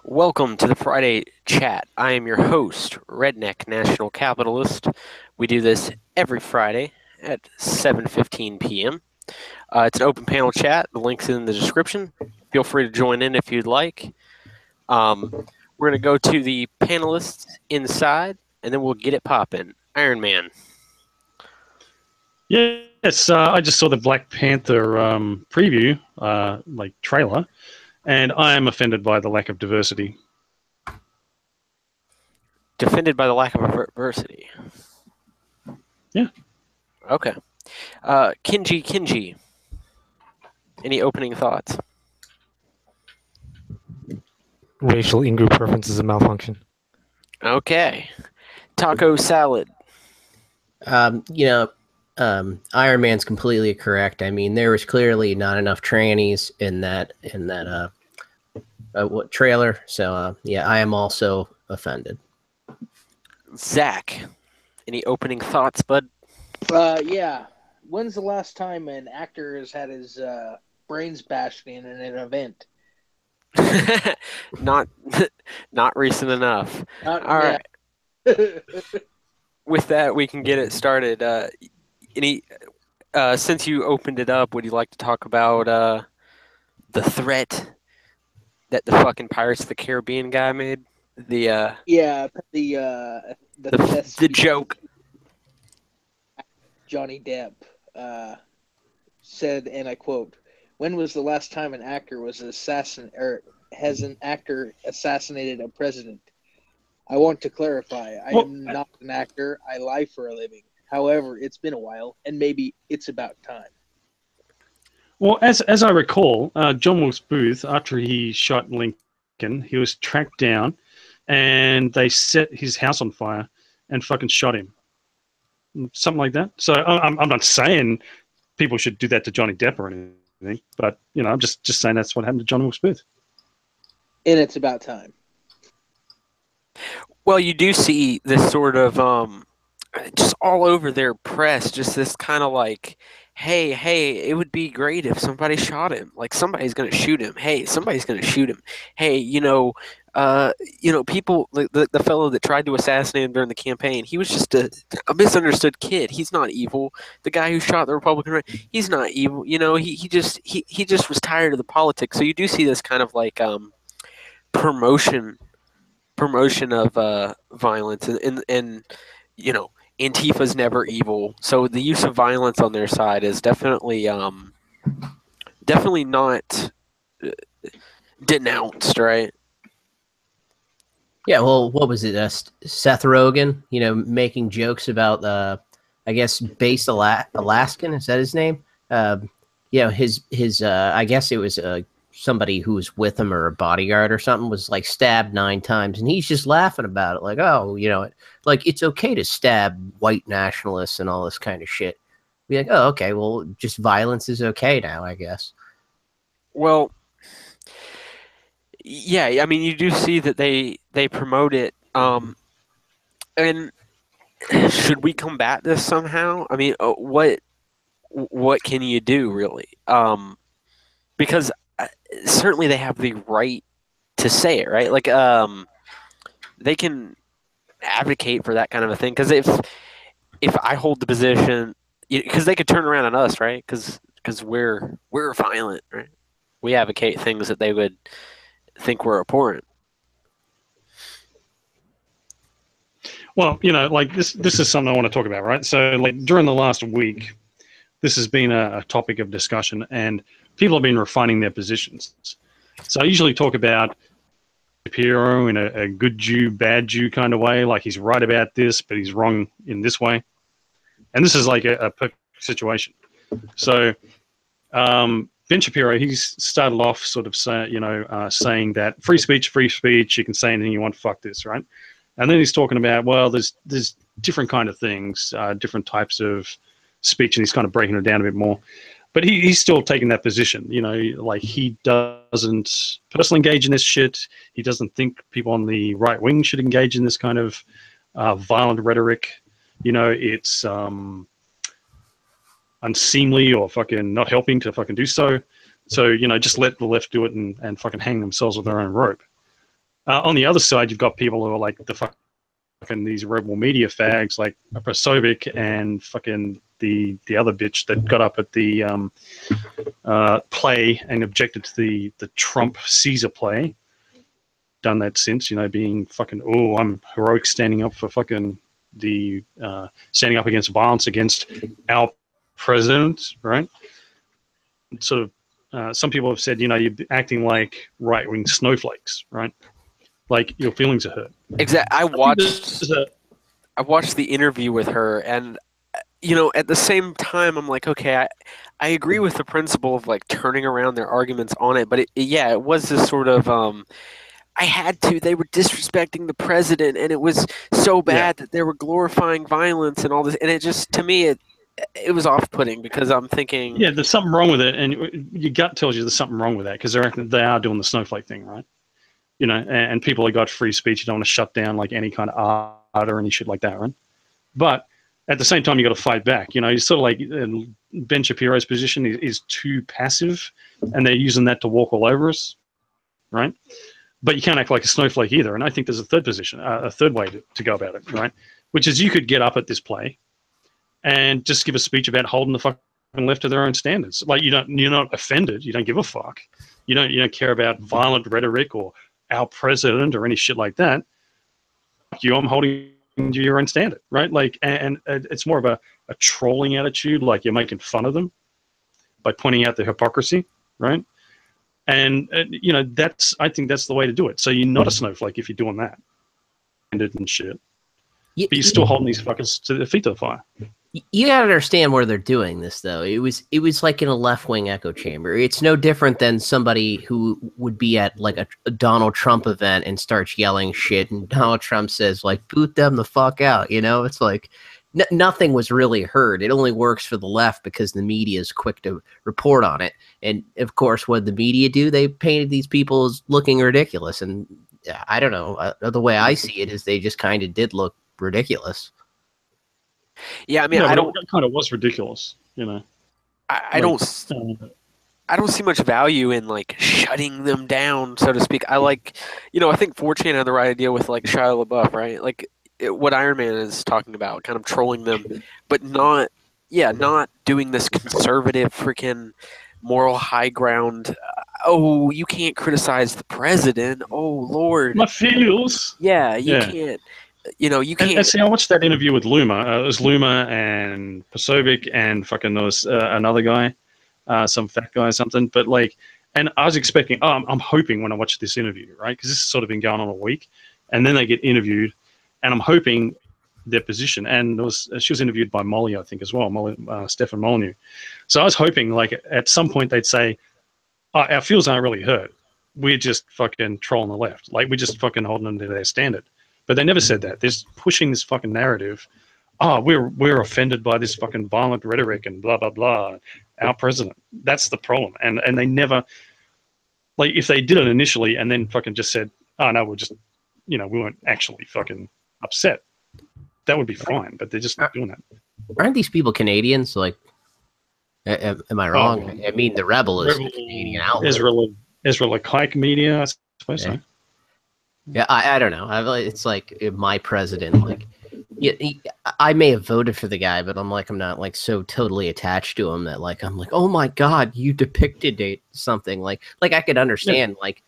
Welcome to the Friday Chat. I am your host, Redneck National Capitalist. We do this every Friday at 7:15 p.m. It's an open panel chat. The link's in the description. Feel free to join in if you'd like. We're going to go to the panelists inside, and then we'll get it popping. Iron Man. Yes, I just saw the Black Panther preview, trailer, and I am offended by the lack of diversity. Defended by the lack of diversity. Yeah. Okay. Kinji. Any opening thoughts? Racial in-group preferences a malfunction. Okay. Taco salad. Iron Man's completely correct. I mean, there was clearly not enough trannies in that trailer. So I am also offended. Zach, any opening thoughts, bud? Yeah. When's the last time an actor has had his brains bashed in an event? not recent enough. All right. With that, we can get it started. Since you opened it up, would you like to talk about the threat that the fucking Pirates of the Caribbean guy made? The joke. Johnny Depp said, and I quote, "When was the last time an actor has an actor assassinated a president? I want to clarify, I am not an actor. I lie for a living. However, it's been a while, and maybe it's about time." Well, as I recall, John Wilkes Booth, after he shot Lincoln, he was tracked down, and they set his house on fire and fucking shot him. Something like that. So I'm not saying people should do that to Johnny Depp or anything, but I'm just saying that's what happened to John Wilkes Booth. And it's about time. Well, you do see this sort of just all over their press, just this kind of like, hey, it would be great if somebody shot him. Like, somebody's going to shoot him. Hey, somebody's going to shoot him. Hey, people, the fellow that tried to assassinate him during the campaign, he was just a misunderstood kid. He's not evil. The guy who shot the Republican, he's not evil. He just was tired of the politics. So you do see this kind of like promotion of violence, and Antifa's never evil. So the use of violence on their side is definitely not denounced, right? Yeah, well, what was it? Seth Rogen, making jokes about, I guess, Based Alaskan. Is that his name? His I guess it was somebody who was with him or a bodyguard or something was like stabbed 9 times, and he's just laughing about it, like, oh, like it's okay to stab white nationalists and all this kind of shit. Be like, oh, okay, well, just violence is okay now, I guess. Well, yeah, I mean, you do see that they promote it, and should we combat this somehow? I mean, what can you do, really? Because certainly they have the right to say it, right? Like, they can advocate for that kind of a thing. Because if I hold the position, because they could turn around on us, right? Because we're violent, right? We advocate things that they would think were abhorrent. Well, like this is something I want to talk about, right? So, like, during the last week, this has been a topic of discussion, and people have been refining their positions. So I usually talk about Shapiro in a good Jew, bad Jew kind of way, like he's right about this, but he's wrong in this way. And this is like a perfect situation. So Ben Shapiro, he's started off sort of saying that free speech, you can say anything you want, fuck this, right? And then he's talking about, well, there's different kind of things, different types of speech, and he's kind of breaking it down a bit more. But he's still taking that position, like he doesn't personally engage in this shit. He doesn't think people on the right wing should engage in this kind of violent rhetoric. It's unseemly or fucking not helping to fucking do so. So, just let the left do it and fucking hang themselves with their own rope. On the other side, you've got people who are like the fucking these rebel media fags, like Prosovic and fucking the other bitch that got up at the play and objected to the Trump Caesar play. Done that since, being fucking, oh, I'm heroic standing up for fucking standing up against violence against our president, right? Sort of, some people have said, you're acting like right-wing snowflakes, right? Like your feelings are hurt. Exactly. I watched the interview with her, and at the same time, I'm like, okay, I agree with the principle of like turning around their arguments on it, but it was this sort of I had to. They were disrespecting the president, and it was so bad that they were glorifying violence and all this, and it just, to me, it was off-putting because I'm thinking, there's something wrong with it, and your gut tells you there's something wrong with that because they are doing the snowflake thing, right? And people have got free speech. You don't want to shut down like any kind of art or any shit like that, right? But at the same time, you got to fight back. It's sort of like Ben Shapiro's position is too passive, and they're using that to walk all over us, right? But you can't act like a snowflake either. And I think there's a third position, a third way to go about it, right? Which is you could get up at this play and just give a speech about holding the fucking left to their own standards. Like you're not offended. You don't give a fuck. You don't care about violent rhetoric or our president or any shit like that. Fuck you, I'm holding to your own standard, right? Like, and it's more of a trolling attitude, like you're making fun of them by pointing out the hypocrisy, right? And I think that's the way to do it. So you're not a snowflake if you're doing that, and shit. But you're still holding these fuckers to their feet to the fire. You gotta understand where they're doing this, though. It was like in a left-wing echo chamber. It's no different than somebody who would be at like a Donald Trump event and starts yelling shit, and Donald Trump says like, "Boot them the fuck out." It's like nothing was really heard. It only works for the left because the media is quick to report on it. And of course, what did the media do? They painted these people as looking ridiculous. And I don't know. The way I see it is they just kind of did look ridiculous. Yeah, I mean, it kind of was ridiculous, I don't see much value in like shutting them down, so to speak. I think 4chan had the right idea with like Shia LaBeouf, right? Like what Iron Man is talking about, kind of trolling them, but not doing this conservative freaking moral high ground. Oh, you can't criticize the president. Oh Lord, my feels. Yeah, you can't. You can't. And see, I watched that interview with Luma. It was Luma and Pasovic and fucking there was another guy, some fat guy or something. But like, and I was expecting, I'm hoping when I watch this interview, right? Because this has sort of been going on a week, and then they get interviewed, and I'm hoping their position. And she was interviewed by Molly, I think, as well, Stefan Molyneux. So I was hoping, like, at some point they'd say, our feels aren't really hurt. We're just fucking trolling the left. Like, we're just fucking holding them to their standard. But they never said that. They're pushing this fucking narrative. We're offended by this fucking violent rhetoric and blah, blah, blah. Our president. That's the problem. And they never, like, if they did it initially and then fucking just said, oh, no, we're just, we weren't actually fucking upset, that would be fine. But they're just not doing that. Aren't these people Canadians? Like, am I wrong? I mean, the Rebel is a Canadian outlet. Israel Kike Media, I suppose so. Yeah, I don't know. It's like my president. Like, I may have voted for the guy, but I'm not like so totally attached to him that like I'm like, oh my god, you depicted something like I could understand like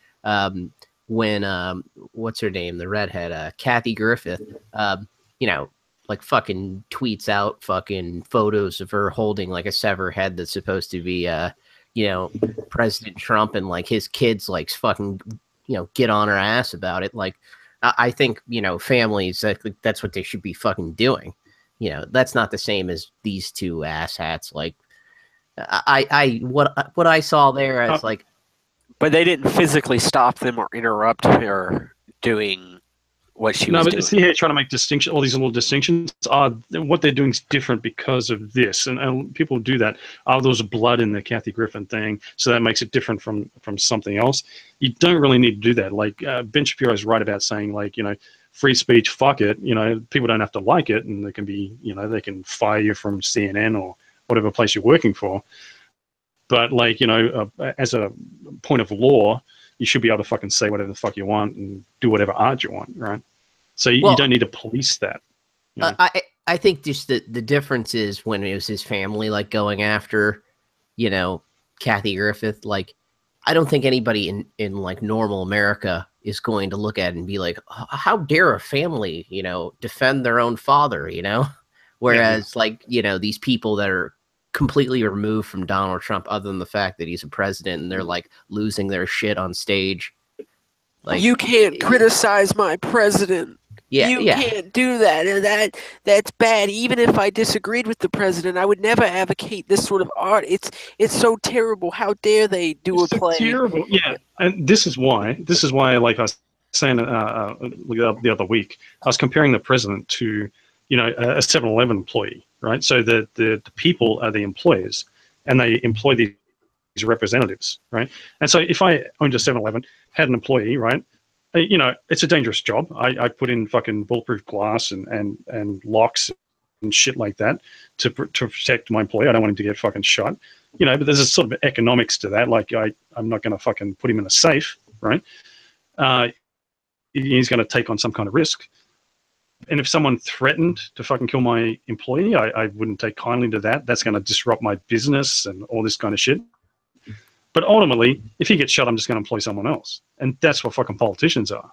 when what's her name, the redhead, Kathy Griffith, like fucking tweets out fucking photos of her holding like a severed head that's supposed to be President Trump, and like his kids like fucking get on her ass about it. Like, I think, families, that's what they should be fucking doing. That's not the same as these two asshats. Like, what I saw there as like, but they didn't physically stop them or interrupt her doing what she was doing. See here, trying to make all these little distinctions. What they're doing is different because of this, and people do that. There was blood in the Kathy Griffin thing, so that makes it different from something else. You don't really need to do that. Like Ben Shapiro is right about saying, like, free speech, fuck it. People don't have to like it, and they can be, they can fire you from CNN or whatever place you're working for. But like, as a point of law, you should be able to fucking say whatever the fuck you want and do whatever art you want, right? So you Well, don't need to police that. You know? I think just the difference is when it was his family like going after, you know, Kathy Griffith. Like, I don't think anybody in like normal America is going to look at it and be like, how dare a family, you know, defend their own father, you know? Whereas like, you know, these people that are completely removed from Donald Trump, other than the fact that he's a president, and they're like losing their shit on stage. Like, you can't criticize my president. yeah, You yeah. can't do that, and that's bad. Even if I disagreed with the president, I would never advocate this sort of art. It's so terrible. How dare they do It's a play? terrible. Yeah, and this is why, like I was saying the other week, I was comparing the president to, you know, a 7-Eleven employee, right? So the people are the employers, and they employ these representatives, right? And so if I owned a 7-Eleven, had an employee, right? You know, it's a dangerous job. I put in fucking bulletproof glass and locks and shit like that to protect my employee. I don't want him to get fucking shot. You know, but there's a sort of economics to that. Like, I'm not going to fucking put him in a safe, right? He's going to take on some kind of risk. And if someone threatened to fucking kill my employee, I wouldn't take kindly to that. That's going to disrupt my business and all this kind of shit. But ultimately, if he gets shot, I'm just going to employ someone else. And that's what fucking politicians are.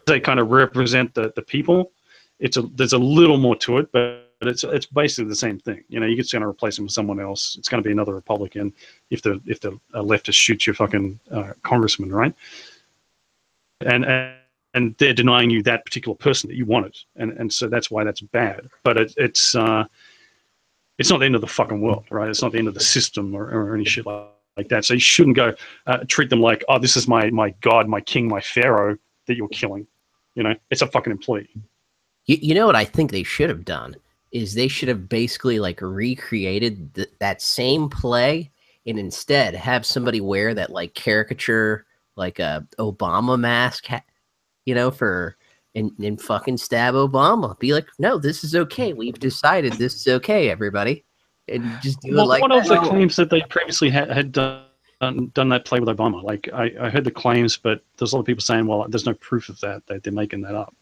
They kind of represent the people. There's a little more to it, but it's basically the same thing. You know, you're just going to replace him with someone else. It's going to be another Republican if the leftist shoots your fucking congressman, right? And they're denying you that particular person that you wanted, and so that's why that's bad. But it's not the end of the fucking world, right? It's not the end of the system or any shit like that. So you shouldn't go treat them like, oh, this is my god, my king, my pharaoh that you're killing. You know, it's a fucking employee. You know what I think they should have done is they should have basically like recreated that same play, and instead have somebody wear that like caricature, like a Obama mask, you know, and fucking stab Obama. Be like, no, this is okay. We've decided this is okay, everybody. And just do it like one that. of the claims that they previously had done that play with Obama. Like, I heard the claims, but there's a lot of people saying, well, there's no proof of that. They're making that up.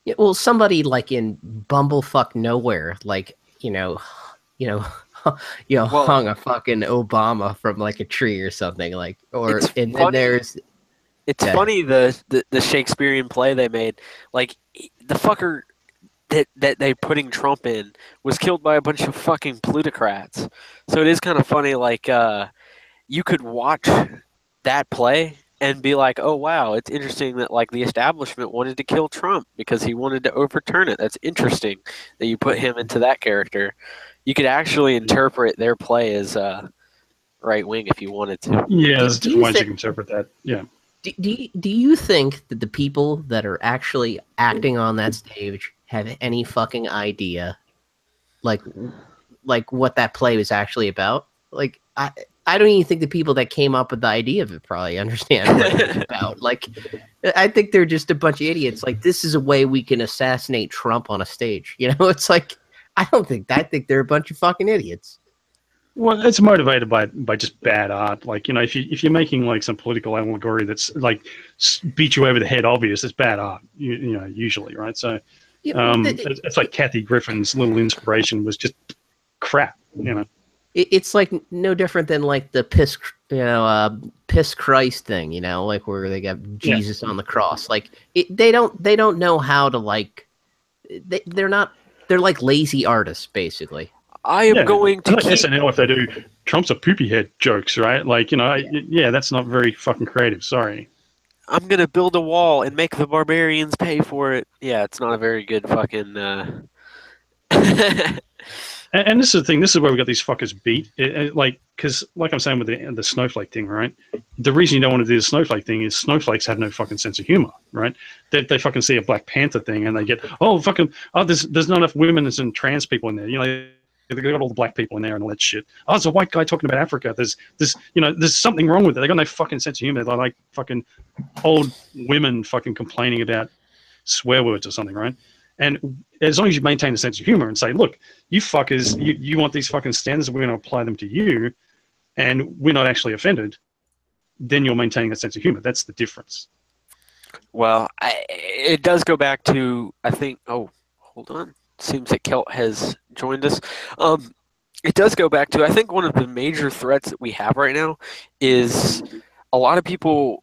Yeah, well, somebody like in bumblefuck nowhere, like, you know, hung a fucking Obama from like a tree or something, like, or and then there's. It's funny the Shakespearean play they made, like the fucker that they putting Trump in was killed by a bunch of fucking plutocrats. So it is kind of funny, like you could watch that play and be like, oh wow, it's interesting that like the establishment wanted to kill Trump because he wanted to overturn it. That's interesting that you put him into that character. You could actually interpret their play as right wing if you wanted to. Yeah, there's different ways you can interpret that. Yeah. Do you think that the people that are actually acting on that stage have any fucking idea, like what that play was actually about? Like, I don't even think the people that came up with the idea of it probably understand what it's about. Like, I think they're just a bunch of idiots. Like, this is a way we can assassinate Trump on a stage. You know, it's like, I think they're a bunch of fucking idiots. Well, it's motivated by just bad art. Like, you know, if you're making like some political allegory that's like beat you over the head, obvious, it's bad art. You know, usually, right? So, it's like Kathy Griffin's little inspiration was just crap. You know, it's like no different than like the piss Christ thing. You know, like where they got Jesus on the cross. Like they don't know how to like. They're like lazy artists, basically. I am going to keep SNL if they do Trump's a poopy head jokes, right? Like, you know, that's not very fucking creative. Sorry. I'm gonna build a wall and make the barbarians pay for it. Yeah, it's not a very good fucking. And this is the thing. This is where we got these fuckers beat. Like, because like I'm saying with the snowflake thing, right? The reason you don't want to do the snowflake thing is snowflakes have no fucking sense of humor, right? They fucking see a Black Panther thing and they get, there's not enough women and trans people in there. You know. They got all the black people in there and all that shit. Oh, it's a white guy talking about Africa. There's something wrong with it. They got no fucking sense of humor. They're like fucking old women fucking complaining about swear words or something, right? And as long as you maintain a sense of humor and say, look, you fuckers, you want these fucking standards, we're going to apply them to you, and we're not actually offended, then you're maintaining a sense of humor. That's the difference. Well, it does go back to, I think. Oh, hold on. Seems that Kelt has joined us. It does go back to, I think one of the major threats that we have right now is a lot of people.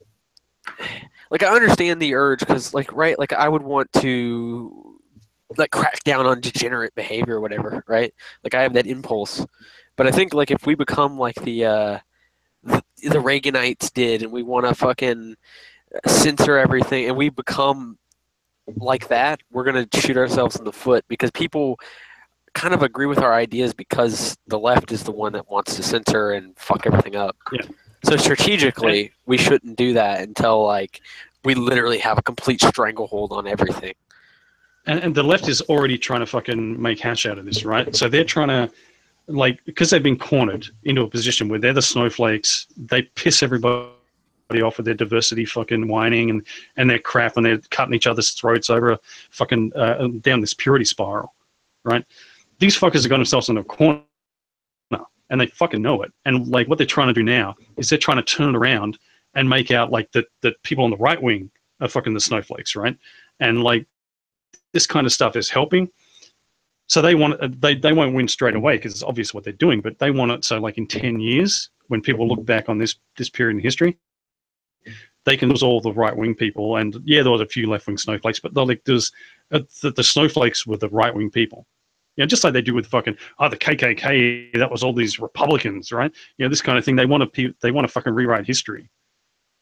Like, I understand the urge because, like, right, like I would want to, like, crack down on degenerate behavior or whatever, right? Like, I have that impulse, but I think, like, if we become like the Reaganites did, and we want to fucking censor everything, and we become like that, we're gonna shoot ourselves in the foot because people kind of agree with our ideas because the left is the one that wants to censor and fuck everything up. Yeah. So strategically, we shouldn't do that until like we literally have a complete stranglehold on everything. And the left is already trying to fucking make hash out of this, right? So they're trying to, like, because they've been cornered into a position where they're the snowflakes, they piss everybody off with their diversity fucking whining and their crap, and they're cutting each other's throats over fucking down this purity spiral, right? These fuckers have got themselves in a corner, and they fucking know it. And like what they're trying to do now is they're trying to turn it around and make out like that people on the right wing are fucking the snowflakes, right? And like this kind of stuff is helping. So they want they won't win straight away because it's obvious what they're doing, but they want it so like in 10 years when people look back on this period in history, they can lose all the right wing people. And yeah, there was a few left wing snowflakes, but like there's the snowflakes were the right wing people. You know, just like they do with fucking the KKK. That was all these Republicans, right? You know, this kind of thing. They want to fucking rewrite history,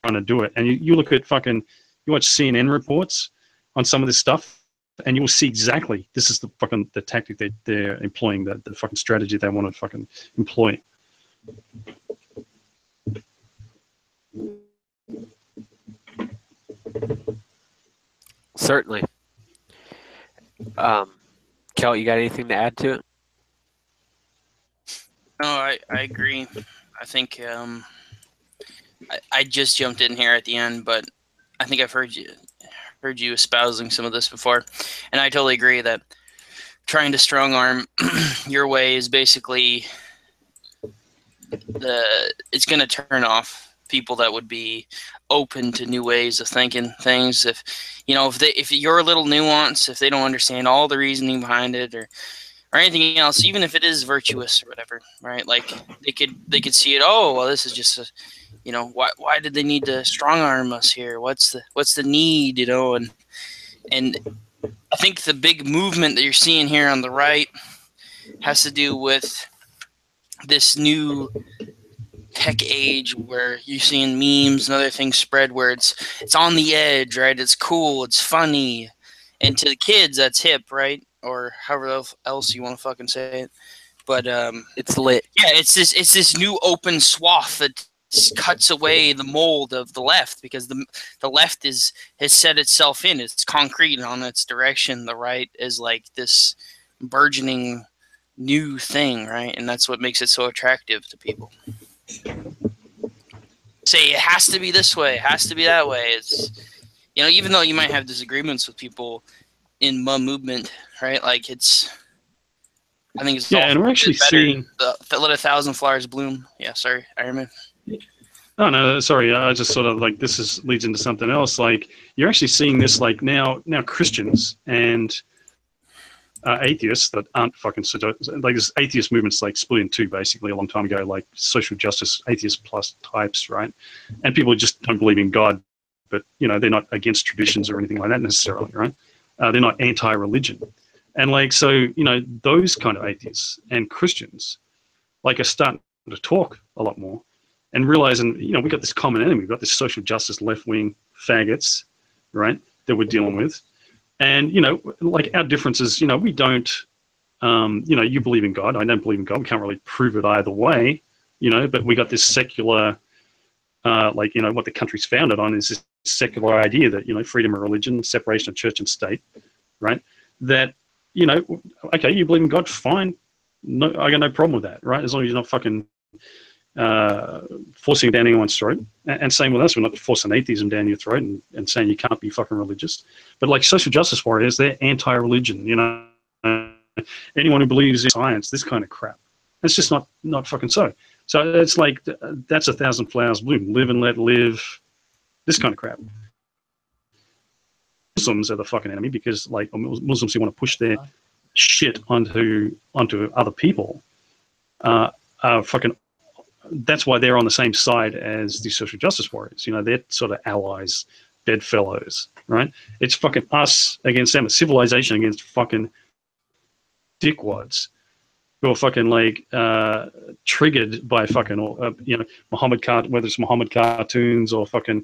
trying to do it. And you look at fucking, you watch CNN reports on some of this stuff, and you will see exactly this is the tactic they're employing, the fucking strategy they want to fucking employ. Certainly. Kel, you got anything to add to it? No, I agree. I think I just jumped in here at the end, but I think I've heard you espousing some of this before, and I totally agree that trying to strong arm your way is basically it's going to turn off people that would be open to new ways of thinking things. If you're a little nuanced, if they don't understand all the reasoning behind it or anything else, even if it is virtuous or whatever, right? Like they could see it. Oh, well, this is just why did they need to strong arm us here? What's the need? And I think the big movement that you're seeing here on the right has to do with this new tech age where you're seeing memes and other things spread where it's on the edge, right? It's cool, it's funny, and to the kids that's hip, right? Or however else you want to fucking say it. But it's lit. Yeah, it's this new open swath that cuts away the mold of the left because the left has set itself in. It's concrete on its direction. The right is like this burgeoning new thing, right? And that's what makes it so attractive to people. Say it has to be this way, it has to be that way. It's even though you might have disagreements with people in my movement, right? Like I think it's and we're actually seeing let 1,000 flowers bloom. Yeah, sorry, Iron Man. Oh no, sorry. I just sort of like leads into something else. Like you're actually seeing this like now Christians and atheists that aren't fucking like this atheist movement's like split in two basically a long time ago, like social justice atheist plus types, right? And people just don't believe in God, but they're not against traditions or anything like that necessarily, right? They're not anti-religion, and like so those kind of atheists and Christians like are starting to talk a lot more and realizing we got this common enemy, we've got this social justice left-wing faggots, right, that we're dealing with. And, like our differences, we don't, you believe in God. I don't believe in God. We can't really prove it either way, but we got this secular, what the country's founded on is this secular idea that, freedom of religion, separation of church and state, right? That, okay, you believe in God, fine. No, I got no problem with that, right? As long as you're not fucking forcing it down anyone's throat. And same with us, we're not forcing atheism down your throat and saying you can't be fucking religious. But like social justice warriors, they're anti-religion, anyone who believes in science, this kind of crap. It's just not fucking so. So it's like that's 1,000 flowers bloom. Live and let live. This kind of crap. Muslims are the fucking enemy because like Muslims who want to push their shit onto other people are fucking. That's why they're on the same side as the social justice warriors. You know, they're sort of allies, bedfellows, right? It's fucking us against them. It's civilization against fucking dickwads who are fucking like triggered by fucking whether it's Muhammad cartoons or fucking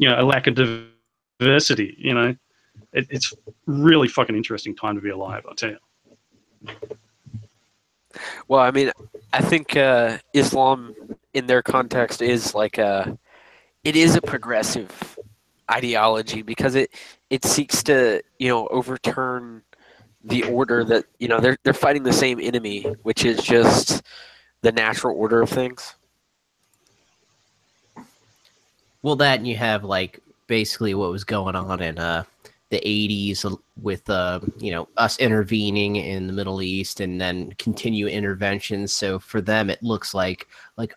a lack of diversity. You know, it's really fucking interesting time to be alive. I'll tell you. Well, I mean, I think Islam in their context is like it is a progressive ideology because it seeks to overturn the order that they're fighting the same enemy, which is just the natural order of things. Well, that and you have like basically what was going on in the 80s with us intervening in the Middle East and then continue interventions. So for them it looks like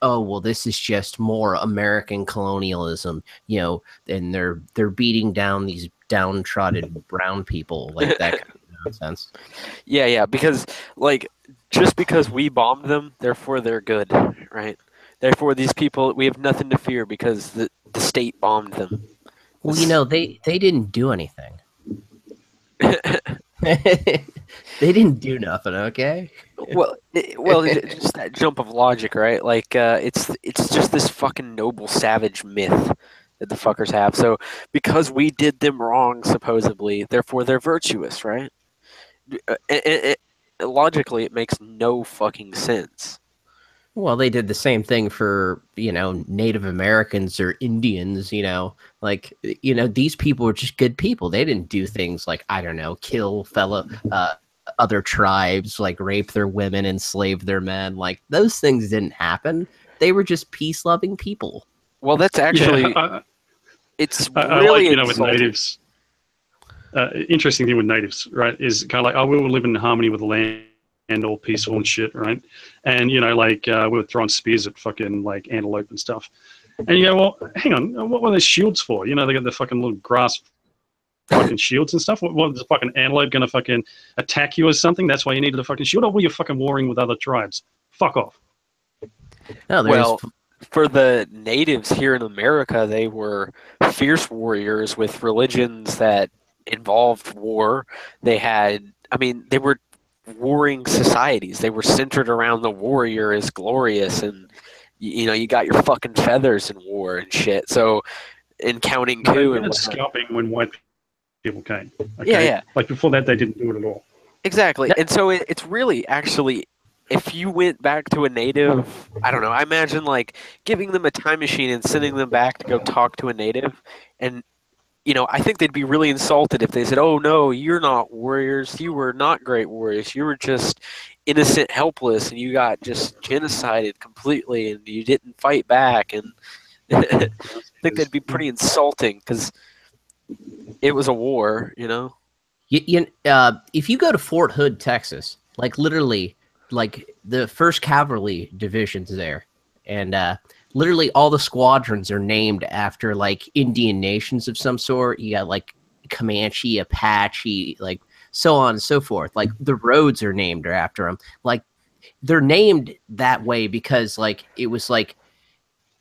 oh well, this is just more American colonialism, and they're beating down these downtrodden brown people, like that kind of nonsense. Yeah, because like just because we bombed them, therefore they're good, right? Therefore these people, we have nothing to fear because the state bombed them. Well, they didn't do anything. They didn't do nothing, okay? Well, just that jump of logic, right? Like, it's just this fucking noble savage myth that the fuckers have. So, because we did them wrong, supposedly, therefore they're virtuous, right? Logically, it makes no fucking sense. Well, they did the same thing for, Native Americans or Indians, these people were just good people. They didn't do things like, I don't know, kill other tribes, like rape their women, enslave their men. Like, those things didn't happen. They were just peace-loving people. Well, that's actually, it's really with natives. Interesting thing with natives, right, is kind of like, we will live in harmony with the land. And all peaceful and shit, right? And we were throwing spears at fucking like antelope and stuff. And you go, well, hang on, what were those shields for? They got the fucking little grass fucking shields and stuff. What was the fucking antelope gonna fucking attack you or something? That's why you needed a fucking shield. Or were you fucking warring with other tribes? Fuck off. No, well, for the natives here in America, they were fierce warriors with religions that involved war. They were warring societies. They were centered around the warrior is glorious, and you got your fucking feathers in war and shit. So in counting coup and scalping when white people came. Okay? Yeah. Like before that, they didn't do it at all. Exactly. And so it's really actually, if you went back to a native, I don't know, I imagine like giving them a time machine and sending them back to go talk to a native, and I think they'd be really insulted if they said, oh, no, you're not warriors. You were not great warriors. You were just innocent, helpless, and you got just genocided completely, and you didn't fight back. And I think that'd be pretty insulting because it was a war, If you go to Fort Hood, Texas, like literally, like the 1st Cavalry Division's there, and literally all the squadrons are named after like Indian nations of some sort. You got like Comanche, Apache, like so on and so forth. Like the roads are named after them. Like they're named that way because like it was like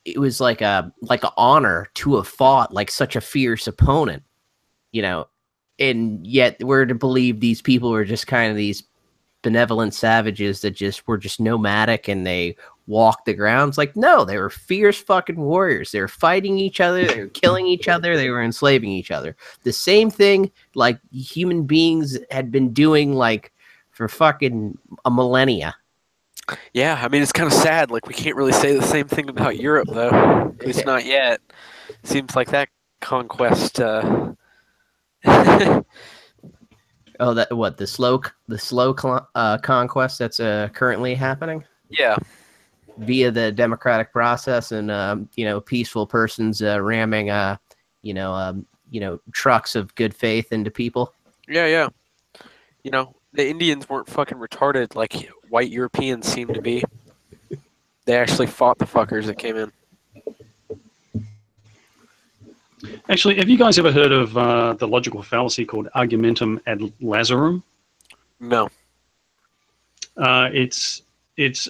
a honor to have fought like such a fierce opponent, and yet we're to believe these people were just kind of these benevolent savages that just were just nomadic and they walked the grounds. Like, no, they were fierce fucking warriors. They were fighting each other, they were killing each other, they were enslaving each other. The same thing like human beings had been doing like for fucking a millennia. Yeah, I mean, it's kind of sad. Like, we can't really say the same thing about Europe, though. At least not yet. Seems like that conquest Oh, that what the slow conquest that's currently happening? Yeah, via the democratic process and peaceful persons ramming trucks of good faith into people. Yeah. The Indians weren't fucking retarded like white Europeans seem to be. They actually fought the fuckers that came in. Actually, have you guys ever heard of the logical fallacy called argumentum ad lazarum? No. It's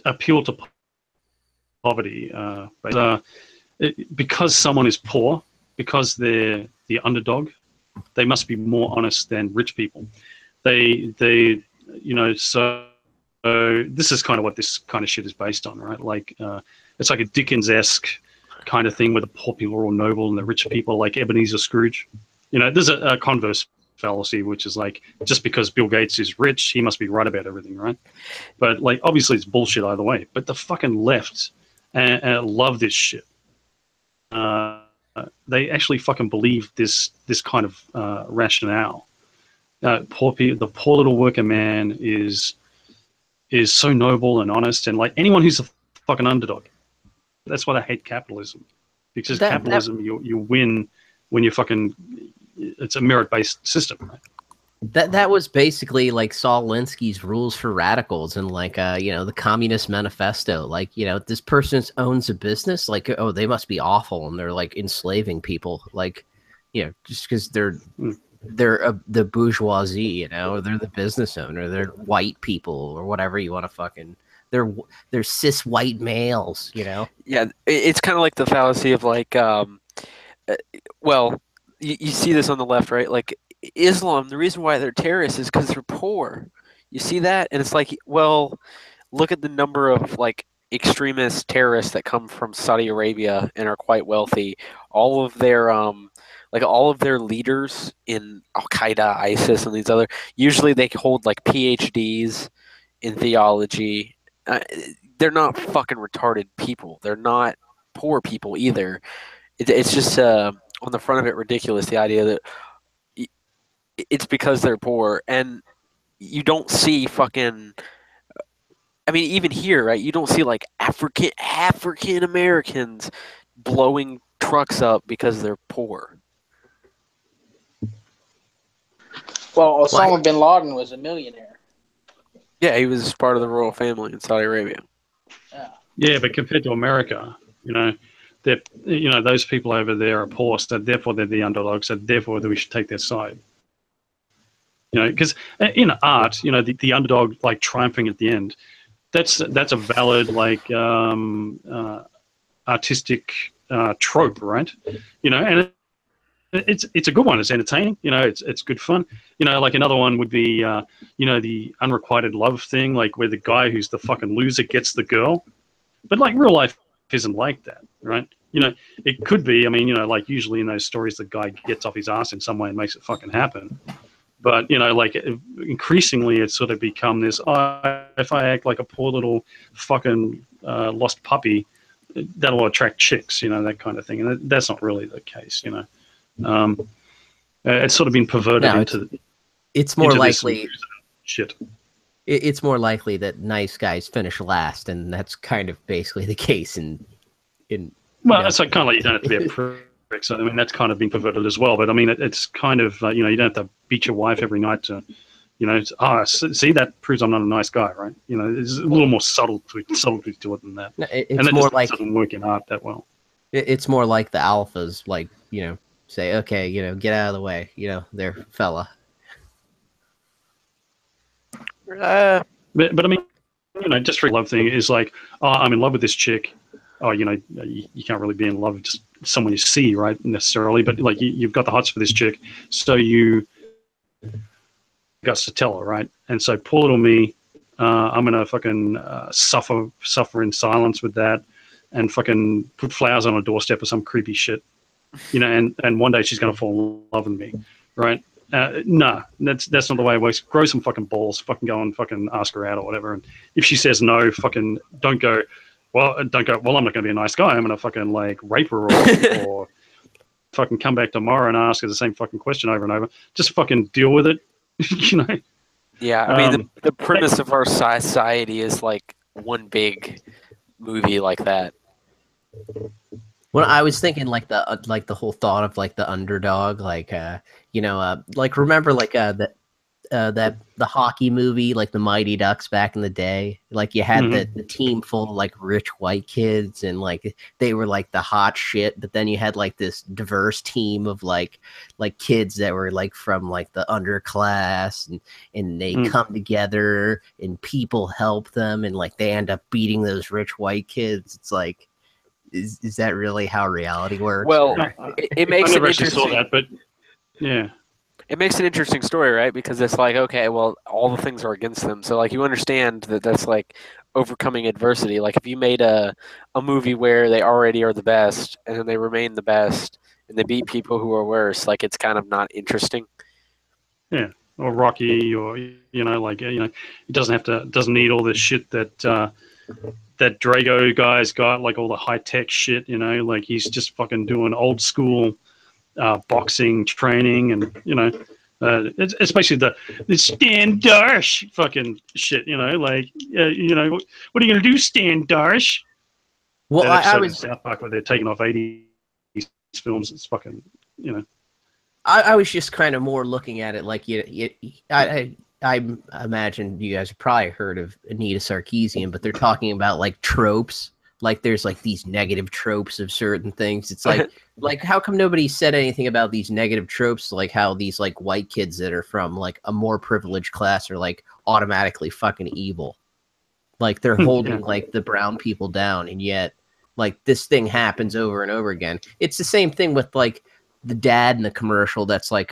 appeal to poverty. Because someone is poor, because they're the underdog, they must be more honest than rich people. They so this is kind of what this kind of shit is based on, right? Like it's like a Dickens-esque kind of thing where the poor people are all noble and the rich people are like Ebenezer Scrooge. There's a converse fallacy, which is like, just because Bill Gates is rich, he must be right about everything, right? But like, obviously it's bullshit either way. But the fucking left love this shit. They actually fucking believe this kind of rationale. The poor little worker man is so noble and honest, and like anyone who's a fucking underdog. That's why they hate capitalism, because capitalism you win when you fucking, it's a merit-based system, right? That was basically like Saul Alinsky's rules for radicals and like the Communist Manifesto. Like, this person owns a business, like, oh, they must be awful and they're like enslaving people, like, just because they're the bourgeoisie, they're the business owner, they're white people or whatever you want to fucking. They're cis white males, Yeah, it's kind of like the fallacy of like, well, you see this on the left, right? Like Islam, the reason why they're terrorists is because they're poor. You see that, and it's like, well, look at the number of like extremist terrorists that come from Saudi Arabia and are quite wealthy. All of their leaders in Al Qaeda, ISIS, and these other, usually they hold like PhDs in theology. They're not fucking retarded people. They're not poor people either. It's just on the front of it ridiculous, the idea that it's because they're poor. And you don't see fucking, I mean, even here, right? You don't see like African Americans blowing trucks up because they're poor. Well, Osama bin Laden was a millionaire. Yeah, he was part of the royal family in Saudi Arabia. Yeah, but compared to America, those people over there are poor, so therefore they're the underdogs, so therefore we should take their side. Because in art, the underdog like triumphing at the end, that's a valid like artistic trope, right? And it's a good one. It's entertaining. It's good fun. Like another one would be the unrequited love thing, like where the guy who's the fucking loser gets the girl. But like real life isn't like that, right? It could be. I mean, like usually in those stories, the guy gets off his ass in some way and makes it fucking happen. But like increasingly, it's sort of become this. If I act like a poor little fucking lost puppy, that'll attract chicks. That kind of thing. And that's not really the case. It's sort of been perverted into. It's more likely. Shit. It's more likely that nice guys finish last, and that's kind of basically the case in. Well, it's like kind of like you don't have to be a prick. So I mean, that's kind of been perverted as well. But I mean, it's kind of you don't have to beat your wife every night to, see, that proves I'm not a nice guy, right? There's a little more subtlety to it than that. It's more like doesn't work in art that well. It's more like the alphas, like say, okay, get out of the way, there, fella. But I mean, just for love thing is like, oh, I'm in love with this chick. Oh, you can't really be in love with just someone you see, right? Necessarily, but like you've got the hots for this chick, so you got to tell her, right? And so poor little me, I'm gonna fucking suffer in silence with that, and fucking put flowers on her doorstep or some creepy shit, and one day she's gonna fall in love with me, right? No, that's not the way it works. Grow some fucking balls, fucking go and fucking ask her out or whatever. And if she says no, fucking don't go. Well, I'm not going to be a nice guy. I'm going to fucking like rape her or fucking come back tomorrow and ask her the same fucking question over and over. Just fucking deal with it, Yeah, I mean the premise of our society is like one big movie like that. Well, I was thinking like the whole thought of like the underdog, like like remember like that that the hockey movie, like the Mighty Ducks back in the day. Like you had the team full of like rich white kids, and like they were like the hot shit. But then you had like this diverse team of like kids that were like from like the underclass, and they come together, and people help them, and like they end up beating those rich white kids. It's like, is that really how reality works? Well, it makes I it never actually saw interesting. that, but yeah. It makes an interesting story, right? Because it's like, okay, well, all the things are against them. So, like, you understand that that's like overcoming adversity. Like, if you made a movie where they already are the best and then they remain the best and they beat people who are worse, like, it's kind of not interesting. Yeah, or Rocky, or it doesn't need all this shit that that Drago guy's got, like all the high tech shit. Like he's just fucking doing old school boxing training, and it's basically the Stan Darsh fucking shit. What are you gonna do, Stan Darsh? Well, that I episode was in South Park where they're taking off 80s films. It's fucking I was just kind of more looking at it like I imagine you guys have probably heard of Anita Sarkeesian, but they're talking about like tropes. Like there's like these negative tropes of certain things. It's like how come nobody said anything about these negative tropes? Like how these like white kids that are from like a more privileged class are like automatically fucking evil. Like they're holding like the brown people down, and yet like this thing happens over and over again. It's the same thing with like the dad in the commercial that's like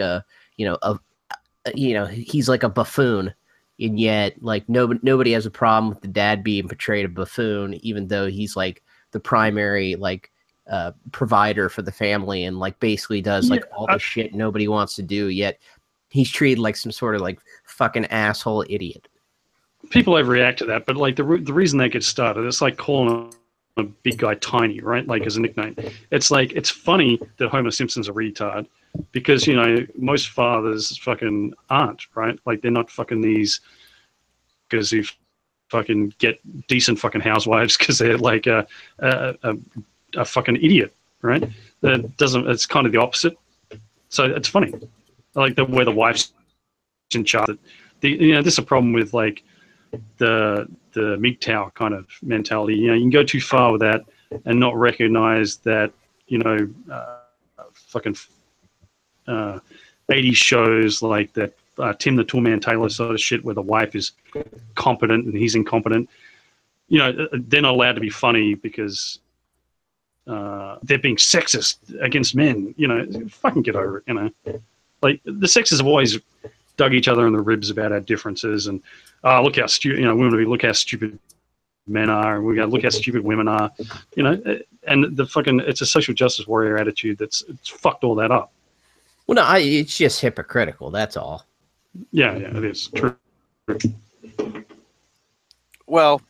he's like a buffoon, and yet like nobody has a problem with the dad being portrayed a buffoon, even though he's like the primary like provider for the family, and like basically does like all the shit nobody wants to do, yet he's treated like some sort of like fucking asshole idiot. People overreact to that, but like the reason that gets started, it's like calling a big guy tiny, right? Like as a nickname. It's like, it's funny that Homer Simpson's a retard because, most fathers fucking aren't, right? Like they're not fucking these guys who fucking get decent fucking housewives because they're like a fucking idiot, right? It's kind of the opposite. So it's funny. I like where the wife's in charge. This is a problem with like the MGTOW kind of mentality. You can go too far with that and not recognize that fucking 80s shows like that Tim the Toolman Taylor sort of shit where the wife is competent and he's incompetent. They're not allowed to be funny because they're being sexist against men. Fucking get over it. Like the sexes have always dug each other in the ribs about our differences, and look how stupid, look how stupid men are, and we got to look how stupid women are, and the fucking, it's a social justice warrior attitude it's fucked all that up. Well, no, it's just hypocritical. That's all. Yeah, it is true. Well,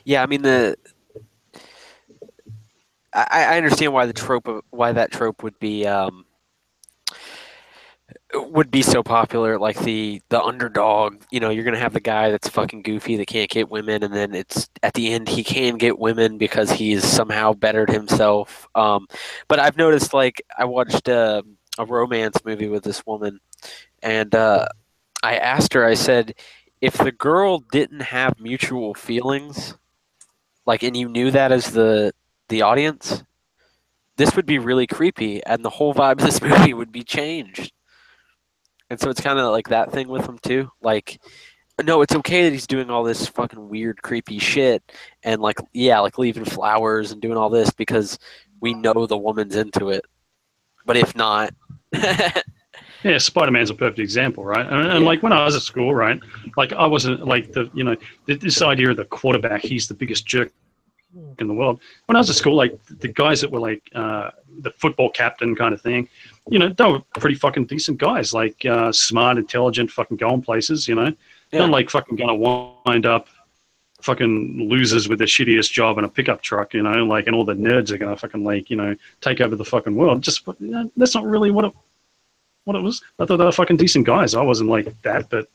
yeah, I mean I understand why that trope would be so popular. Like the underdog, you're gonna have the guy that's fucking goofy that can't get women, and then it's at the end he can get women because he's somehow bettered himself. But I've noticed, like, I watched a romance movie with this woman, and I asked her, I said, if the girl didn't have mutual feelings, like, and you knew that as the audience, this would be really creepy, and the whole vibe of this movie would be changed. And so it's kind of like that thing with him too. Like, no, it's okay that he's doing all this fucking weird, creepy shit, and like leaving flowers and doing all this because we know the woman's into it. But if not, yeah, Spider-Man's a perfect example, right? And like when I was at school, right, like I wasn't like this idea of the quarterback, he's the biggest jerk in the world. When I was at school, like the guys that were like the football captain kind of thing, they were pretty fucking decent guys, like smart, intelligent, fucking going places, Not like fucking gonna wind up fucking losers with the shittiest job in a pickup truck, like, and all the nerds are gonna fucking like, take over the fucking world. Just that's not really what it was. I thought they were fucking decent guys. I wasn't like that, but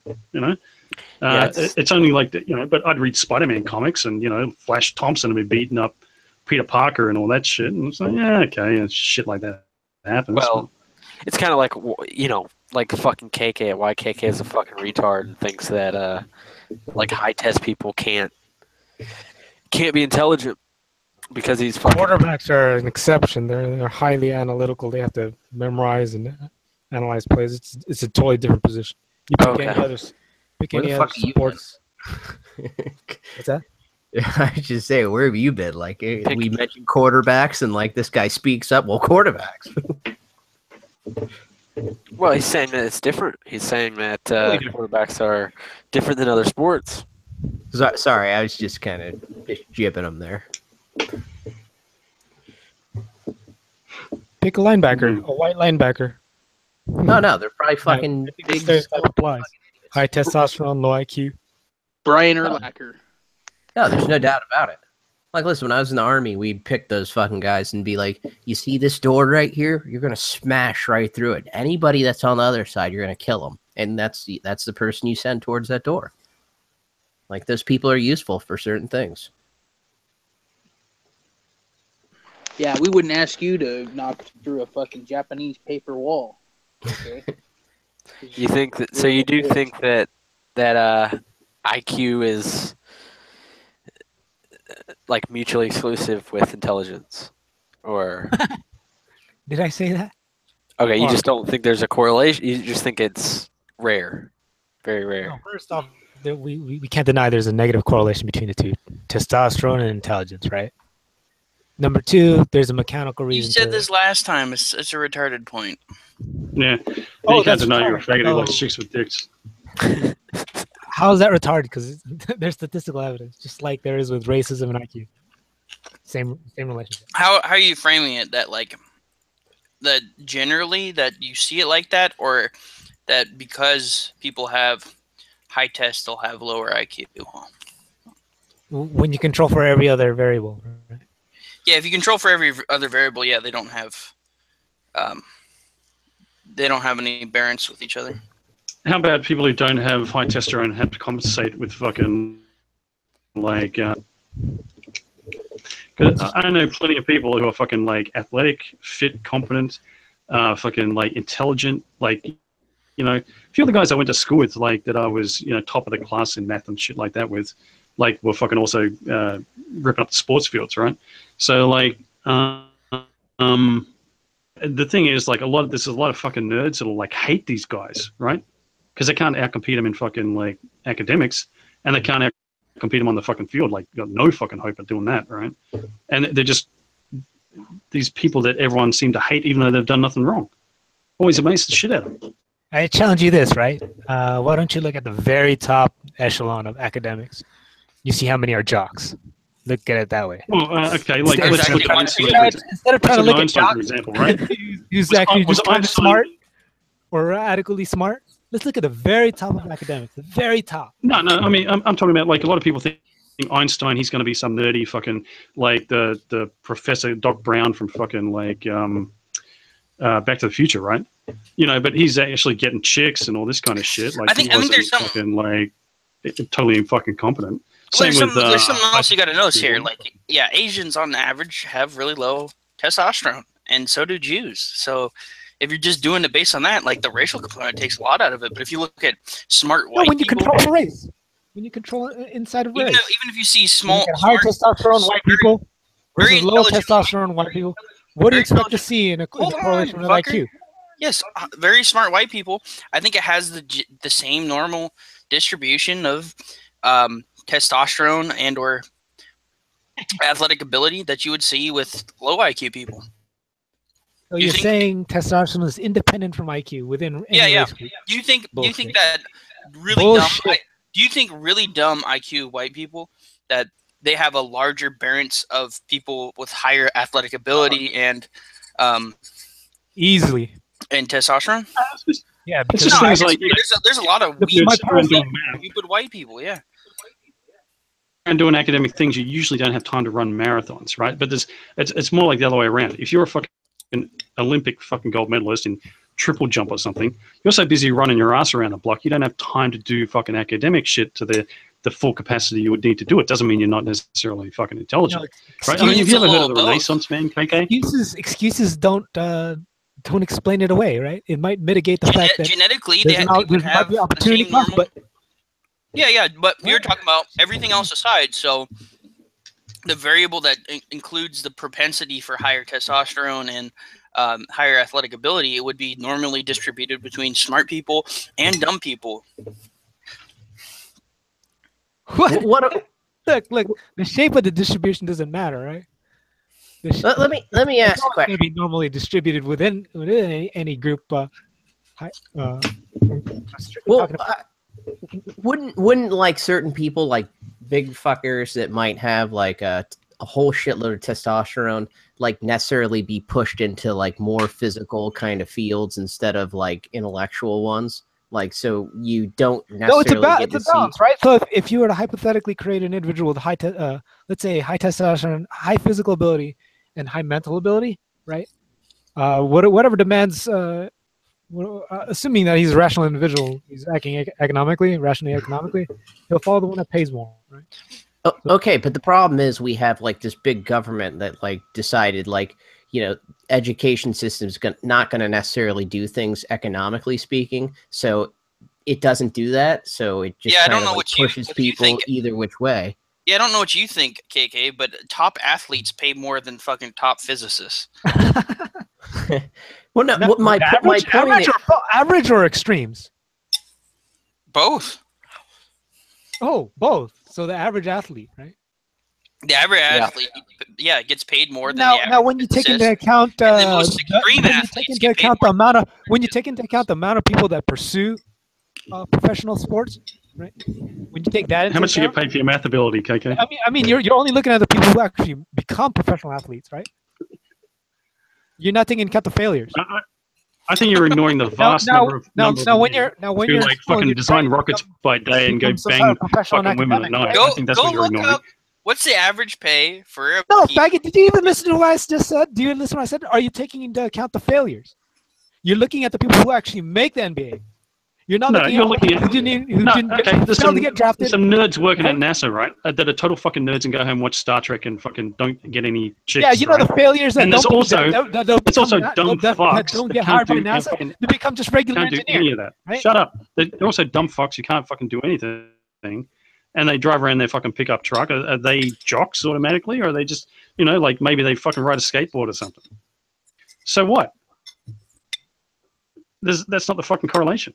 it's only like that, but I'd read Spider-Man comics and Flash Thompson would be beating up Peter Parker and all that shit, and it's like, yeah, okay, and shit like that happens. Well, it's kind of like, like fucking KK, why KK is a fucking retard and thinks that like high test people can't be intelligent because he's fucking. Quarterbacks are an exception. They're highly analytical. They have to memorize and analyze plays. It's a totally different position. You pick Okay. any others. Pick Where any the other fuck are you sports. What's that? I should say, where have you been? Like, we mentioned quarterbacks, and like this guy speaks up. Well, quarterbacks. Well, he's saying that it's different. He's saying that different. quarterbacks are different than other sports. Sorry, I was just kind of jipping him there. Pick a linebacker, a white linebacker. No, they're probably fucking I think the big. stereotype applies. High testosterone, low IQ. Brian Urlacher. No, there's no doubt about it. Like, listen, when I was in the Army, we'd pick those fucking guys and be like, you see this door right here? You're going to smash right through it. Anybody that's on the other side, you're going to kill them. And that's the person you send towards that door. Like, those people are useful for certain things. Yeah, we wouldn't ask you to knock through a fucking Japanese paper wall. Okay. You think that? So you do think that IQ is like mutually exclusive with intelligence, or Did I say that? okay, you Well- just don't think there's a correlation. You just think it's rare, very rare. No, first off, we can't deny there's a negative correlation between the two, testosterone and intelligence, right? Number two, there's a mechanical You reason. said to- this last time. It's a retarded point. Yeah. Oh, You can't that's deny you're a right. faggot who Oh. likes chicks with dicks. How is that retarded? Because there's statistical evidence, just like there is with racism and IQ. Same relationship. How are you framing it? That like that generally that you see it like that, or that because people have high test, they'll have lower IQ? When you control for every other variable, right? Yeah, if you control for every other variable, yeah, they don't have any variance with each other. How about people who don't have high testosterone have to compensate with fucking like? 'Cause I know plenty of people who are fucking like athletic, fit, competent, fucking like intelligent. Like, you know, a few of the guys I went to school with, like that I was, you know, top of the class in math and shit like that with, like were fucking also ripping up the sports fields, right? So like, the thing is, like, there's a lot of fucking nerds that'll like hate these guys, right? Because they can't outcompete them in fucking like academics, and they can't outcompete them on the fucking field. Like, got no fucking hope of doing that, right? And they're just these people that everyone seemed to hate, even though they've done nothing wrong. Always amazed the shit out of them. I challenge you this, right? Why don't you look at the very top echelon of academics? You see how many are jocks. Look at it that way. Well, okay, like Instead let's of look at trying Einstein. Instead of trying to look at Einstein, for jocks, example, right? who's Was- actually was just kind of Einstein- smart or adequately smart, let's look at the very top of academics, the very top. No, I mean, I'm talking about like a lot of people think Einstein, he's going to be some nerdy fucking like the professor Doc Brown from fucking like Back to the Future, right? You know, but he's actually getting chicks and all this kind of shit. Like, I think he wasn't there's some- fucking like totally fucking competent. Well, Same with there's something else you got to notice here. people. Like, yeah, Asians on average have really low testosterone, and so do Jews. So if you're just doing it based on that, like the racial component takes a lot out of it. But if you look at smart No, white when you people, control a race, when you control inside of race, even if you see small, you get high smart, testosterone white people very versus low intelligent testosterone white people, what do you very expect to intelligent- see in a Hold on, correlation with fucker. IQ? yes, very smart white people, I think it has the same normal distribution of testosterone and or athletic ability that you would see with low IQ people. So You you're think- saying testosterone is independent from IQ within any Yeah. race group? Do you think Bullshit. that really Bullshit. dumb? Do you think really dumb IQ white people that they have a larger variance of people with higher athletic ability and Easily. testosterone? Yeah, It's because just No, things I like, guess there's a lot of The- weak, my point- stupid white people. Yeah. and doing academic things, you usually don't have time to run marathons, right? But it's more like the other way around. If you're a fucking Olympic fucking gold medalist in triple jump or something, you're so busy running your ass around a block, you don't have time to do fucking academic shit to the full capacity you would need to do it. Doesn't mean you're not necessarily fucking intelligent, right? I mean, have you ever heard of the both. Renaissance man, KK? excuses don't don't explain it away, right? It might mitigate the fact that genetically there's they an, would there might have be the opportunity same cost, normal. but Yeah, but you're talking about everything else aside. So the variable that includes the propensity for higher testosterone and higher athletic ability, it would be normally distributed between smart people and dumb people. what? Look, the shape of the distribution doesn't matter, right? Let me ask a It's going to question. be normally distributed within any group. Well, talking about- wouldn't like certain people, like big fuckers that might have like a whole shitload of testosterone, like necessarily be pushed into like more physical kind of fields instead of like intellectual ones? Like, so you don't necessarily it's a balance, right? So if you were to hypothetically create an individual with let's say high testosterone, high physical ability, and high mental ability, right? Whatever demands, assuming that he's a rational individual, he's acting rationally economically, he'll follow the one that pays more, right? Oh, okay, but the problem is we have like this big government that like decided like, you know, education system's not going to necessarily do things economically speaking, so it doesn't do that. So it just I don't kinda, know like, what you pushes people either which way. Yeah, I don't know what you think, KK, but top athletes pay more than fucking top physicists. Well, no, what my point is, average or extremes? Both. Oh, both. So the average athlete, right? The average athlete, gets paid more than the average now when you take into account the most extreme athletes get paid more. When you take into account the amount of people that pursue professional sports, right? When you take that into How much do you account, get paid for your math ability, KK? I mean, you're only looking at the people who actually become professional athletes, right? You're not taking into account the failures. I think you're ignoring the vast number of when you're who like fucking design rockets by day and go bang fucking women at night. I think that's what you're look ignoring. up what's the average pay for a No, faggot, did you even listen to what I just said? Do you listen to what I said? Are you taking into account the failures? You're looking at the people who actually make the NBA. You're not looking at who didn't there's fail to get drafted. some nerds working at NASA, right? That are total fucking nerds and go home, watch Star Trek, and fucking don't get any chicks. Yeah, you know, right? the failures that And there's don't also dumb dumb fucks that don't that get can't hired by do NASA. fucking- They become just regular Can't do engineers. any of that. right? Shut up. They're also dumb fucks who can't fucking do anything, and they drive around their fucking pickup truck. Are they jocks automatically, or are they just, you know, like maybe they fucking ride a skateboard or something? So what? That's not the fucking correlation.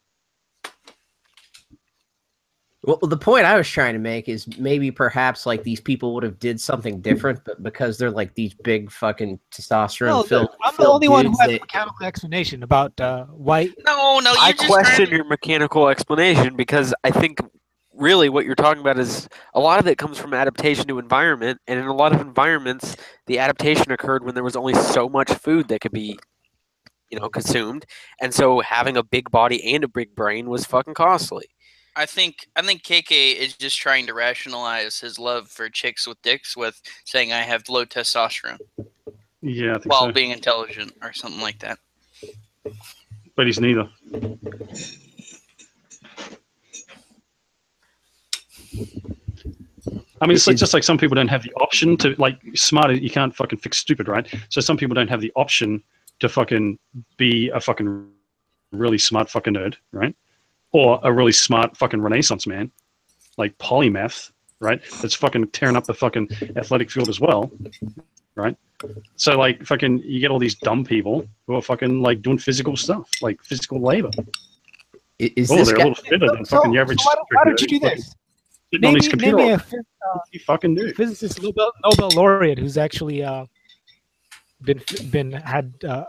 well, the point I was trying to make is maybe perhaps like these people would have did something different, but because they're like these big fucking testosterone filled. I'm the only one who dudes has a that- mechanical explanation about why. No, I you're just question your mechanical explanation because I think really what you're talking about is a lot of it comes from adaptation to environment, and in a lot of environments, the adaptation occurred when there was only so much food that could be, consumed, and so having a big body and a big brain was fucking costly. I think KK is just trying to rationalize his love for chicks with dicks with saying I have low testosterone Yeah, I think while so. being intelligent or something like that. But he's neither. I mean, it's just like some people don't have the option to, like, smart, you can't fucking fix stupid, right? So some people don't have the option to fucking be a fucking really smart fucking nerd, right? Or a really smart fucking Renaissance man, like polymath, right? That's fucking tearing up the fucking athletic field as well, right? So, like, fucking, you get all these dumb people who are fucking, like, doing physical stuff, like physical labor. Is Oh, this they're guy? a little fitter than fucking the average. Why don't you do this? Sitting on his computer. Maybe You fucking do. physicist Nobel laureate who's actually had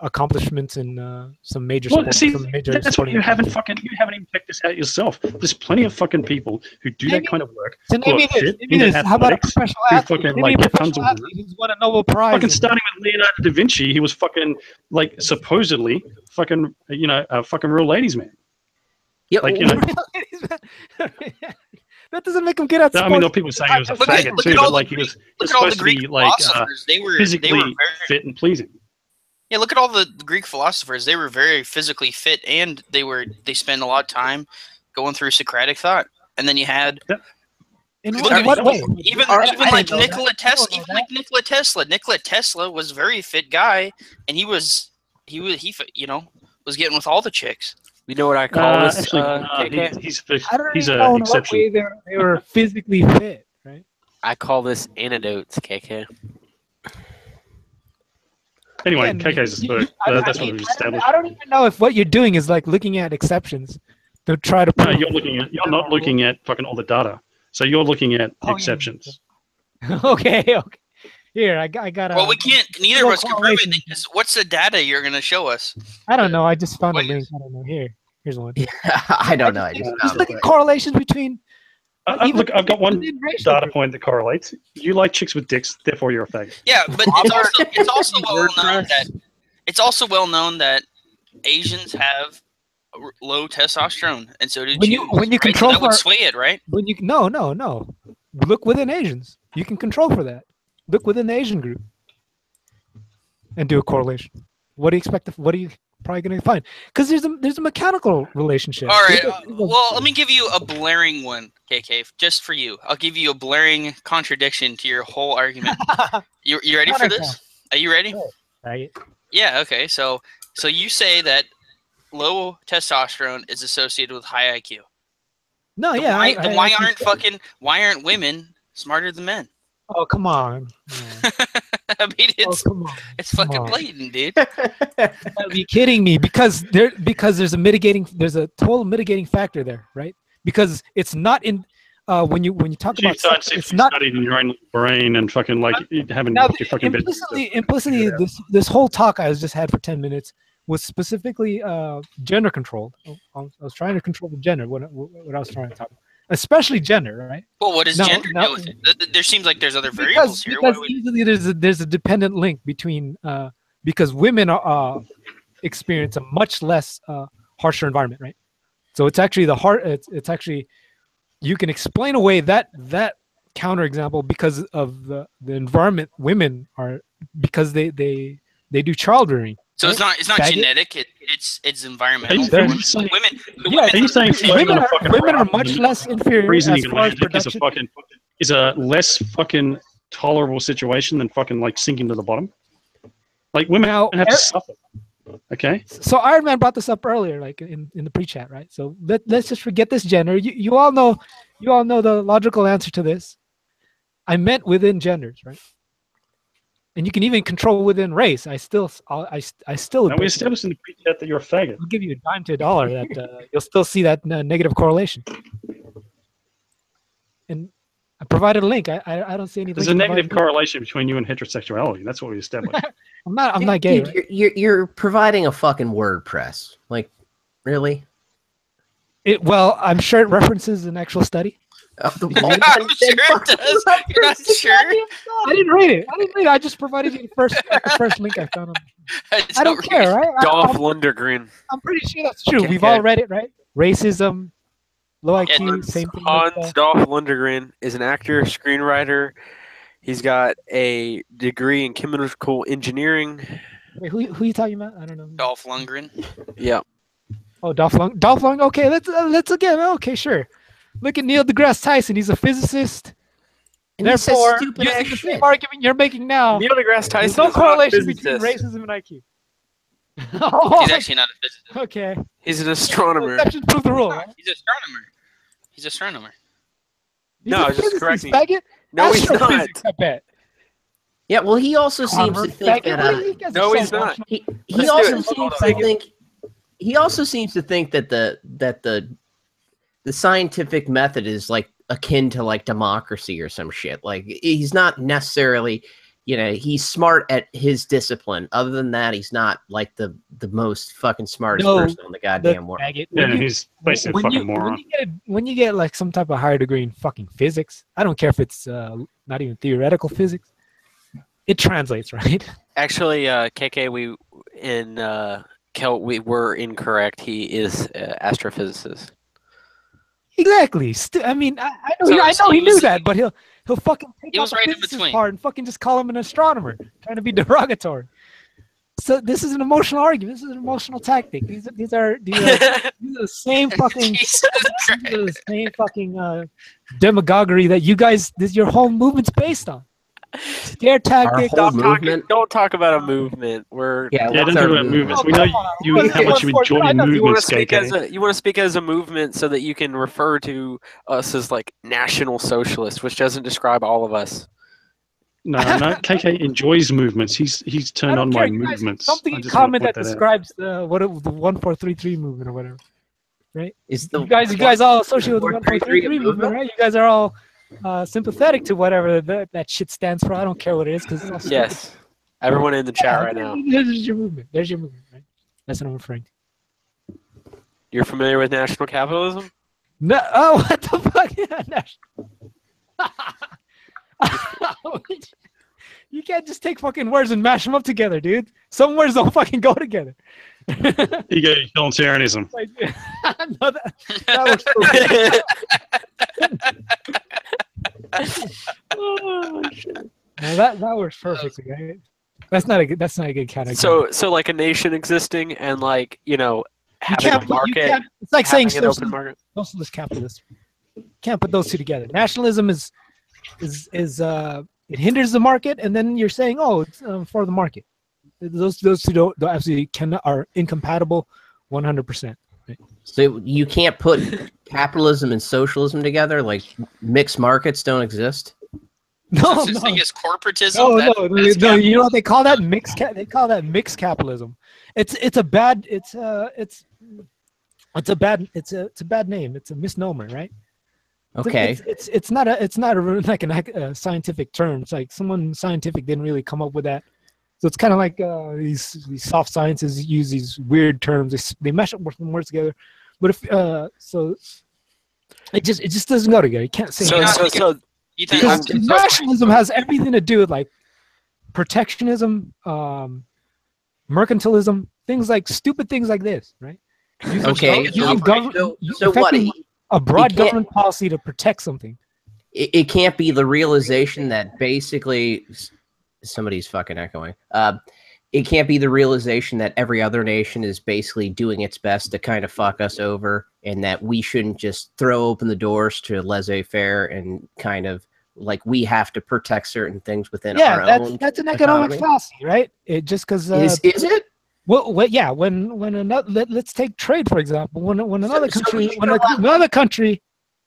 accomplishments in some major Well, sports. see, some major that's what sporting you haven't events. even checked this out yourself. There's plenty of fucking people who do that kind of work. So who name me are this. fit Name me into this. How about a athletics, professional who athlete? fucking, Name me like, a get tons professional of athlete who's won a Nobel Prize. Fucking starting with Leonardo da Vinci, he was fucking, like, supposedly fucking, a fucking real ladies man. Yeah, Like, that doesn't make him good at sports. I mean, there are people saying he was a Look at- faggot look too, at but all like the he was Look at all the supposed to Greek be like philosophers. They were physically very, fit and pleasing. yeah. Look at all the Greek philosophers. They were very physically fit, and they spent a lot of time going through Socratic thought. And then you had In look what at- way? even I like didn't know that. Nikola Tesla. Even like Nikola Tesla. Nikola Tesla was a very fit guy, and he was was getting with all the chicks. You know what I call this? Actually, KK? I don't he's even know an in what exception. way they were physically fit, right? I call this antidotes, KK. Anyway, Again, KK's a third. That's what we've established. I don't even know if what you're doing is like looking at exceptions to try to No, prove. you're not looking at fucking all the data. So you're looking at Oh, yeah. exceptions. Okay. Here, I got. Well, we can't. Neither of little us can prove correlation. it. Because what's the data you're going to show us? I don't know. I just found a Wait. link. I don't know. Here's one. I don't know. I just Just found look it. at correlations between. Look, I've got one within racial data groups. point that correlates. You like chicks with dicks, therefore you're a faggot. Yeah, but it's also well known that Asians have low testosterone, and so do When you- Jews. when you right? So control that would for- sway it, right? When you no. Look within Asians. You can control for that. Look within the Asian group, and do a correlation. What do you expect? What are you probably going to find? Because there's a mechanical relationship. All right. There's a- Well, let me give you a blaring one, KK, just for you. I'll give you a blaring contradiction to your whole argument. You ready for this? Are you ready? Right. Yeah. Okay. So you say that low testosterone is associated with high IQ. No, Then yeah. why why aren't women smarter than men? Oh, come on. Yeah. I mean, it's Come on. it's fucking come on. blatant, dude. Are you kidding me? Because there's a total mitigating factor there, right? Because it's not in when you talk You about sex, start it's not studying in your own brain and fucking like having now your fucking bed. implicitly this whole talk I just had for 10 minutes was specifically gender controlled. I was trying to control the gender what I was trying to talk about. Especially gender, right? Well, what does No, gender no. do with it? There seems like there's other variables here. Why Because would- easily there's a dependent link between because women experience a much less harsher environment, right? So it's actually it's actually you can explain away that counterexample because of the environment women are because they do child rearing. So it's not Faggot? genetic. It's environmental. Are you- For are you women. saying- Yeah, Are you saying floating women on a are, fucking women are raft much and less inferior reasoning as far as Atlantic production. is a less fucking tolerable situation than fucking like sinking to the bottom. Like women Now, don't have to suffer. Okay. So Iron Man brought this up earlier, like in the pre-chat, right? So let's just forget this gender. You all know the logical answer to this. I meant within genders, right? And you can even control within race. I still. Now we established in the pre-chat that you're a faggot. I'll give you a dime to a dollar that you'll still see that negative correlation. And I provided a link. I don't see any. There's link a negative provided. correlation between you and heterosexuality. That's what we established. I'm not gay. Dude, Right? you're providing a fucking WordPress. Like, really? Well, I'm sure it references an actual study. Of the I'm sure it does. You're not sure? I didn't read it. I just provided you the first link I found. I don't care, right? Dolph Lundgren. I'm pretty sure that's true. Okay, We've okay. all read it, right? Racism, low IQ, Yeah, same thing. Like Hans Dolph Lundgren is an actor, screenwriter. He's got a degree in chemical engineering. Wait, who are you talking about? I don't know. Dolph Lundgren. Yeah. Oh, Dolph Lundgren. Okay, let's again. Okay, sure. Look at Neil deGrasse Tyson. He's a physicist. And he says Therefore, stupid using ass the same shit. argument you're making now, Neil deGrasse there's Tyson no is not a correlation between physicist. racism and IQ. Oh, He's actually not a physicist. okay. He's an astronomer. Exceptions prove the rule, right? He's an astronomer. He's an astronomer. He's No, a I was just physicist, correcting. faggot. No, he's not. Astrophysics, I bet. Yeah, well, he also seems Armor to think faggot. that What are you guys No, so he's not. emotional? he Let's also do it. seems Hold to on. think he also seems to think that the scientific method is like akin to like democracy or some shit. Like he's not necessarily, he's smart at his discipline. Other than that, he's not like the most fucking smartest No, person in the goddamn world. Faggot. Yeah, When you- he's basically a fucking moron. when you get like some type of higher degree in fucking physics, I don't care if it's not even theoretical physics, it translates, right? Actually, KK, we were incorrect. He is astrophysicist. Exactly. I mean, I know, So- I so know he he knew was- that, but he'll fucking take he out was the right in physicist between. part and fucking just call him an astronomer, trying to be derogatory. So this is an emotional argument. This is an emotional tactic. These are the same fucking Jesus these Christ. are the same fucking demagoguery that you guys your whole movement's based on. Scare tactic. whole movement. Don't talk about a movement. We're Yeah, what's don't our talk about movement? movements. We know how much you enjoy I know you you want movements, to speak as KK. a you want to speak as a movement so that you can refer to us as like National Socialist, which doesn't describe all of us. No, KK enjoys movements. He's I turned don't on care. my You guys- movements. Something I in just wanna common point that out. describes the 1433 movement or whatever. Is the You guys all associate with the 1433 1433 movement, right? You guys are all sympathetic to whatever that shit stands for. I don't care what it is because it's all stupid. Yes. Everyone in the chat right now. There's your movement. There's your movement, right? That's what I'm referring to. You're familiar with national capitalism? No, oh, what the fuck? You can't just take fucking words and mash them up together, dude. Some words don't fucking go together. You go utilitarianism. Like, no, that works. Oh, shit. No, that works perfectly, right? That's not a good kind of. So like a nation existing and like, having a market. It's like saying having an open market. socialist capitalist. Can't put those two together. Nationalism is it hinders the market, and then you're saying, oh, it's for the market. Those two don't absolutely are incompatible, 100%. Right? So you can't put capitalism and socialism together? Like mixed markets don't exist? No, Such thing as corporatism. no. That's You know what they call that? They call that mixed capitalism. It's a bad name. It's a misnomer, right? Okay. It's not like a scientific term. It's like someone scientific didn't really come up with that. So it's kind of like these soft sciences use these weird terms. They mash up some words together. But if so, it just doesn't go together. You can't say. you think Because nationalism has everything to do with like protectionism, mercantilism, stupid things like this, right? Okay. Using So what? a broad can't- government policy to protect something. It can't be the realization that basically somebody's fucking echoing. It can't be the realization that every other nation is basically doing its best to kind of fuck us over, and that we shouldn't just throw open the doors to laissez-faire and kind of like we have to protect certain things within our own. That's an economic economy. fallacy, right? It just because Is it? Well, yeah. When another let's take trade for example. When another So country we when should allow-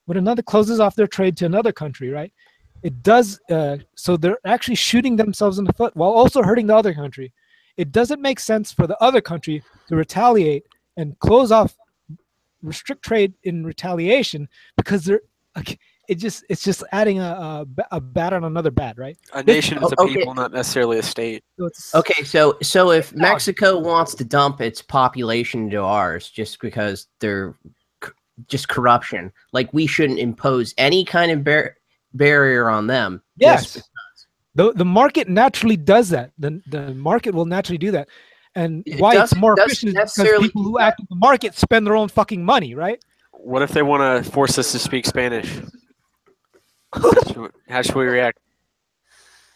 another closes off their trade to another country, right? It does. So they're actually shooting themselves in the foot while also hurting the other country. It doesn't make sense for the other country to retaliate and restrict trade in retaliation because it's just adding a bat on another bat, right? A nation is a Okay. people, not necessarily a state. So it's, Okay, so if Mexico wants to dump its population into ours just because they're just corruption, like we shouldn't impose any kind of barrier on them. Yes. just The market naturally does that. The market will naturally do that. And It why it's doesn't more efficient is because necessarily people who act in the market spend their own fucking money, right? What if they want to force us to speak Spanish? How should we react?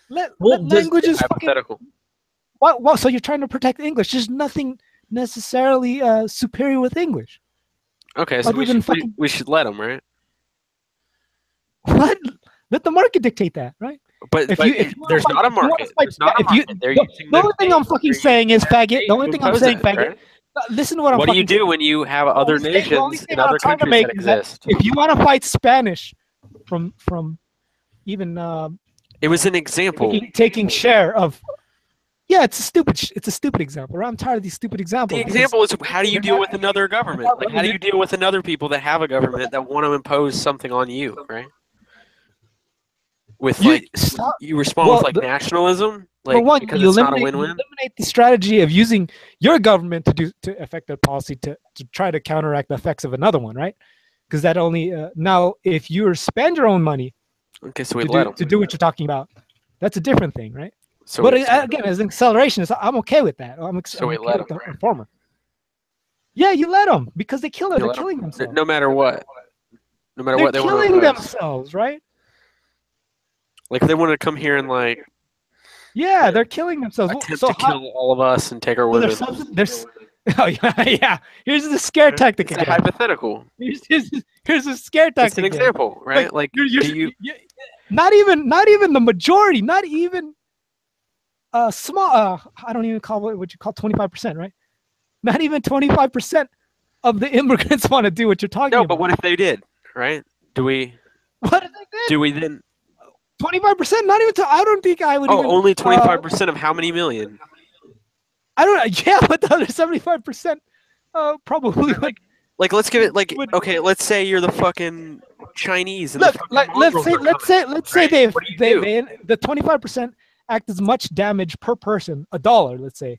Let languages fucking. Hypothetical. What? So you're trying to protect English? There's nothing necessarily superior with English. Okay, so Other we than should, fucking- we should let them, right? What? Let the market dictate that, right? But, If but you- if you wanna there's fight- not a if you wanna market. fight There's not a if you- market. They're the- using the only their thing I'm state fucking to saying is faggot. to The only thing I'm impose saying, it, faggot. right? Listen to what I'm What do you fucking do when you have other The only thing nations in I'm other trying to countries that make is that exist? if you want to fight Spanish from even It was an example. taking share of, yeah, it's a stupid example. Right? I'm tired of these stupid examples. The because- example is how do you deal with another government? Like how do you deal with another people that have a government that want to impose something on you, right? With like stop. you respond Well, with like the- nationalism, For like one, because you it's not a eliminate win-win. the strategy of using your government to affect their policy to try to counteract the effects of another one, right? Because that only now if you spend your own money Okay, so we let them. to do what you're talking about, that's a different thing, right? So But we- again, as an acceleration, I'm okay with that. So we okay let with them, the right? former. Yeah, you let them because they kill it. You They're let 'em. killing themselves. no matter what, no matter They're what they want to killing impose. themselves, right? Like if they wanted to come here and like Yeah, they're killing themselves. attempt So to kill all of us and take our so they're, women. Oh yeah. Here's the scare tactic It's a again. hypothetical. Here's a scare tactic. It's an again. example, right? Like, do you? Not even the majority, not even small. I don't even call what you call 25%, right? Not even 25% of the immigrants want to do what you're talking about. No, but what if they did, right? Do we? What if they did? Do we then? 25%? Not even. I don't think I would. Oh, even, only 25% of how many million? I don't. Yeah, but the other 75%, probably would. Like, let's give it like Would- okay. Let's say you're the fucking Chinese. And Look, the fucking like let's say mongrels are coming, right? What do you do? the 25% act as much damage per person, $1, let's say.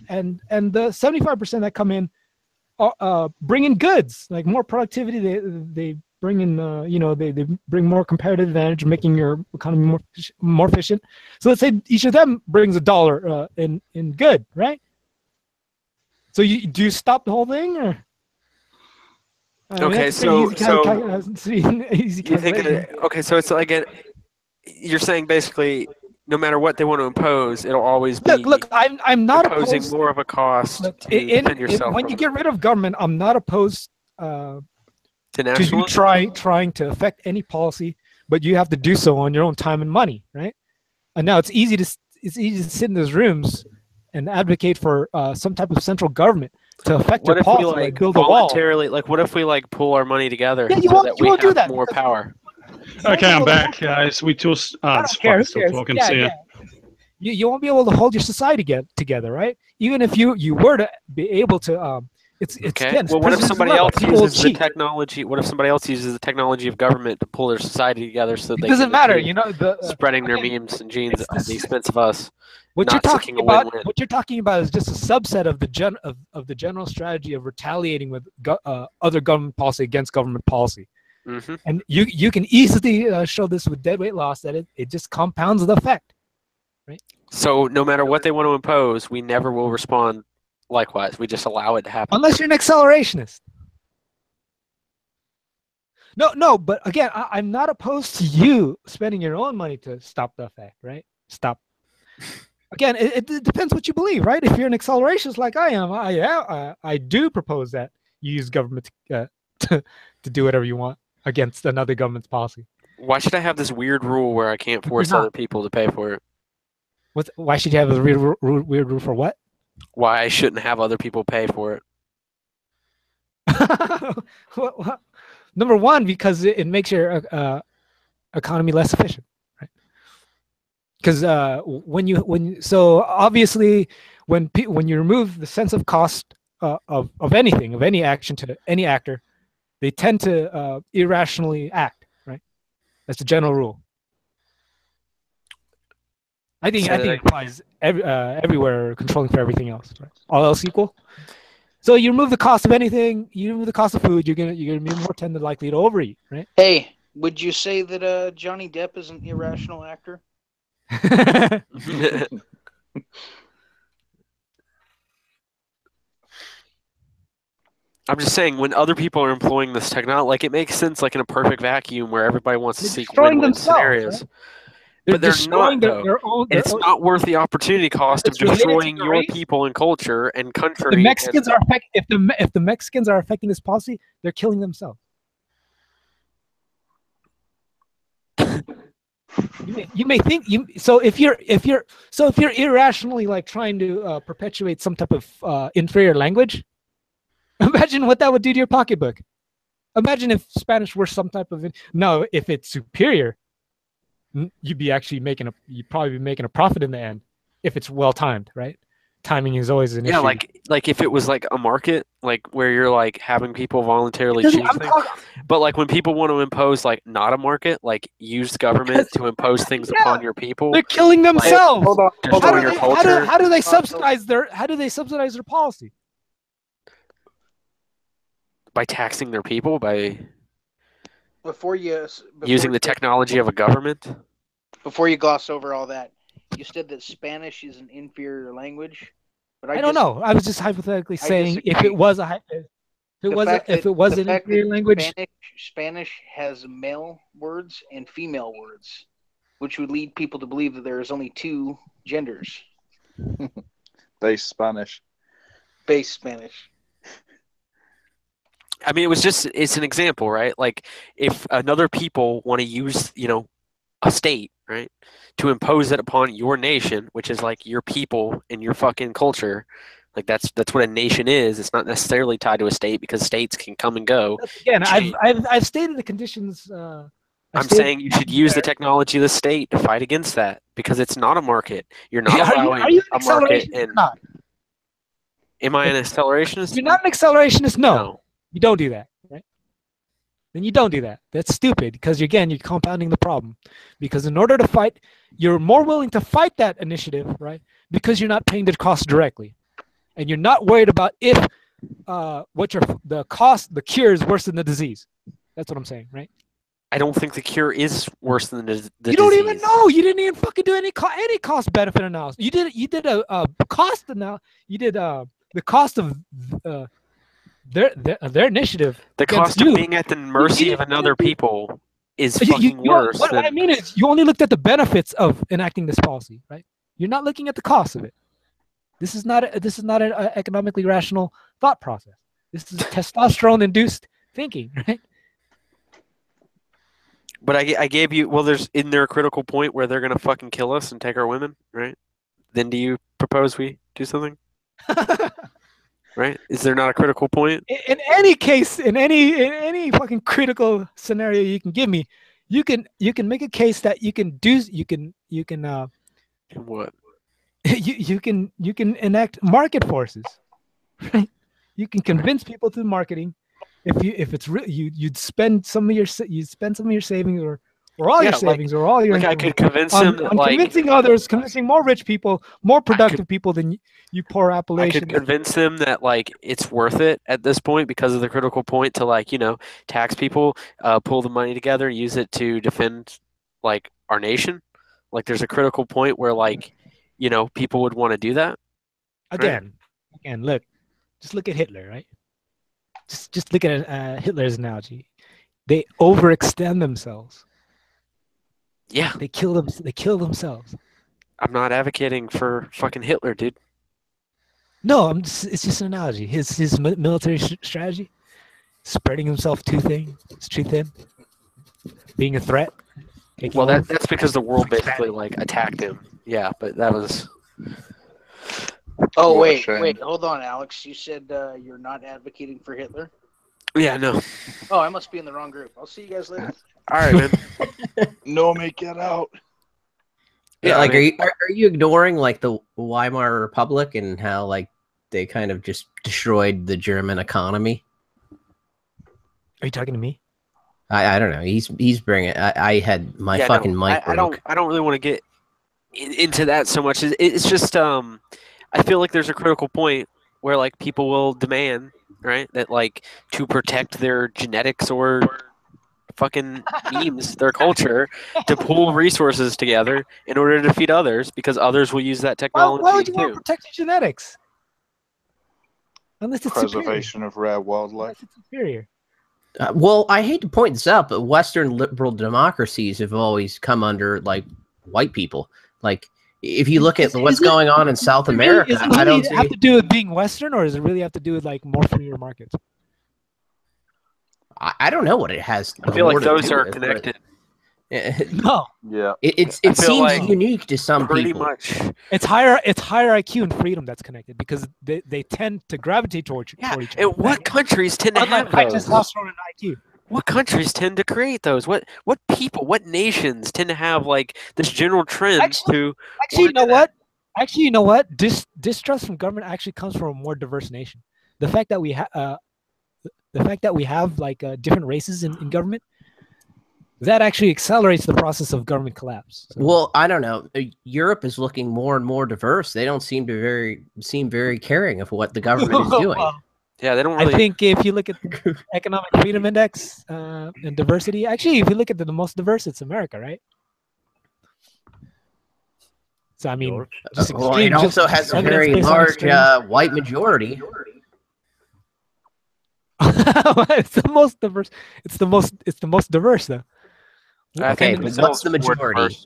And the 75% that come in bring in goods, like more productivity. They bring in they bring more comparative advantage, making your economy more efficient. So let's say each of them brings $1 in good, right? So do you stop the whole thing, or? Okay, that's pretty easy you think? calculation. Okay, so it's like you're saying basically, no matter what they want to impose, it'll always be Look, I'm not imposing opposed. more of a cost Look, to defend yourself when you get rid of government, I'm not opposed to to you national. trying to affect any policy, but you have to do so on your own time and money, right? And now it's easy to sit in those rooms and advocate for some type of central government to affect What your if we policy, like build a wall. voluntarily? Like, what if we like pool our money together Yeah, you so won't- that you we won't do have that more because- power? Okay, I'm back, guys. We just I this don't care. Who fucker's still cares? talking. Yeah, See ya. yeah. You won't be able to hold your society together, right? Even if you were to be able to, it's Okay. again. it's Well, what if president's somebody dilemma. else People will uses the cheat. technology? What if somebody else uses the technology of government to pull their society together so It they doesn't can matter, achieve you know. spreading their again, memes and genes it's at the this- expense of us? What not you're talking seeking a about, win-win. what you're talking about, is just a subset of the general strategy of retaliating with other government policy against government policy. Hmm. And you can easily show this with deadweight loss that it just compounds the effect. So no matter what they want to impose, we never will respond likewise. We just allow it to happen. Unless you're an accelerationist. No, but again, I'm not opposed to you spending your own money to stop the effect, right? Stop. Again, it depends what you believe, right? If you're an accelerationist like I am, I do propose that you use government to do whatever you want against another government's policy. Why should I have this weird rule where I can't force not. other people to pay for it? Why should you have a weird rule for what? Why I shouldn't have other people pay for it? What? Number one, because it makes your economy less efficient, right? Because so obviously when you remove the sense of cost of anything, of any action to any actor, they tend to irrationally act, right? That's the general rule. I think it applies everywhere, controlling for everything else, right? All else equal. So you remove the cost of anything, you remove the cost of food, you're gonna be more tended likely to overeat, right? Hey, would you say that Johnny Depp is an irrational actor? I'm just saying, when other people are employing this technology, like it makes sense, like in a perfect vacuum where everybody wants to They're seek destroying win-win themselves, scenarios. right? But they're destroying not, though. their own. It's not worth the opportunity cost of It's related to destroying the your race. people and culture and country. The Mexicans are if the Mexicans are affecting this policy, they're killing themselves. You may think so if you're irrationally like trying to perpetuate some type of inferior language, imagine what that would do to your pocketbook. Imagine if Spanish were some type of if it's superior, you'd probably be making a profit in the end if it's well timed, right? Timing is always an issue. Yeah, like if it was like a market, like where you're like having people voluntarily choose things. But like when people want to impose like not a market, like use government to impose things upon your people, they're killing themselves. Hold on. destroy your culture. How do they subsidize their policy? By taxing their people, by Before using the technology of a government. Before you gloss over all that, you said that Spanish is an inferior language, but I don't know. I was just hypothetically saying if disagree. it was an inferior language. Spanish has male words and female words, which would lead people to believe that there is only two genders. They Spanish. base Spanish. I mean, it's an example, right? Like, if another people want to use, a state, right, to impose it upon your nation, which is like your people and your fucking culture, like that's what a nation is. It's not necessarily tied to a state because states can come and go. Again, I've stated the conditions. I'm saying you should use the technology of the state to fight against that because it's not a market. You're not allowing are you a an market. accelerationist or not? Am I an accelerationist? You're not an accelerationist. No. No. You don't do that, right? Then you don't do that. That's stupid because again, you're compounding the problem. Because in order to fight, you're more willing to fight that initiative, right? Because you're not paying the cost directly, and you're not worried about if the cure is worse than the disease. That's what I'm saying, right? I don't think the cure is worse than the disease. You don't even know. You didn't even fucking do any cost benefit analysis. You did a cost analysis. You did the cost of their initiative. The cost of being at the mercy of another people is fucking worse. What I mean is, you only looked at the benefits of enacting this policy, right? You're not looking at the cost of it. This is not an economically rational thought process. This is testosterone-induced thinking, right? But I gave you, isn't there a critical point where they're gonna fucking kill us and take our women, right? Then do you propose we do something? Right? Is there not a critical point? In any case, in any fucking critical scenario you can give me, you can make a case that you can What? you can enact market forces, right? You can convince people through marketing. If it's real, you'd spend some of your savings or all your savings or all your I could convince them on convincing others, convincing more rich people, more productive people than you poor I Appalachian. could convince them that it's worth it at this point because of the critical point to tax people, pull the money together, use it to defend our nation. There's a critical point where people would want to do that. Again, look, just look at Hitler, right? Just look at Hitler's analogy. They overextend themselves. Yeah, they kill themselves. I'm not advocating for fucking Hitler, dude. No, it's just an analogy. His military strategy, spreading himself too thin, being a threat. Well, that's because the world basically attacked him. Yeah, but that was. Oh wait, hold on, Alex. You said you're not advocating for Hitler? Yeah, no. Oh, I must be in the wrong group. I'll see you guys later. All right, man. No, make it out. Yeah, are you ignoring the Weimar Republic and how they kind of just destroyed the German economy? Are you talking to me? I don't know. He's bringing. I had my mic broke. I don't really want to get into that so much. It's just I feel like there's a critical point where people will demand, right, that to protect their genetics or fucking memes, their culture, to pool resources together in order to defeat others because others will use that technology. Why would you want to protect your genetics? Unless it's preservation of rare wildlife. Unless it's superior. Well, I hate to point this out, but Western liberal democracies have always come under white people. If you look at what's going on in South America, I don't see. Have to do with being Western, or does it really have to do with more freer markets? I don't know what it has. I feel like those are connected. No. Yeah. It seems unique to some pretty people. Much. It's higher IQ and freedom that's connected because they tend to gravitate toward each other. And what countries tend to have those? Testosterone and IQ. What countries tend to create those? What people? What nations tend to have this general trend to? Actually, you know what? Distrust from government actually comes from a more diverse nation. The fact that we have different races in government, that actually accelerates the process of government collapse. So. Well, I don't know. Europe is looking more and more diverse. They don't seem very caring of what the government is doing. Yeah, they don't really. I think if you look at the Economic Freedom Index and diversity, actually, if you look at the most diverse, it's America, right? So I mean, it also has a very large white majority. It's the most diverse. It's the most diverse, though. Okay, but what's the majority?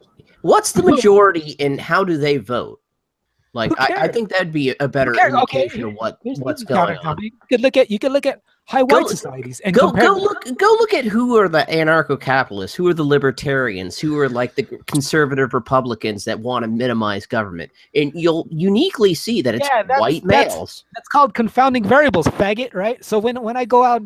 What's the majority, and how do they vote? Like Who I cares? think that'd be a better cares? Okay, indication of Here's what's the going counter. on. You could look at high white societies and Go compare. look at who are the anarcho-capitalists, who are the libertarians, who are like the conservative Republicans that want to minimize government, and you'll uniquely see that it's Yeah, white males. That's called confounding variables, faggot. Right. So when I go out,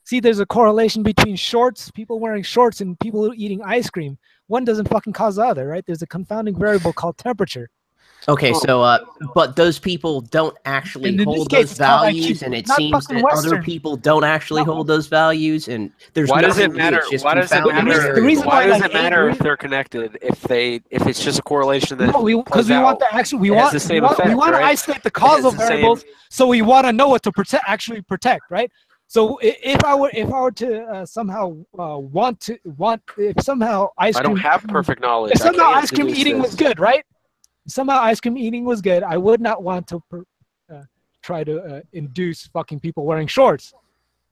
see, there's a correlation between shorts, people wearing shorts, and people eating ice cream. One doesn't fucking cause the other, right? There's a confounding variable called temperature. Okay, so but those people don't actually And in this hold case, those it's called values, IQ, and it not seems fucking that other Western. people don't actually No. hold those values, and there's Why does nothing it new, matter? it's just Why does it confounding matter? The reason variables. Why why, does like, it matter Avery- if they're connected? If it's just a correlation that Because we want the actual we It has want the same we effect, want to right? isolate the causal the same- variables, so we want to know what to actually protect, right? So if I were to somehow if somehow ice I cream don't have perfect knowledge. if I somehow can't ice cream deduce eating this. was good, right? If somehow ice cream eating was good, I would not want to try to induce fucking people wearing shorts.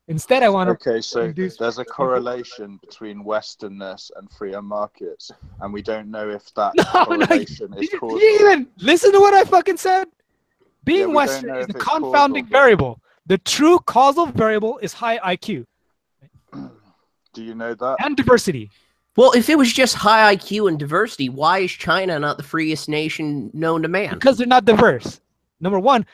Instead, I want to Okay, so induce there's a correlation between Westernness and freer markets, and we don't know if that No, correlation is Did causal. you even listen to what I fucking said? Yeah, Being we don't Western know is if a it's confounding causal. variable. The true causal variable is high IQ Do you know that? and diversity. Well, if it was just high IQ and diversity, why is China not the freest nation known to man? Because they're not diverse. Number one,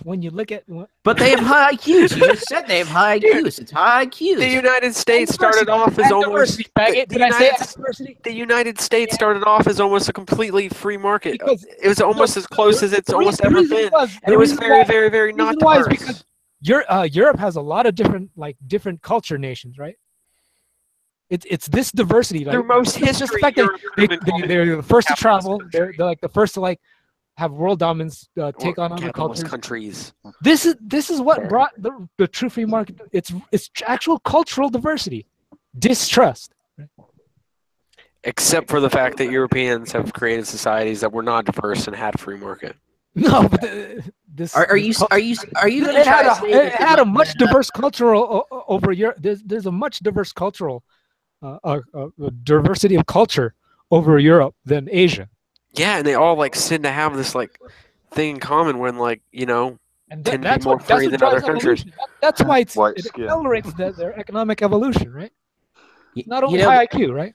when you look at But they have high IQs. You just said they have high IQs. It's high IQs. The United States started off as and almost diversity, faggot. the Did I say United- diversity? the United States started off as almost a completely free market. Because It was almost as close as it's almost the ever reason been, was- and the it was reason very, why- very, very the not reason why is diverse. because Europe has a lot of different culture nations, right? It's this diversity. Like, Through most just the history, fact that Europe has been called they're the first to capitalist travel. country. They're like the first to like have world dominance, take on other capitalist cultures. countries. This is what brought the true free market. It's actual cultural diversity, distrust. Except for the fact that Europeans have created societies that were not diverse and had free market. No, but this Are you going to it had try to say it that had a much diverse cultural over Europe. There's a much diverse cultural diversity of culture over Europe than Asia. Yeah, and they all like seem to have this like thing in common when like And tend to be that's more what that's free what than other drives countries. evolution. That's why it White skin. accelerates their economic evolution, right? Not you only know, high IQ, right?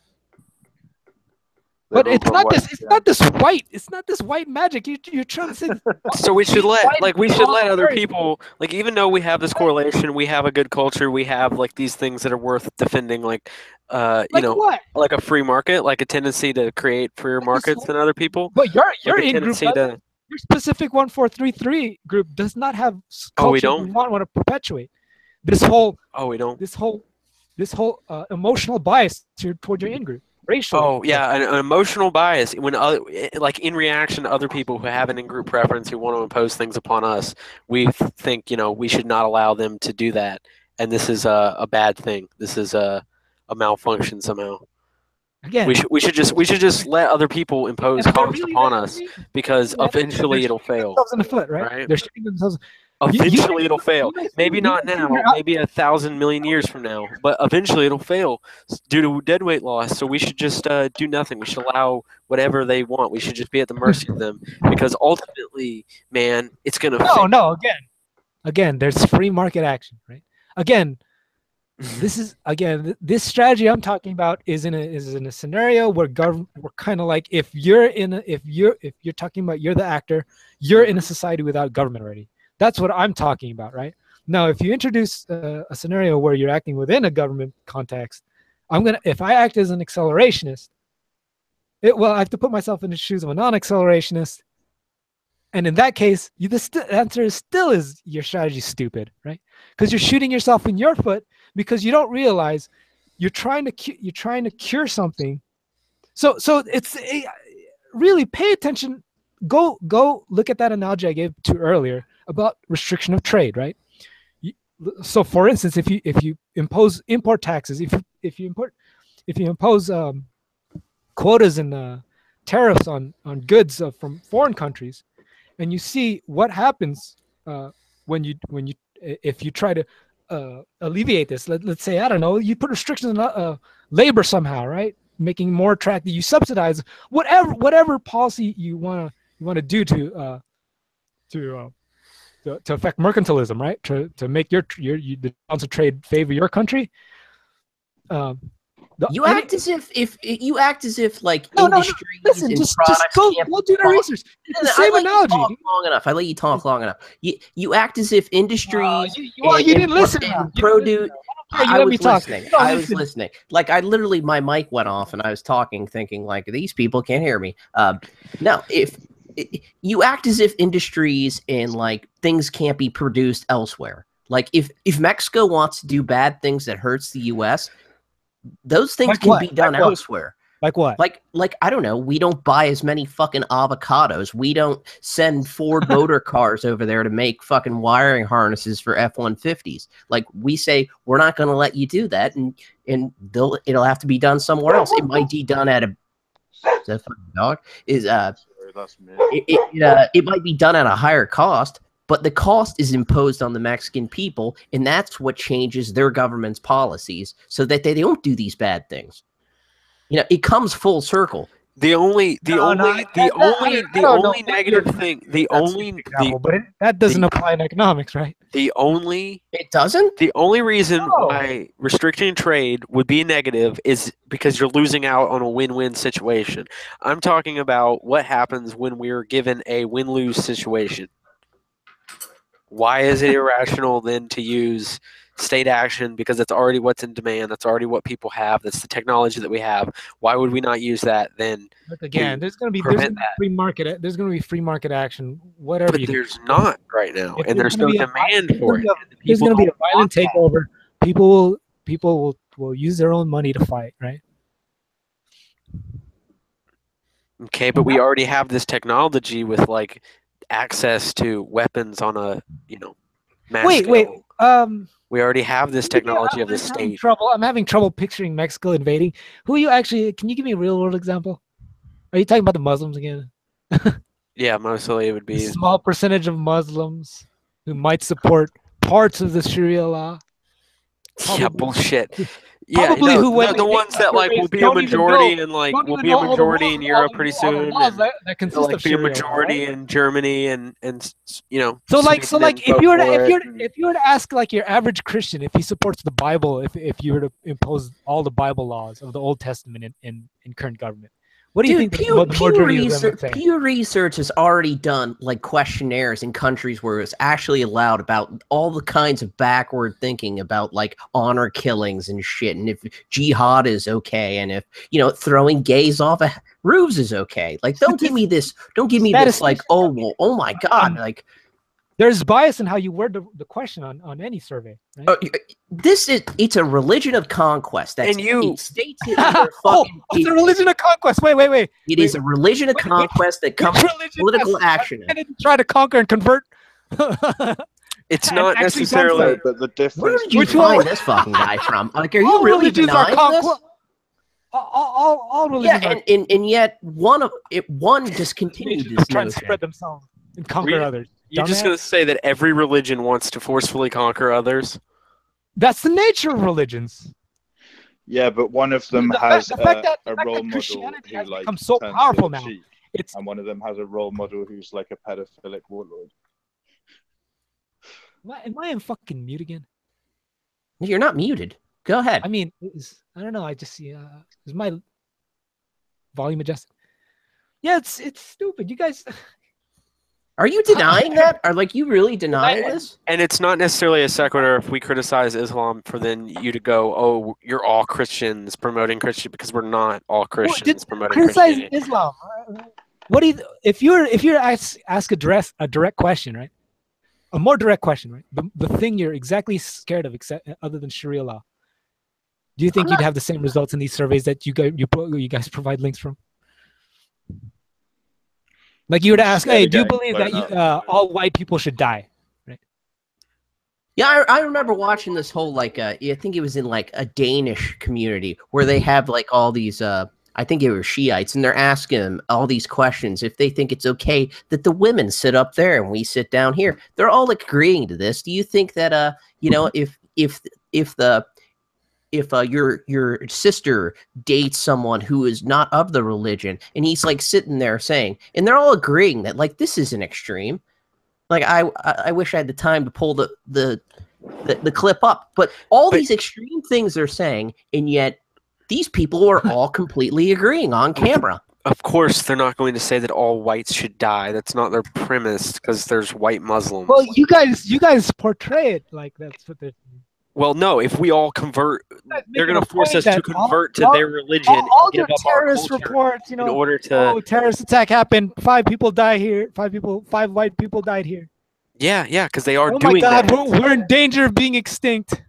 They've But all it's got not white this. It's skin. not this white. It's not this white magic. You're trying to say. So we should let other Very- people like, even though we have this correlation, we have a good culture, we have like these things that are worth defending, like Like what? like a free market, like a tendency to create freer markets than other people. But your Like a in group, tendency to your specific 1433 group does not have culture Oh, we don't? we want to perpetuate. This whole we don't. emotional bias toward your in group, racial. Oh yeah, an emotional bias when like in reaction to other people who have an in-group preference who want to impose things upon us, we think we should not allow them to do that, and this is a bad thing. This is a malfunction somehow. Again, We should just let other people impose if they're harms really upon that us angry, because they're eventually shooting it'll fail. themselves in the foot, right? right? They're shooting themselves. Eventually it'll fail. you may Maybe figure- not you may now. figure out- Maybe 1,000 million years from now. But eventually it'll fail due to deadweight loss. So we should just do nothing. We should allow whatever they want. We should just be at the mercy of them because ultimately, man, it's gonna. fail. No. Again, there's free market action, right? Again, this strategy I'm talking about is in a scenario where we're kind of like if you're talking about you're the actor, you're in a society without government already. That's what I'm talking about, right? Now, if you introduce a scenario where you're acting within a government context, if I act as an accelerationist, I have to put myself in the shoes of a non-accelerationist. And in that case, the answer is still your strategy is stupid, right? Because you're shooting yourself in your foot because you don't realize you're trying to cure something. So it's really pay attention. Go look at that analogy I gave to earlier about restriction of trade, right? So for instance, if you impose import taxes, if you impose quotas and tariffs on goods from foreign countries, and you see what happens if you try to alleviate this. Let's say, I don't know, you put restrictions on labor somehow, right? Making more attractive. You subsidize whatever policy you want to to affect mercantilism, right? To make the balance of trade favor your country. You act as if like No. industries Listen, and just products go can't do the research. It's the same analogy. Long enough. I let you talk long enough. You act as if industries. You didn't listen. Produce. I was listening. I was listen. listening. Like I literally, my mic went off and I was talking, thinking like these people can't hear me. No, if you act as if industries and like things can't be produced elsewhere. Like if Mexico wants to do bad things that hurts the U.S., those things can be done elsewhere. Like what? Like I don't know. We don't buy as many fucking avocados. We don't send Ford motor cars over there to make fucking wiring harnesses for F-150s. Like we say, we're not going to let you do that, and it'll have to be done somewhere else. It might be done at a. Is that a fucking dog? That's me. It might be done at a higher cost, but the cost is imposed on the Mexican people, and that's what changes their government's policies so that they don't do these bad things. You know, it comes full circle. The only negative thing, but that doesn't apply in economics, right? It doesn't. The only reason why restricting trade would be negative is because you're losing out on a win-win situation. I'm talking about what happens when we're given a win-lose situation. Why is it irrational then to use state action? Because it's already what's in demand. That's already what people have. That's the technology that we have. Why would we not use that then? Look, again, there's going to be free market. There's going to be free market action. Whatever. But there's not right now, and there's no demand for it. There's going to be a violent takeover. People will use their own money to fight, right? Okay, but we already have this technology with like access to weapons on a mass scale. We already have this technology of the state. I'm having trouble picturing Mexico invading. Who are you actually? Can you give me a real world example? Are you talking about the Muslims again? Yeah, mostly it would be a small percentage of Muslims who might support parts of the Sharia law. Yeah, bullshit. Yeah, probably the ones that like will be a majority and like will be a majority in Europe pretty soon. That consist like of be a Sharia, majority in Germany and So if you were to ask like your average Christian if he supports the Bible, if you were to impose all the Bible laws of the Old Testament in current government, what do you think the majority of them would say? Pew Research has already done like questionnaires in countries where it's actually allowed about all the kinds of backward thinking about like honor killings and shit, and if jihad is okay, and if throwing gays off of roofs is okay. Like don't give me this. Don't give me this. Like oh my god. Like there's bias in how you word the question on any survey. Right? It's a religion of conquest. It states it it's a religion of conquest. Wait. It is a religion of conquest that comes from political action. And try to conquer and convert. It's not necessarily. But the difference. Where did you find this fucking guy from? Like, are you really denying this? All religions and yet one discontinued this trying to spread themselves and conquer others. You're just going to say that every religion wants to forcefully conquer others? That's the nature of religions. Yeah, but one of them has a role model who like becomes so powerful now. And one of them has a role model who's like a pedophilic warlord. Am I in fucking mute again? You're not muted. Go ahead. I mean, I don't know. I just see. Is my volume adjusted? Yeah, it's stupid. You guys. Are you denying that? Are you really denying this? And it's not necessarily a sequitur if we criticize Islam for then you to go, oh, you're all Christians promoting Christian, because we're not all Christians promoting criticize Christianity. Islam. What do you? If you're ask a direct question, right? A more direct question, right? The thing you're exactly scared of, other than Sharia law. Do you think you'd have the same results in these surveys that you guys provide links from? Like you were to ask, hey, do you believe that all white people should die? Right? Yeah, I remember watching this whole I think it was in like a Danish community where they have like all these I think it was Shiites, and they're asking them all these questions if they think it's okay that the women sit up there and we sit down here. They're all agreeing to this. Do you think that if your sister dates someone who is not of the religion, and he's like sitting there saying, and they're all agreeing that like this isn't extreme. Like I wish I had the time to pull the clip up, but these extreme things they're saying, and yet these people are all completely agreeing on camera. Of course, they're not going to say that all whites should die. That's not their premise, because there's white Muslims. Well, you guys portray it like that's what they're. Well, no. If we all convert, they're going to force us to convert to their religion. All and give your up our terrorist culture reports, in order to. Oh, terrorist attack happened. 5 people die here. 5 white people died here. Yeah, because they are Oh doing my God, that. we're in danger of being extinct.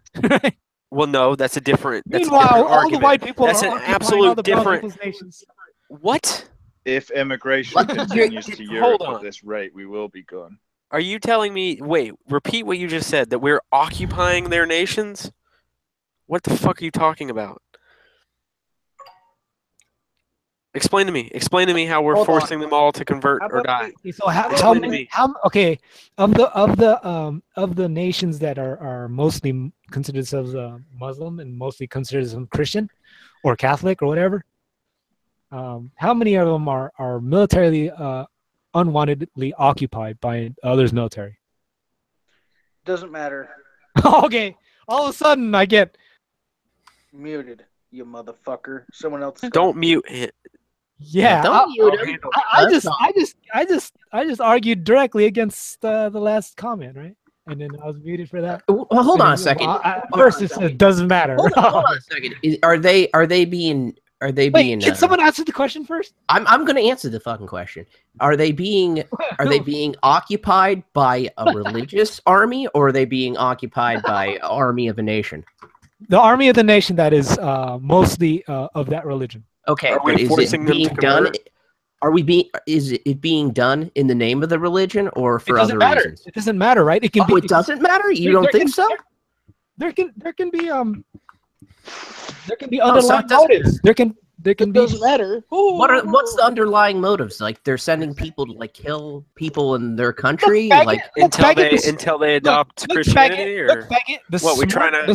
Well, no, that's a different. That's Meanwhile, a different all argument. the white people That's are an occupying absolute all the brown different. people's nations. What? If immigration What? continues to Hold Europe on. at this rate, we will be gone. Are you telling me? Wait, repeat what you just said. That we're occupying their nations? What the fuck are you talking about? Explain to me. Explain to me how we're Hold on. forcing them all to convert How or about die. So how Explain to many? me. Okay, of the nations that are mostly considered themselves Muslim and mostly considered themselves Christian or Catholic or whatever, how many of them are militarily unwantedly occupied by others' military? Doesn't matter. Okay, all of a sudden I get Muted, you motherfucker. Someone else. Don't mute it. yeah. Don't mute I'll him. handle I just argued directly against the last comment, right? And then I was muted for that. Well, hold on a And, second. at first it said doesn't matter. Hold on a second. Are they being? Wait, can someone answer the question first? I'm going to answer the fucking question. Are they being occupied by a religious army, or are they being occupied by an army of a nation? The army of the nation that is mostly of that religion. Okay, Are we but is forcing it them being to done? convert? Is it being done in the name of the religion or for It doesn't other matter. reasons? It doesn't matter, right? It can Oh, be. it doesn't matter. You there don't think can- so? There can be Oh, so underlying it doesn't- motives. There can It be. doesn't matter. What's the underlying motives? Like they're sending people to like kill people in their country? Look, Like faggot, Until they adopt look, Christianity, faggot, or look, faggot, what, we trying to-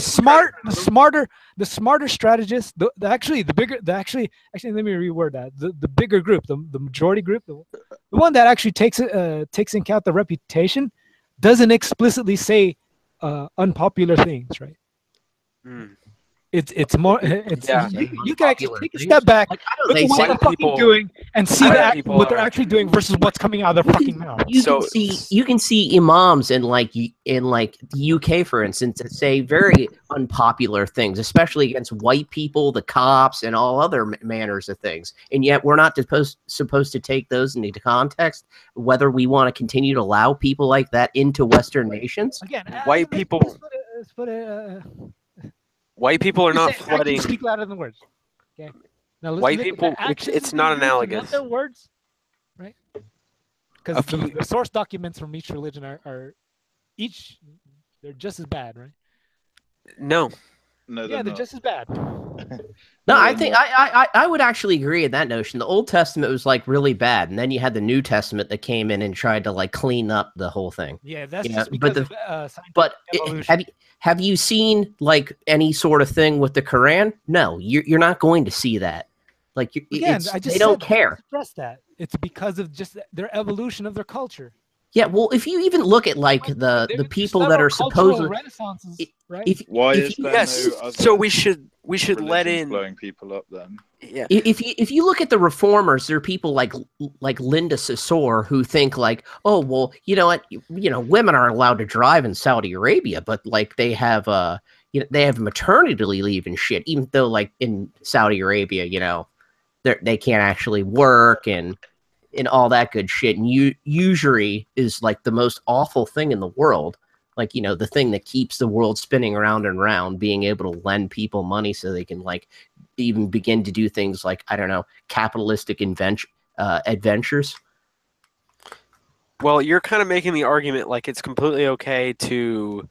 the smarter strategist, actually let me reword that. The bigger group, the majority group, the one that actually takes into account the reputation, doesn't explicitly say unpopular things, right? Hmm. It's more. Yeah. You can actually Unpopular take a things. step back, Like, I don't look they at what say they're white fucking people- doing, and see white people what they're are- actually doing versus what's coming out of their fucking mouth. So- you can see imams in the UK, for instance, that say very unpopular things, especially against white people, the cops, and all other manners of things. And yet, we're not supposed to take those into context, whether we want to continue to allow people like that into Western nations. Again, White let's people- put it, White people are not Actually flooding. speak louder than words. Okay. Now White look at people, the actions it's of not these groups and analogous. not their words, right? A Because few- the source documents from each religion are they're just as bad, right? No, No, Yeah, they're they're not. just as bad. No, I they're think not. I would actually agree in that notion. The Old Testament was like really bad, and then you had the New Testament that came in and tried to like clean up the whole thing. Yeah, that's Yeah, just but because of scientific But evolution. have you seen like any sort of thing with the Quran? No, you're not going to see that. Like Again, I just they don't said- care. Stress that it's because of just their evolution of their culture. Yeah, well, if you even look at like There the have been people that several are cultural supposedly renaissances, if- right? if Why if is you- there yes. no other So we should let religions in. blowing people up then? Yeah. if you look at the reformers, there are people like Linda Sisor who think like, oh well, you know what, women aren't allowed to drive in Saudi Arabia, but like they have they have maternity leave and shit, even though like in Saudi Arabia, they can't actually work and all that good shit. And usury is like the most awful thing in the world. Like, the thing that keeps the world spinning around and around, being able to lend people money so they can like even begin to do things like, I don't know, capitalistic adventures. Well, you're kind of making the argument like it's completely okay to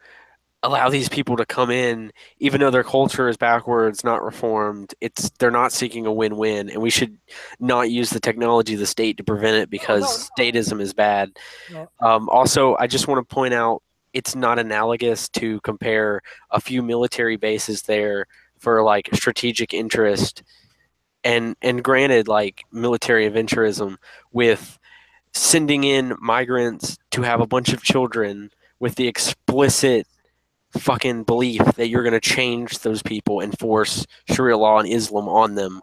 allow these people to come in, even though their culture is backwards, not reformed. They're not seeking a win-win, and we should not use the technology of the state to prevent it because statism is bad. No. Also, I just want to point out it's not analogous to compare a few military bases there for like strategic interest and granted like military adventurism with sending in migrants to have a bunch of children with the explicit fucking belief that you're going to change those people and force Sharia law and Islam on them.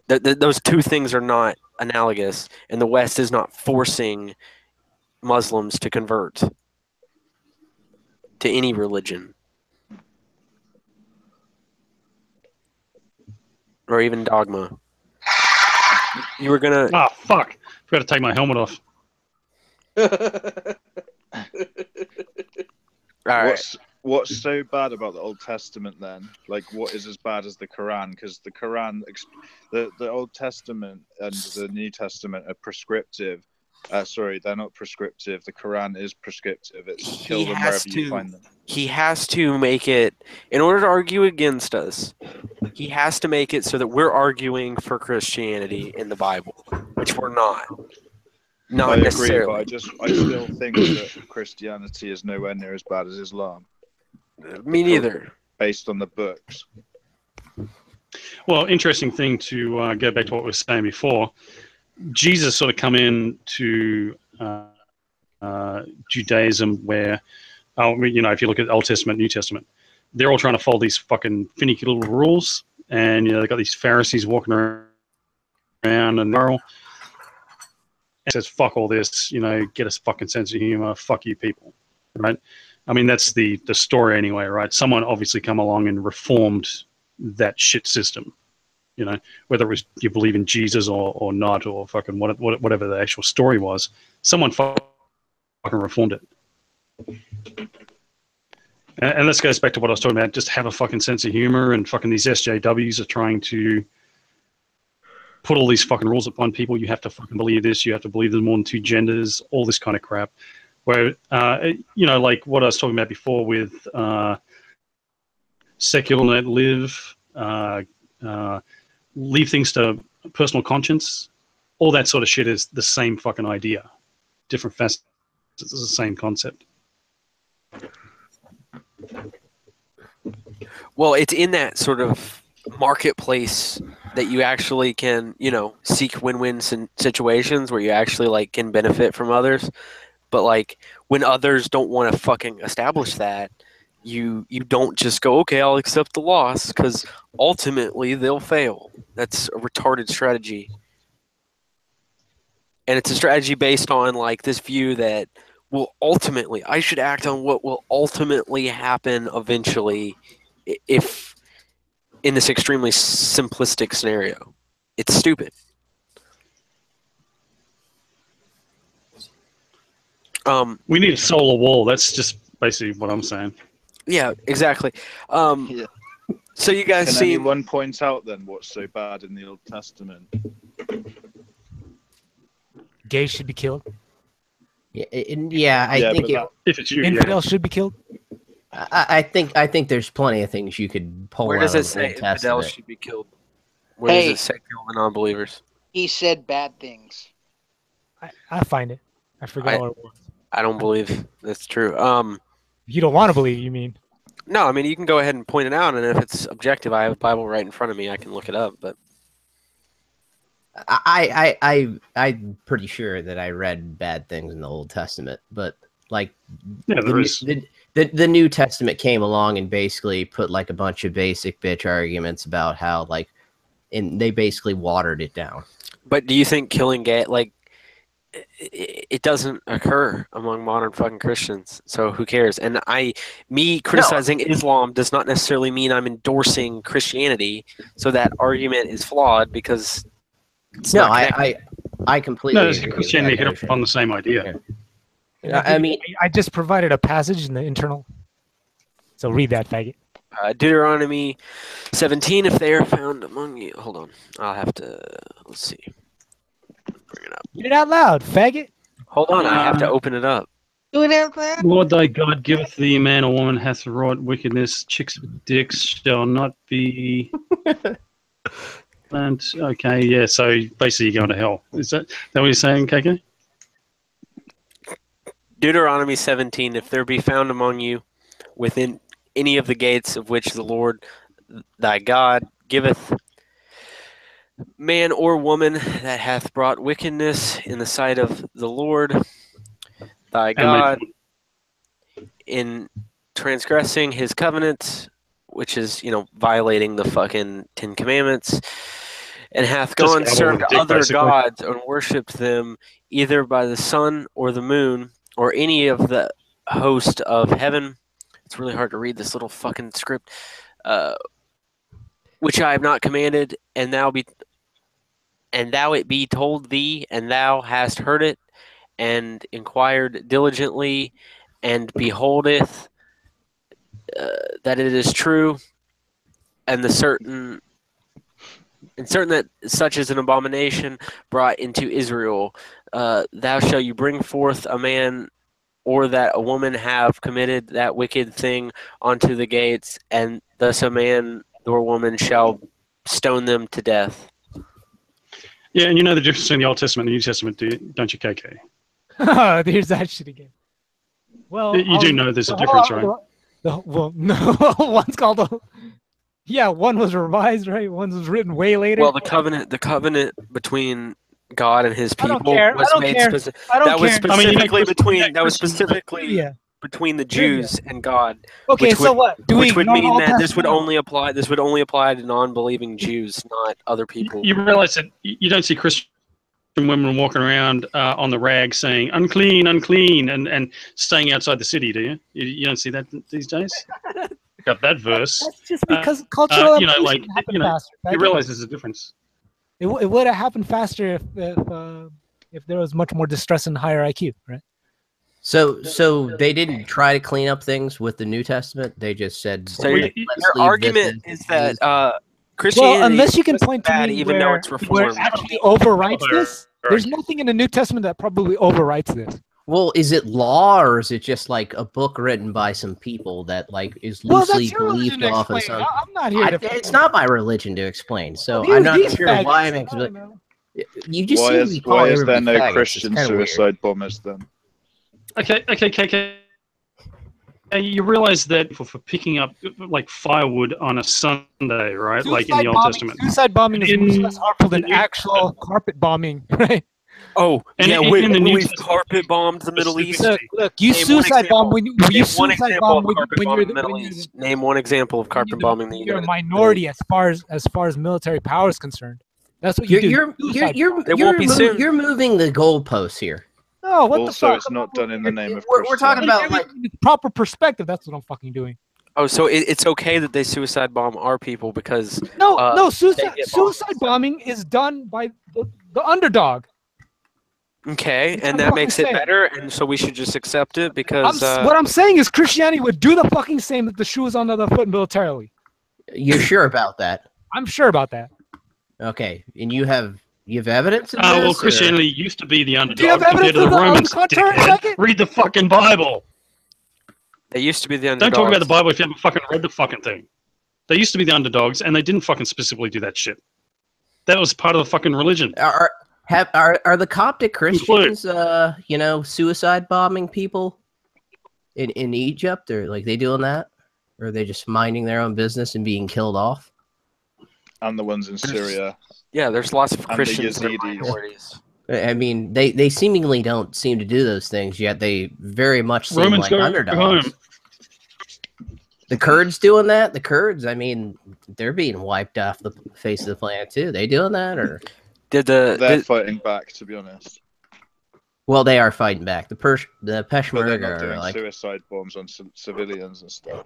Those two things are not analogous, and the West is not forcing Muslims to convert to any religion or even dogma. You were gonna. Oh fuck! Forgot to take my helmet off. All right. What's so bad about the Old Testament then? Like, what is as bad as the Quran? Because the Quran, the Old Testament and the New Testament are prescriptive. Sorry, they're not prescriptive. The Quran is prescriptive. It's kill them wherever you find them. He has to make it, in order to argue against us, he has to make it so that we're arguing for Christianity in the Bible, which we're not. Not I agree, necessarily. but I still think that Christianity is nowhere near as bad as Islam. Me neither. Based on the books. Well, interesting thing to go back to what we were saying before. Jesus sort of come into Judaism where, if you look at Old Testament, New Testament, they're all trying to follow these fucking finicky little rules, and they've got these Pharisees walking around and moral. And says fuck all this, get a fucking sense of humor, fuck you people, right? I mean, that's the story anyway, right? Someone obviously come along and reformed that shit system, whether it was you believe in Jesus or not, or fucking whatever the actual story was, someone fucking reformed it. And this goes back to what I was talking about, just have a fucking sense of humor, and fucking these SJWs are trying to put all these fucking rules upon people. You have to fucking believe this, you have to believe there's more than two genders, all this kind of crap. Where, like what I was talking about before with secular live, leave things to personal conscience, all that sort of shit is the same fucking idea. Different facets, it's the same concept. Well, it's in that sort of marketplace that you actually can, seek win-win situations where you actually like can benefit from others. But like when others don't want to fucking establish that, you don't just go, okay, I'll accept the loss, because ultimately they'll fail. That's a retarded strategy. And it's a strategy based on like this view that I should act on what will ultimately happen eventually, if in this extremely simplistic scenario. It's stupid. We need a solar wall. That's just basically what I'm saying. Yeah, exactly. Yeah. So you guys Can see anyone point out then what's so bad in the Old Testament? Gays should be killed. I think if it's you, Infidels should be killed. I think there's plenty of things you could pull. Where does out it of the say Old Testament. infidels should be killed? Where Hey. does it say kill the non-believers? He said bad things. I find it. I forget what it was. I don't believe that's true. You don't want to believe, you mean? No, I mean you can go ahead and point it out, and if it's objective, I have a Bible right in front of me. I can look it up. But I'm pretty sure that I read bad things in the Old Testament, but like the New Testament came along and basically put like a bunch of basic bitch arguments about how and they basically watered it down. But do you think killing gay it doesn't occur among modern fucking Christians? So who cares? And me criticizing Islam does not necessarily mean I'm endorsing Christianity. So that argument is flawed because it's not connected. I completely No, agree with Christianity that hit upon the same idea. I mean, I just provided a passage in the internal. So read that, faggot. Deuteronomy 17, if they are found among you. Hold on. I'll have to, let's see. Bring it up. Read it out loud, faggot. Hold on, I have to open it up. Do it out there. Lord thy God giveth thee, man or woman hath wrought wickedness. Chicks with dicks shall not be. And okay, yeah. So basically, you're going to hell. Is that what you're saying, KK? Deuteronomy 17, if there be found among you within any of the gates of which the Lord thy God giveth man or woman that hath brought wickedness in the sight of the Lord thy God in transgressing his covenants, which is, violating the fucking 10 Commandments, and hath gone served other gods and worshipped them either by the sun or the moon or any of the host of heaven. It's really hard to read this little fucking script. Which I have not commanded, and thou it be told thee, and thou hast heard it, and inquired diligently, and beholdeth that it is true, and certain that such is an abomination brought into Israel. Thou shalt you bring forth a man or that a woman have committed that wicked thing onto the gates, and thus a man or woman shall stone them to death. Yeah, and you know the difference between the Old Testament and the New Testament, don't you, KK? There's that shit again. Well, you do know there's a difference, right? Well, no, one's called. Yeah, one was revised, right? One was written way later. Well, the covenant between God and His people was made specifically between the Jews and God. Okay, so what? Which would mean that this would only apply to non-believing Jews, not other people. You realize that you don't see Christian women walking around on the rag saying "unclean, unclean" and staying outside the city, do you? You don't see that these days. Got that verse. That's just because cultural faster. You realize there's a difference. It would have happened faster if there was much more distress and higher IQ, right? So they didn't try to clean up things with the New Testament. They just said. So their argument is that Christianity, unless you can point to me even though it's reformed, where it actually overwrites this, there's nothing in the New Testament that probably overwrites this. Well, is it law, or is it just like a book written by some people that is loosely believed off? And so I'm not here it's not my religion to explain, so I'm not sure why I'm. You just why is there no Christian suicide bombers then? Okay. You realize that for picking up firewood on a Sunday, right? Like in the Old Testament, suicide bombing is less harmful than actual carpet bombing, right? Oh, we've carpet bombed the Middle East. Look, you suicide bomb when you suicide bomb when you're the Middle East. Name one example of carpet bombing that you're a minority as far as military power is concerned. That's what you do. You're moving the goalposts here. No, what also, the fuck? it's not done in the name of We're talking about proper perspective. That's what I'm fucking doing. Oh, so it's okay that they suicide bomb our people because no, suicide bombing is done by the underdog. Okay, and that makes it better, and so we should just accept it because... what I'm saying is Christianity would do the fucking same if the shoe was on the other foot militarily. You're sure about that? I'm sure about that. Okay, and you have evidence of this? Well, Christianity used to be the underdog. Do you have evidence of the Romans? Second? Read the fucking Bible. They used to be the underdogs. Don't talk about the Bible if you haven't fucking read the fucking thing. They used to be the underdogs, and they didn't fucking specifically do that shit. That was part of the fucking religion. Are the Coptic Christians, suicide bombing people in Egypt? Or they doing that? Or are they just minding their own business and being killed off? And the ones in Syria. Yeah, there's lots of Christians that are minorities. I mean, they seemingly don't seem to do those things, yet they very much seem like underdogs. The Kurds doing that? The Kurds, I mean, they're being wiped off the face of the planet too. They doing that, or they're fighting back? To be honest, well, they are fighting back. The Peshmerga are doing like suicide bombs on civilians and stuff.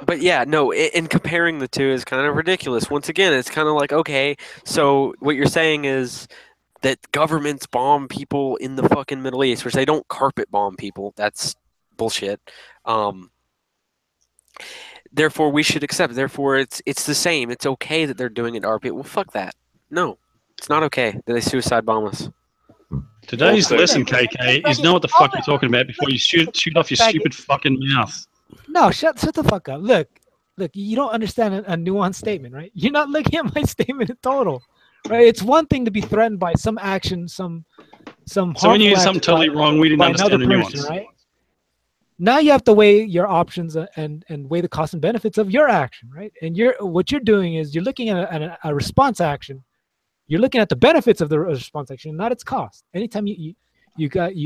But yeah, no, in comparing the two is kind of ridiculous. Once again, it's kind of like, okay, so what you're saying is that governments bomb people in the fucking Middle East, which they don't carpet bomb people. That's bullshit. Therefore, we should accept. Therefore, it's the same. It's okay that they're doing it to our people. Well, fuck that. No, it's not okay that they suicide bomb us. Today's lesson, KK, is know what the fuck you're talking about before you shoot off your stupid fucking mouth. No, shut the fuck up. Look, you don't understand a nuanced statement, right? You're not looking at my statement in total, right? It's one thing to be threatened by some action, some. So when you did something totally wrong, we didn't understand the nuance, right? Now you have to weigh your options and weigh the cost and benefits of your action, right? And what you're doing is you're looking at a response action. You're looking at the benefits of the response action, not its cost. Anytime you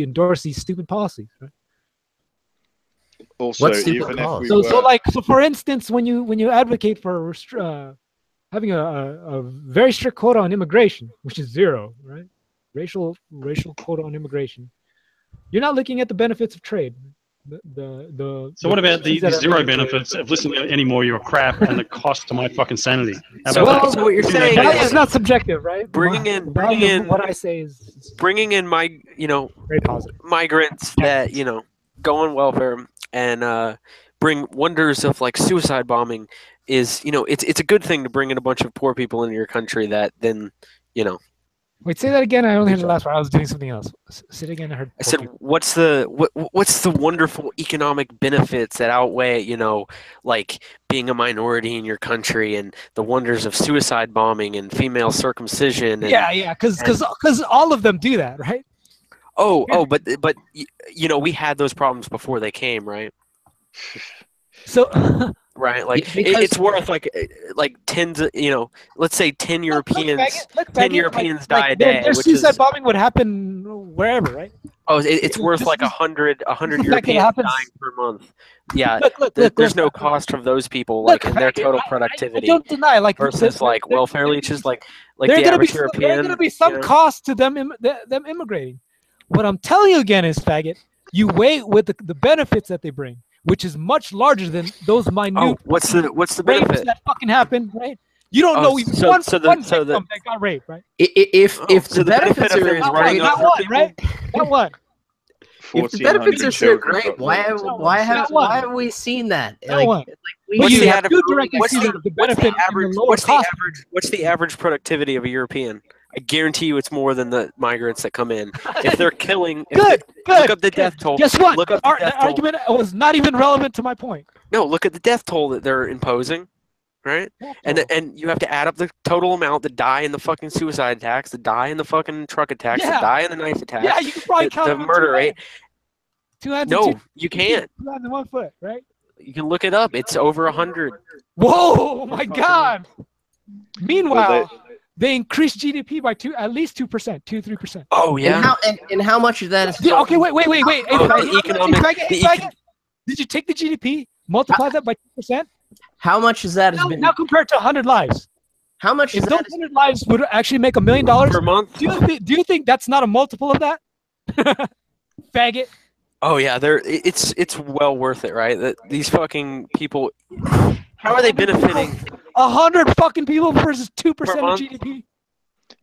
endorse these stupid policies, right? Also, What's stupid even if policy? we So for instance, when you advocate for having a very strict quota on immigration, which is 0, right? Racial quota on immigration, you're not looking at the benefits of trade. So what about the zero benefits of listening to any more of your crap and the cost to my fucking sanity? How So, about that? so what you're saying It's is not subjective, right? bringing The value of in what I say is bringing in very positive. migrants that go on welfare and bring wonders of like suicide bombing is it's a good thing to bring in a bunch of poor people into your country that then Wait, say that again. I only heard the last part. I was doing something else. Say it again. I heard. I said what's the wonderful economic benefits that outweigh like being a minority in your country and the wonders of suicide bombing and female circumcision and, Yeah, because all of them do that, right? but we had those problems before they came, right? So Right, like Because- it's worth like tens of, let's say 10 Europeans, look, 10 faggot, Europeans die a day, Their which suicide is bombing would happen wherever, right? it's worth This like is- 100 the fact that it Europeans happens- dying per month. Yeah, Look, there's no cost from those people Look, like in their faggot, total I productivity don't deny versus like welfare leeches, like there the gonna be average European. There's gonna be some cost to them them immigrating. What I'm telling you again is, faggot, you weigh with the benefits that they bring, which is much larger than those minute What's the rapes benefit? that fucking happen, right? You don't Oh, know even so- one so the- one so the- victim that got raped, right? If So the benefits benefit of are it is Not running one, up not for one, people. right? Not one. if the benefits 1,400 are so children great, got why raped. Not haven't we seen that? Not one. We What's you the have average- to directly what's see the- the benefit in the average? lower What's the cost. average? What's the average productivity of a European? I guarantee you, it's more than the migrants that come in. If they're killing, Good. look up the death toll. Guess what? Look up the death The toll. argument was not even relevant to my point. No, look at the death toll that they're imposing, right? And you have to add up the total amount that die in the fucking suicide attacks, that die in the fucking truck attacks, Yeah. that die in the knife attacks, Yeah, you can probably count the on murder rate. 2 hands. No, you can't. 2 hands and 1 foot, right? You can look it up. It's over 100. Whoa, my God! Meanwhile, Well, they increased GDP by at least 2%, 2-3%. Oh yeah. and how much of that is Yeah, okay, wait. Hey, Oh, the faggot, economic- faggot, the faggot. Did you take the GDP, multiply that by 2%? how much is that has been Now compared to 100 lives. how much If is those that 100 lives would actually make $1 million, Per month. do you think that's not a multiple of that? Faggot. Oh yeah, it's well worth it, right? That these fucking people, how are they benefiting? 100 fucking people versus 2% Per of month? GDP.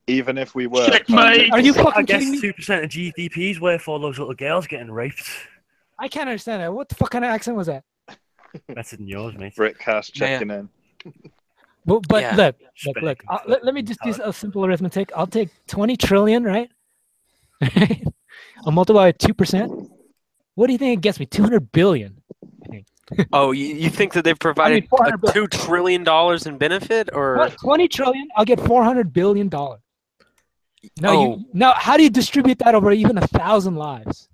even if we were Checkmate. Are you I fucking guess kidding me? 2% of GDP's worth all those little girls getting raped. I can't understand that. What the fuck kind of accent was that? Better than yours, mate. Brickcast checking in. But Yeah. look. Respect. Let me just do a simple arithmetic. I'll take 20 trillion, right? I'll multiply it 2%. What do you think it gets me? 200 billion. Oh, you think that they've provided $400 billion. $2 trillion in benefit, or What, 20 trillion? I'll get $400 billion. Now, Oh. now, how do you distribute that over even 1,000 lives?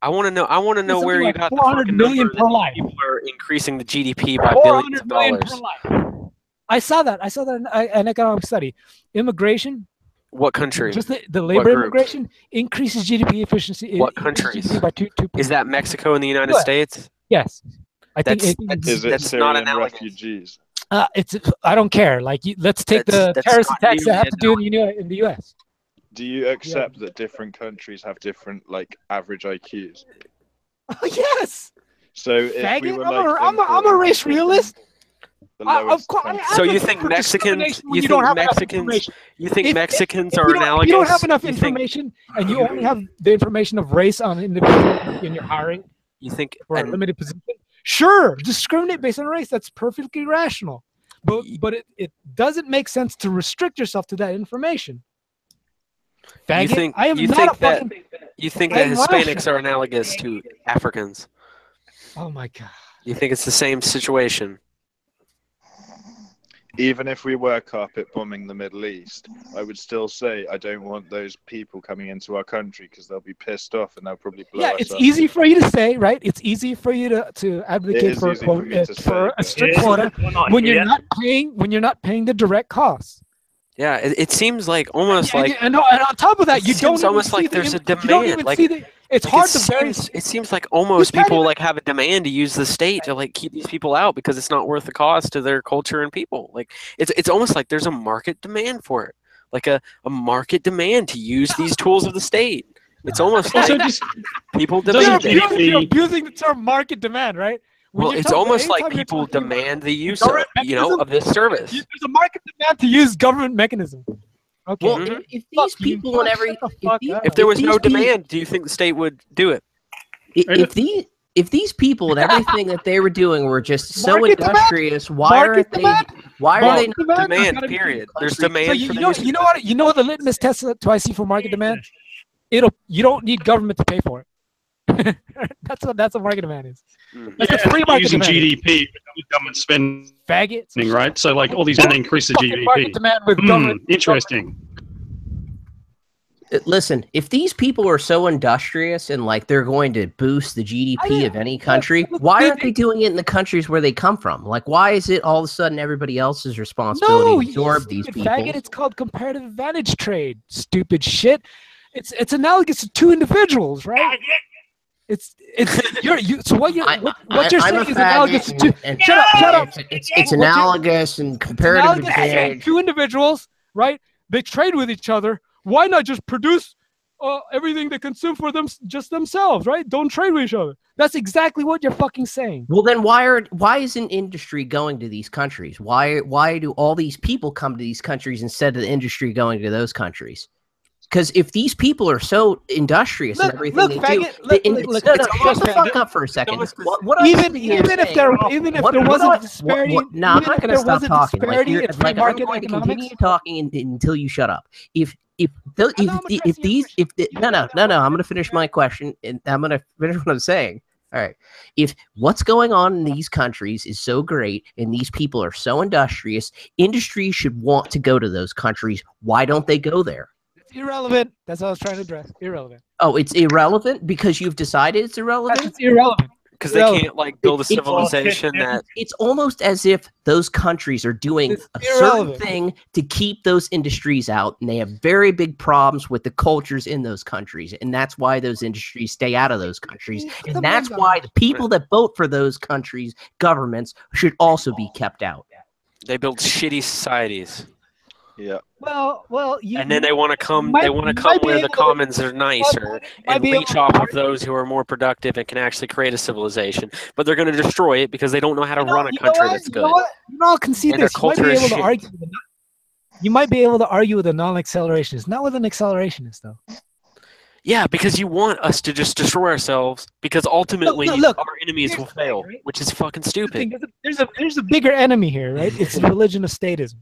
I want to know. I want to know Something where you like got the 400 fucking million number per that life. people are increasing the GDP by billions 400 of million per dollars. life. I saw that in an economic study. Immigration, What country? just the labor group? immigration increases GDP efficiency. What increases countries? GDP by 2%. Is that Mexico and the United What? States? Yes. I think That's- it's, Is it That's not Syrian analogous. refugees? it's. I don't care. Like, let's take the That's terrorist not attacks that have really to do in the U.S. Do you accept that different countries have different like average IQs? Yes. So if we Faggot. were I'm like a race realist. the Of lowest course, country- So you advocate think for Mexicans? discrimination when You don't think have enough Mexicans? information. You think If- Mexicans If are you don't- analogous? If you don't have enough You think- information and you only have the information of race on individual in your hiring You think? for a and- limited position, sure, discriminate based on race. That's perfectly rational. But it doesn't make sense to restrict yourself to that information. Faggot, think- I am you not think a fucking. You think that I'm Hispanics Russian. are analogous to Africans? Oh my god. You think it's the same situation? even if we were carpet bombing the Middle East, I would still say I don't want those people coming into our country because they'll be pissed off and they'll probably blow us it's up. easy for you to say, right? It's easy for you to advocate is for easy for me to say, a but- strict Yeah, quota we're not when here. you're not paying the direct costs. Yeah, it seems like almost And, like and on top of that, it you don't seems even almost see like the there's a you don't demand, even like- see the, it's like, hard it to very seems, it seems like almost can't people even- like have a demand to use the state to like keep these people out because it's not worth the cost to their culture and people. Like it's almost like there's a market demand for it, like a market demand to use these tools of the state. It's almost like Also, just people doesn't demand it. GDP you're abusing the term market demand, right? When Well, you're it's talking- almost like anytime you're people talking about- demand the use of government mechanism, of this service. There's a market demand to use government mechanism. Okay. Well, Mhm. if Fuck these you. people Fuck, and every shut the fuck these- up. If there was these no people- demand, do you think the state would do it? if these people and everything that they were doing were just so Market demand? industrious, why Market aren't they? demand? Why are Well, they not? Demand, gotta be period. There's country. demand So for the you know what the litmus test do I see for market demand? You don't need government to pay for it. that's what market demand is. That's yeah, a free market using demand. GDP with government spending, Faggots. right? So like all these going to increase the Fucking market GDP. demand with government. Interesting. Listen, if these people are so industrious and like they're going to boost the GDP of any country, why aren't they doing it in the countries where they come from? Like, why is it all of a sudden everybody else's responsibility No, to absorb you these stupid people? faggot. It's called comparative advantage trade. Stupid shit. It's analogous to two individuals, right? It's so what you're I'm saying a is analogous to faggot two. and Shut up. It's What you're- analogous and comparative Analogous to advantage. two individuals, right? They trade with each other. Why not just produce everything they consume for them just themselves, right? Don't trade with each other. That's exactly what you're fucking saying. Well, then why isn't industry going to these countries? Why do all these people come to these countries instead of the industry going to those countries? Because if these people are so industrious and everything they do, shut the fuck up for a second. What Even if there was a disparity, no, I'm even not if going to there stop was a talking. disparity in free I'm market going to economics. continue talking until you shut up. If I'm I'm going to finish my question and I'm going to finish what I'm saying. All right. If what's going on in these countries is so great and these people are so industrious, industry should want to go to those countries. Why don't they go there? It's irrelevant. That's what I was trying to address. Irrelevant. Oh, it's irrelevant because you've decided it's irrelevant? It's irrelevant. Because they can't like build a It's- civilization that It's almost as if those countries are doing It's a certain irrelevant. thing to keep those industries out, and they have very big problems with the cultures in those countries, and that's why those industries stay out of those countries, It's and that's amazing. why the people that vote for those countries' governments should also be kept out. they build shitty societies, Yeah. Well, you, and then they want to come. might- They want to you come might be where the able to- commons are nicer might and be able leech to off of argue- those who are more productive and can actually create a civilization. But they're going to destroy it because they don't know how to You know- run a you know country what? that's You good. know what? You know, I'll concede And their this. You might be culture is able to shit. argue with you might be able to argue with a non-accelerationist, not with an accelerationist, though. Yeah, because you want us to just destroy ourselves because ultimately look, our enemies here's will the thing, fail, right? which is fucking The thing stupid. is, there's a bigger enemy here, right? It's the religion of statism.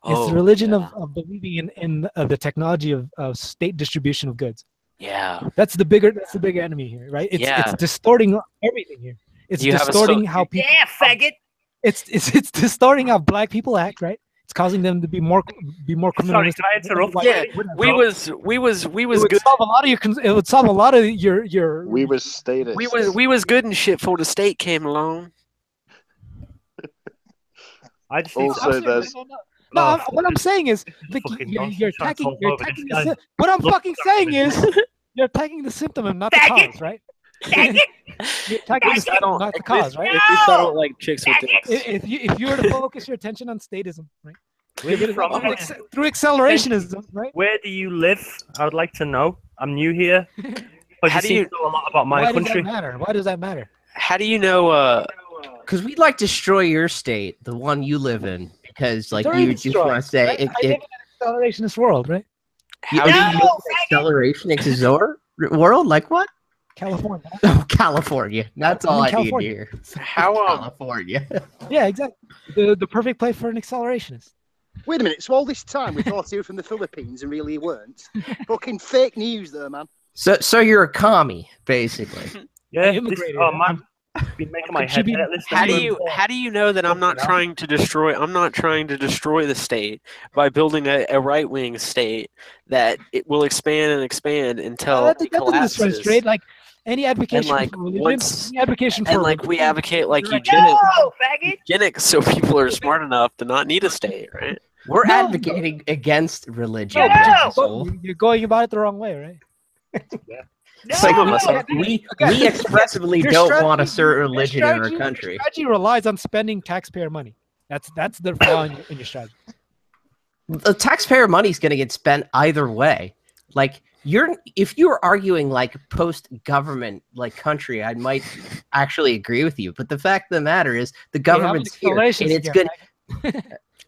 It's Oh, the religion yeah. of believing in the technology of state distribution of goods. Yeah. That's the bigger enemy here, right? It's distorting everything here. It's You have a distorting how people. Yeah, faggot. It's distorting how black people act, right? It's causing them to be more criminal. Sorry, can I interrupt? Yeah, we was It would good. solve a lot of your. It would solve a lot of your. We was status. We was good and shit before the state came along. I just need Also, to, there's No, Oh, what I'm saying is fucking you're nonsense. Trying to attacking. solve You're over attacking this guy. what I'm Look, fucking saying is you're attacking the symptom and not the Faggot! cause, right? You're attacking the symptom, not the cause, right? At least I don't like chicks with dicks. If you were to focus your attention on statism, right? Where you from? Through accelerationism, right? Where do you live? I would like to know. I'm new here. But How you do seem you- to know a lot about my Why country. does that matter? Why does that matter? How do you know? Because we'd like to destroy your state, the one you live in, because like It's already you just destroyed, want to say right? it. I live in an accelerationist world, right? How you do live you? in acceleration world? Like what? California. Oh, California. That's I'm all in I need California. here. How California. Yeah, exactly. The perfect place for an accelerationist. Wait a minute. So all this time we thought he was from the Philippines and really he weren't. Fucking fake news, though, man. So you're a commie, basically. Yeah, I this, immigrated. oh, man. Been making my Should head be- hurt listening How to do him. you know that I'm not trying to destroy? I'm not trying to destroy the state by building a right wing state that it will expand and expand until that it doesn't destroy collapses. straight. Like any advocation like, for religion, once- any advocation for And like we religion, advocate like direct- eugenics, so people are smart enough to not need a state, right? We're No. advocating against religion. No, you but asshole. you're going about it the wrong way, right? Some of us are. We expressively Your don't strategy- want a certain your religion in our strategy- country. Your strategy relies on spending taxpayer money. That's the flaw in your strategy. The taxpayer money is going to get spent either way. Like if you're arguing like post-government like country, I might actually agree with you. But the fact of the matter is, the government's here, and it's good.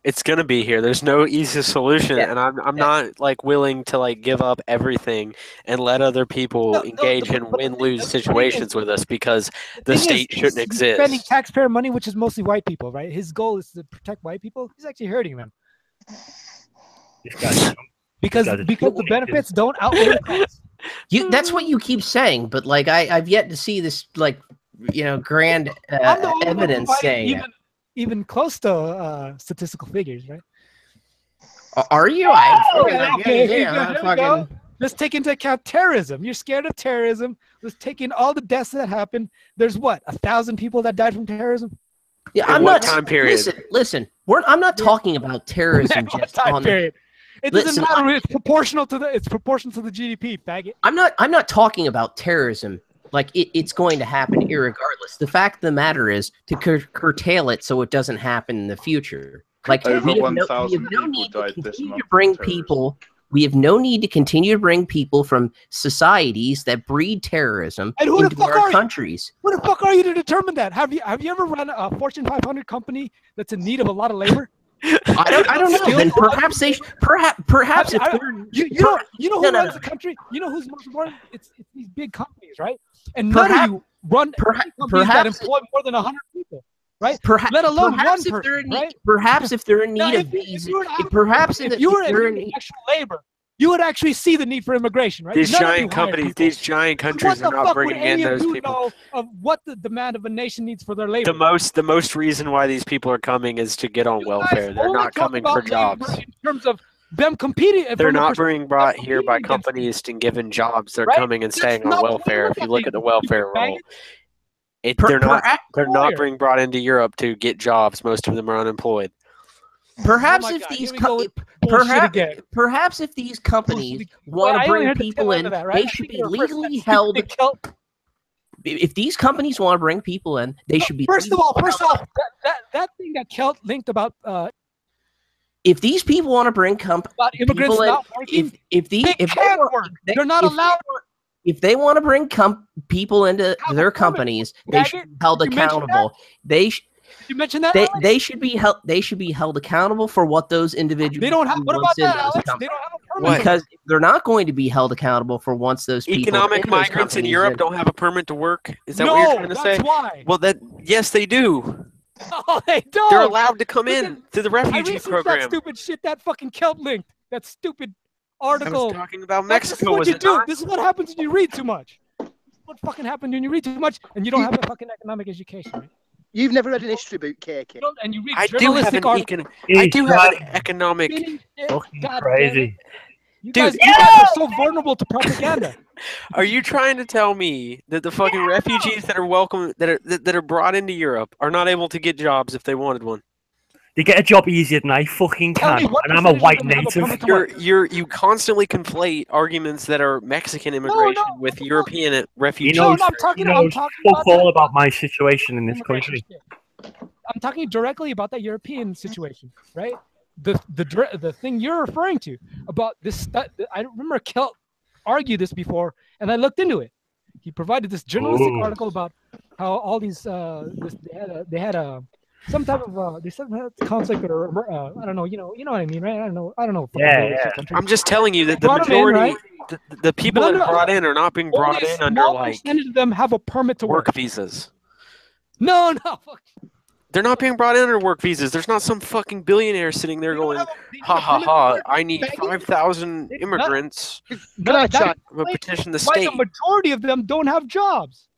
It's gonna be here. There's no easy solution, Yeah. and I'm not like willing to like give up everything and let other people engage in win-lose situations with us because the state shouldn't He's exist. spending taxpayer money, which is mostly white people, right? His goal is to protect white people. He's actually hurting them This guy's because Guys are the benefits don't outweigh the costs. That's what you keep saying, but like I've yet to see this like grand I'm the only one evidence providing saying even close to statistical figures, right? it. Are you? Here we go. Let's take into account terrorism. You're scared of terrorism. Let's take in all the deaths that happened. There's what, 1,000 people that died from terrorism? Yeah, In I'm what not. time period? Listen. I'm not talking about terrorism What just time on. period? It doesn't Listen, matter. It's proportional to the GDP, faggot. I'm not talking about terrorism. Like it's going to happen irregardless. The fact of the matter is to curtail it so it doesn't happen in the future. Like Over we have 1,000 no people need to died this continue month to bring from terrorism. people. We have no need to continue to bring people from societies that breed terrorism And who the into fuck our are you? countries. Who the fuck are you to determine that? Have you ever run a Fortune 500 company that's in need of a lot of labor? I don't know. Then perhaps they perhaps if they're You know who No. runs the country? You know who's most important? It's these big companies, right? And none of you run companies that perhaps- employ more than 100 people, right? perhaps Let alone perhaps one if they're in person, need, right? perhaps if they're in Now, need of if these, you were to ask- perhaps if you were they're in in actual labor, you would actually see the need for immigration, right? These None of you giant hire companies, people. these giant What countries the are not fuck would bringing in any of those you people. know of what the demand of a nation needs for their labor? The most reason why these people are coming is to get on You welfare. guys They're only not talk coming about for jobs. labor in terms of them competing. They're from a not perspective being brought of here by competing against companies and given jobs. They're Right? coming and That's staying on not what welfare. we're If you look at the talking, welfare you roll, faggot. they're not Lawyer. being brought into Europe to get jobs. Most of them are unemployed. perhaps Oh my if God, these here we go with bullshit perhaps again. perhaps if these companies Bullshit. want I to only bring heard the people tail in, end of that, right? they I should think be you were first legally that held. stupid Celt- If these companies want to bring people in, they should be. First of all, that thing that Kelt linked about if these people want to bring immigrants people in, not working, if they they can't want- work. they- They're not if allowed. If they want to bring people into Have a their permit, companies, they should be held Did you mention that? accountable. Did you mention that? Alex? They should be held. They should be held accountable for what those individuals. They don't have. do What about once in that, those Alex? companies. They don't have a permit. Because they're not going to be held accountable for once those people. Economic in those migrants in companies Europe and- don't have a permit to work. Is that no, what you're trying to that's say? why. Well, yes, they do. No, they don't. They're allowed to come in Listen, to the I refugee researched that program. stupid shit that fucking Kelt linked. That stupid I article. was talking about That's Mexico. what Was you it do. not? This is what happens when you read too much. What fucking happens when you read too much and you don't have a fucking economic education, right? You've never read an history book, KK. You don't- and you read I do have journalistic an articles. I do have an He's economic. fucking God damn it. crazy. You Dude, guys, you guys are so vulnerable to propaganda. Are you trying to tell me that the fucking refugees that are welcome that are brought into Europe are not able to get jobs if they wanted one? They get a job easier than I fucking Tell me can, what and I'm a percentage of white them have a native. permit to work. You constantly conflate arguments that are Mexican immigration with European refugees. No, knows- I'm talking. He I'm knows talking fuck about all that about my situation in this immigration country. shit. I'm talking directly about that European situation, right? The thing you're referring to about this. I remember Kelt argued this before, and I looked into it. He provided this journalistic Ooh. article about how all these they had a some type of they said conflict or I don't know, you know what I mean, right? I don't know. fucking Yeah, really yeah. shit country. I'm just telling you that the Brought 'em in, majority, right? the people No, that no. are brought in are not being brought Only a in under small like percentage of them have a permit to work. work visas. No, fuck. They're not being brought in under work visas. There's not some fucking billionaire sitting there They don't going, have a- they don't ha have a ha permit to ha, work, I need faggot. 5,000 It's immigrants. Can I That chat? I'm going to petition the why state. the majority of them don't have jobs.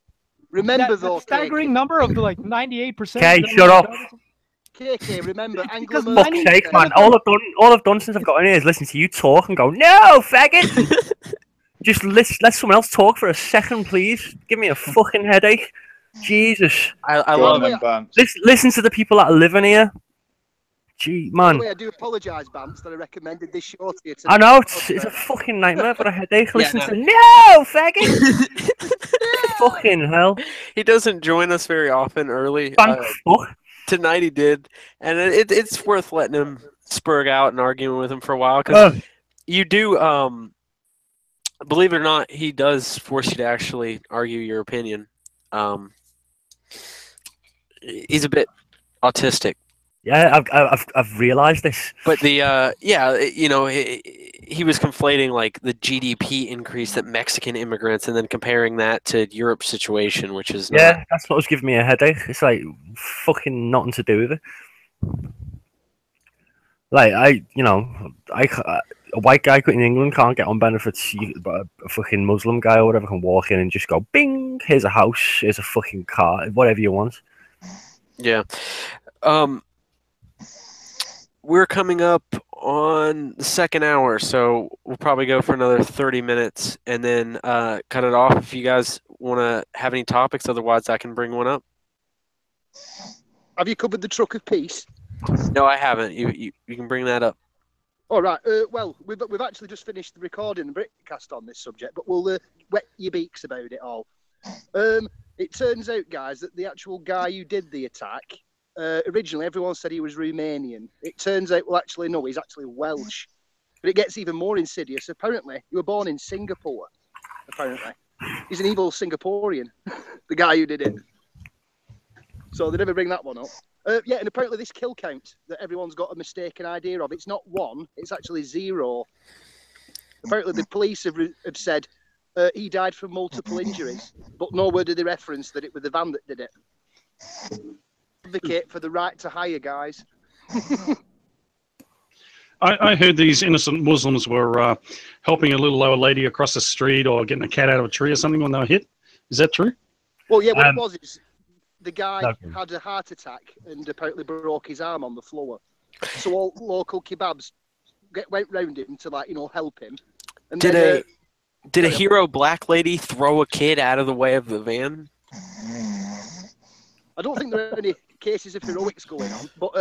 Remember that though, staggering number of like 98%. Okay, shut up. KK, remember Because Anglo Fuck's sake, man. All I've done since I've got in here is listen to you talk and go, no, faggot! Just let someone else talk for a second, please. Give me a fucking headache. Jesus. I Go love on it. then, Bance. Listen to the people that live in here. Gee, By man. the way, I do apologise, Bance, that I recommended this show to you I tonight. know, it's a fucking nightmare. I've got a headache. Yeah, Listen no. to no, faggot! Fucking hell. He doesn't join us very often early. Thank fuck. Tonight he did, and it's worth letting him spurg out and arguing with him for a while because you do. Believe it or not, he does force you to actually argue your opinion. He's a bit autistic. Yeah, I've realised this. But the he was conflating like the GDP increase that Mexican immigrants, and then comparing that to Europe's situation, which is Yeah, that's what was giving me a headache. It's like fucking nothing to do with it. Like a white guy in England can't get on benefits, but a fucking Muslim guy or whatever can walk in and just go, bing, here's a house, here's a fucking car, whatever you want. Yeah. We're coming up on the second hour, so we'll probably go for another 30 minutes and then cut it off if you guys want to have any topics. Otherwise, I can bring one up. Have you covered the truck of peace? No, I haven't. You can bring that up. All right. Well, we've actually just finished the recording the Britcast on this subject, but we'll wet your beaks about it all. It turns out, guys, that the actual guy who did the attack, originally everyone said he was Romanian. It turns out, well, actually, no, he's actually Welsh. But it gets even more insidious. Apparently, he was born in Singapore. Apparently. He's an evil Singaporean, the guy who did it. So they never bring that one up. Yeah, and apparently this kill count that everyone's got a mistaken idea of, it's not 1, it's actually 0. Apparently the police have said he died from multiple injuries, but nowhere did they reference that it was the van that did it. Advocate for the right to hire, guys. I heard these innocent Muslims were helping a little old lady across the street or getting a cat out of a tree or something when they were hit. Is that true? Well, yeah, what it was is the guy had a heart attack and apparently broke his arm on the floor. So all local kebabs went round him to help him. And Did then, a hero black lady throw a kid out of the way of the van? I don't think there are any cases of heroics going on, but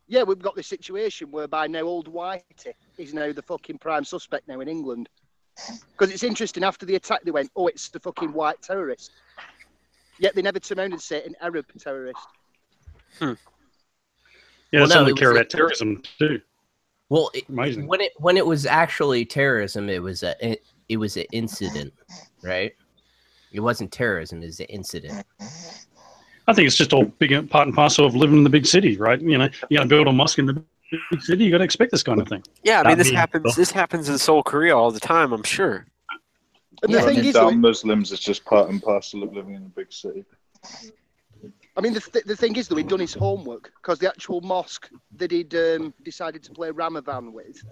yeah, we've got this situation whereby now old Whitey is now the fucking prime suspect now in England. Because it's interesting, after the attack they went, oh, it's the fucking white terrorist. Yet they never turned around and say an Arab terrorist. Yeah, that's how they care about terrorism too. Well, amazing. When it was actually terrorism, it was an incident, right? It wasn't terrorism; it was an incident. I think it's just all big part and parcel of living in the big city, right? You know, you got to build a mosque in the big city. You got to expect this kind of thing. Yeah, I mean, this happens. This happens in Seoul, Korea, all the time. I'm sure. And the thing is, Muslims is just part and parcel of living in a big city. I mean, the thing is, though, he'd done his homework because the actual mosque that he'd decided to play Ramadan with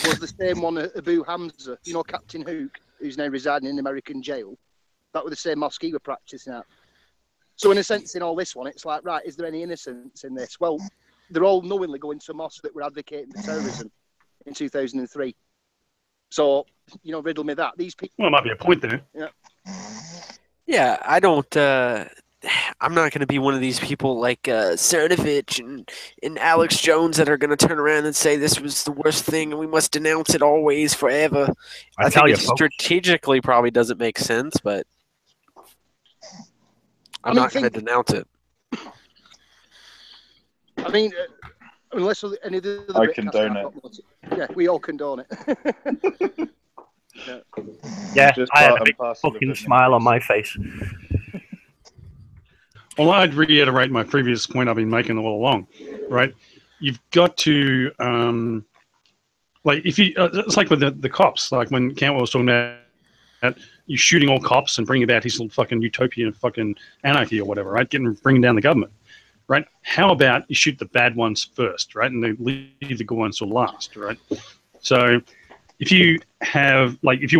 was the same one Abu Hamza, you know, Captain Hook, who's now residing in American jail. That was the same mosque he was practicing at. So in a sense, in all this one, it's like, right, is there any innocence in this? Well, they're all knowingly going to mosques that were advocating for terrorism in 2003. So, you know, riddle me that. These people... Well, it might be a point there. Yeah. Yeah, I don't... I'm not going to be one of these people like Cernovich and Alex Jones that are going to turn around and say this was the worst thing and we must denounce it always, forever. I think it strategically probably doesn't make sense, but I'm not going to denounce it. I mean, unless any of the I condone it. Yeah, we all condone it. Yeah, I had a big fucking smile on my face. Well, I'd reiterate my previous point I've been making all along, right? You've got to, like, if you, it's like with the cops, like when Cantwell was talking about you shooting all cops and bringing about his little fucking utopian fucking anarchy or whatever, right? Bringing down the government, right? How about you shoot the bad ones first, right? And then leave the good ones till last, right? So if you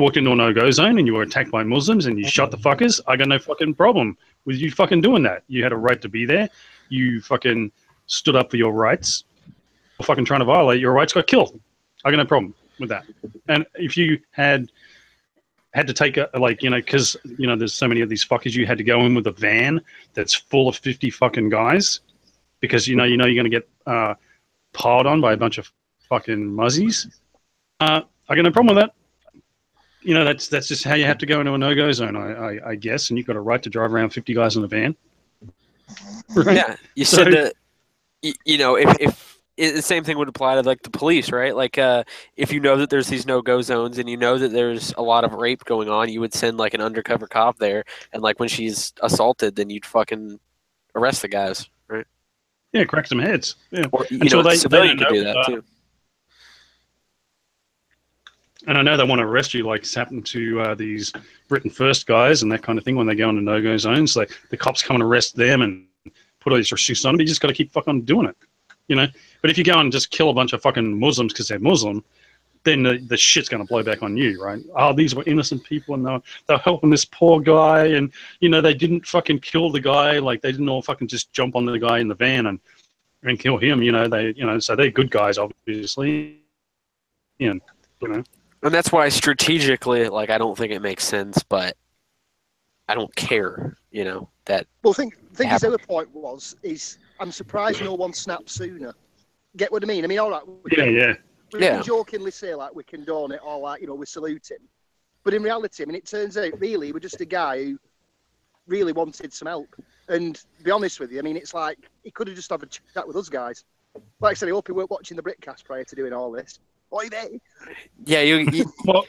walked into a no-go zone and you were attacked by Muslims and you shot the fuckers, I got no fucking problem with you fucking doing that. You had a right to be there. You fucking stood up for your rights. Fucking trying to violate your rights, got killed. I got no problem with that. And if you had to take because there's so many of these fuckers, you had to go in with a van that's full of 50 fucking guys because you're going to get piled on by a bunch of fucking muzzies. I got no problem with that. That's just how you have to go into a no-go zone, I guess. And you've got a right to drive around 50 guys in a van. Right? Yeah, you said that. If the same thing would apply to like the police, right? Like, if you know that there's these no-go zones and you know that there's a lot of rape going on, you would send like an undercover cop there, and like when she's assaulted, then you'd fucking arrest the guys, right? Yeah, crack some heads. Yeah, or civilian could do that too. And I know they want to arrest you, like it's happened to these Britain First guys and that kind of thing when they go into no-go zones. Like the cops come and arrest them and put all these restrictions on them. You just got to keep fucking doing it, But if you go and just kill a bunch of fucking Muslims because they're Muslim, then the shit's going to blow back on you, right? Oh, these were innocent people and they're helping this poor guy, and they didn't fucking kill the guy. Like they didn't all fucking just jump on the guy in the van and kill him. So they're good guys, obviously. And that's why strategically, like, I don't think it makes sense, but I don't care, that. Well, think his other point is I'm surprised no one snapped sooner. Get what I mean? I mean, all right. We can jokingly say, like, we condone it, or, like, we salute him. But in reality, I mean, it turns out, really, he was just a guy who really wanted some help. And to be honest with you, I mean, it's like, he could have just had a chat with us guys. Like I said, I hope he weren't watching the Britcast prior to doing all this. Oi there. Yeah, you well,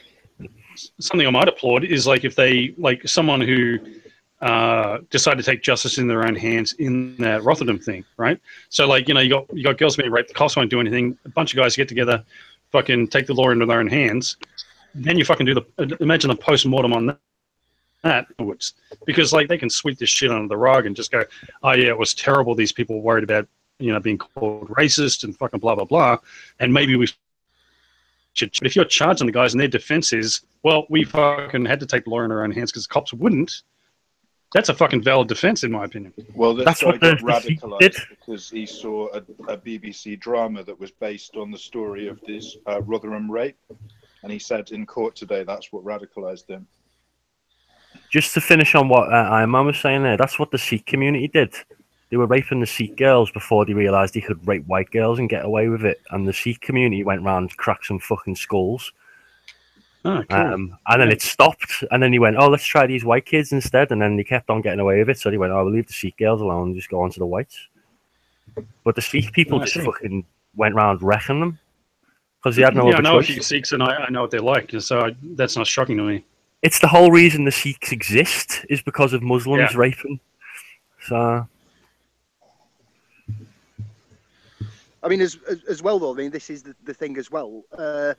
something I might applaud is like if they someone who decided to take justice in their own hands in that Rotherham thing, right? So you got girls being raped, the cops won't do anything. A bunch of guys get together, fucking take the law into their own hands. Then you fucking imagine the post-mortem on that afterwards, because they can sweep this shit under the rug and just go, oh yeah, it was terrible. These people were worried about being called racist and fucking blah blah blah, and maybe we. But if you're charging the guys and their defense is, well, we fucking had to take the law in our own hands because the cops wouldn't, that's a fucking valid defense, in my opinion. Well, that's what got radicalized because he saw a BBC drama that was based on the story of this Rotherham rape. And he said in court today that's what radicalized him. Just to finish on what Iman was saying there, that's what the Sikh community did. They were raping the Sikh girls before they realised they could rape white girls and get away with it. And the Sikh community went round, cracked some fucking skulls. Oh, cool. And then it stopped. And then he went, oh, let's try these white kids instead. And then they kept on getting away with it. So they went, oh, we'll leave the Sikh girls alone and just go on to the whites. But the Sikh people just fucking went round wrecking them. Because they had no other choice. I know a few Sikhs and I know what they're like. So that's not shocking to me. It's the whole reason the Sikhs exist is because of Muslims raping. So... I mean, as well, though, I mean, this is the thing as well. There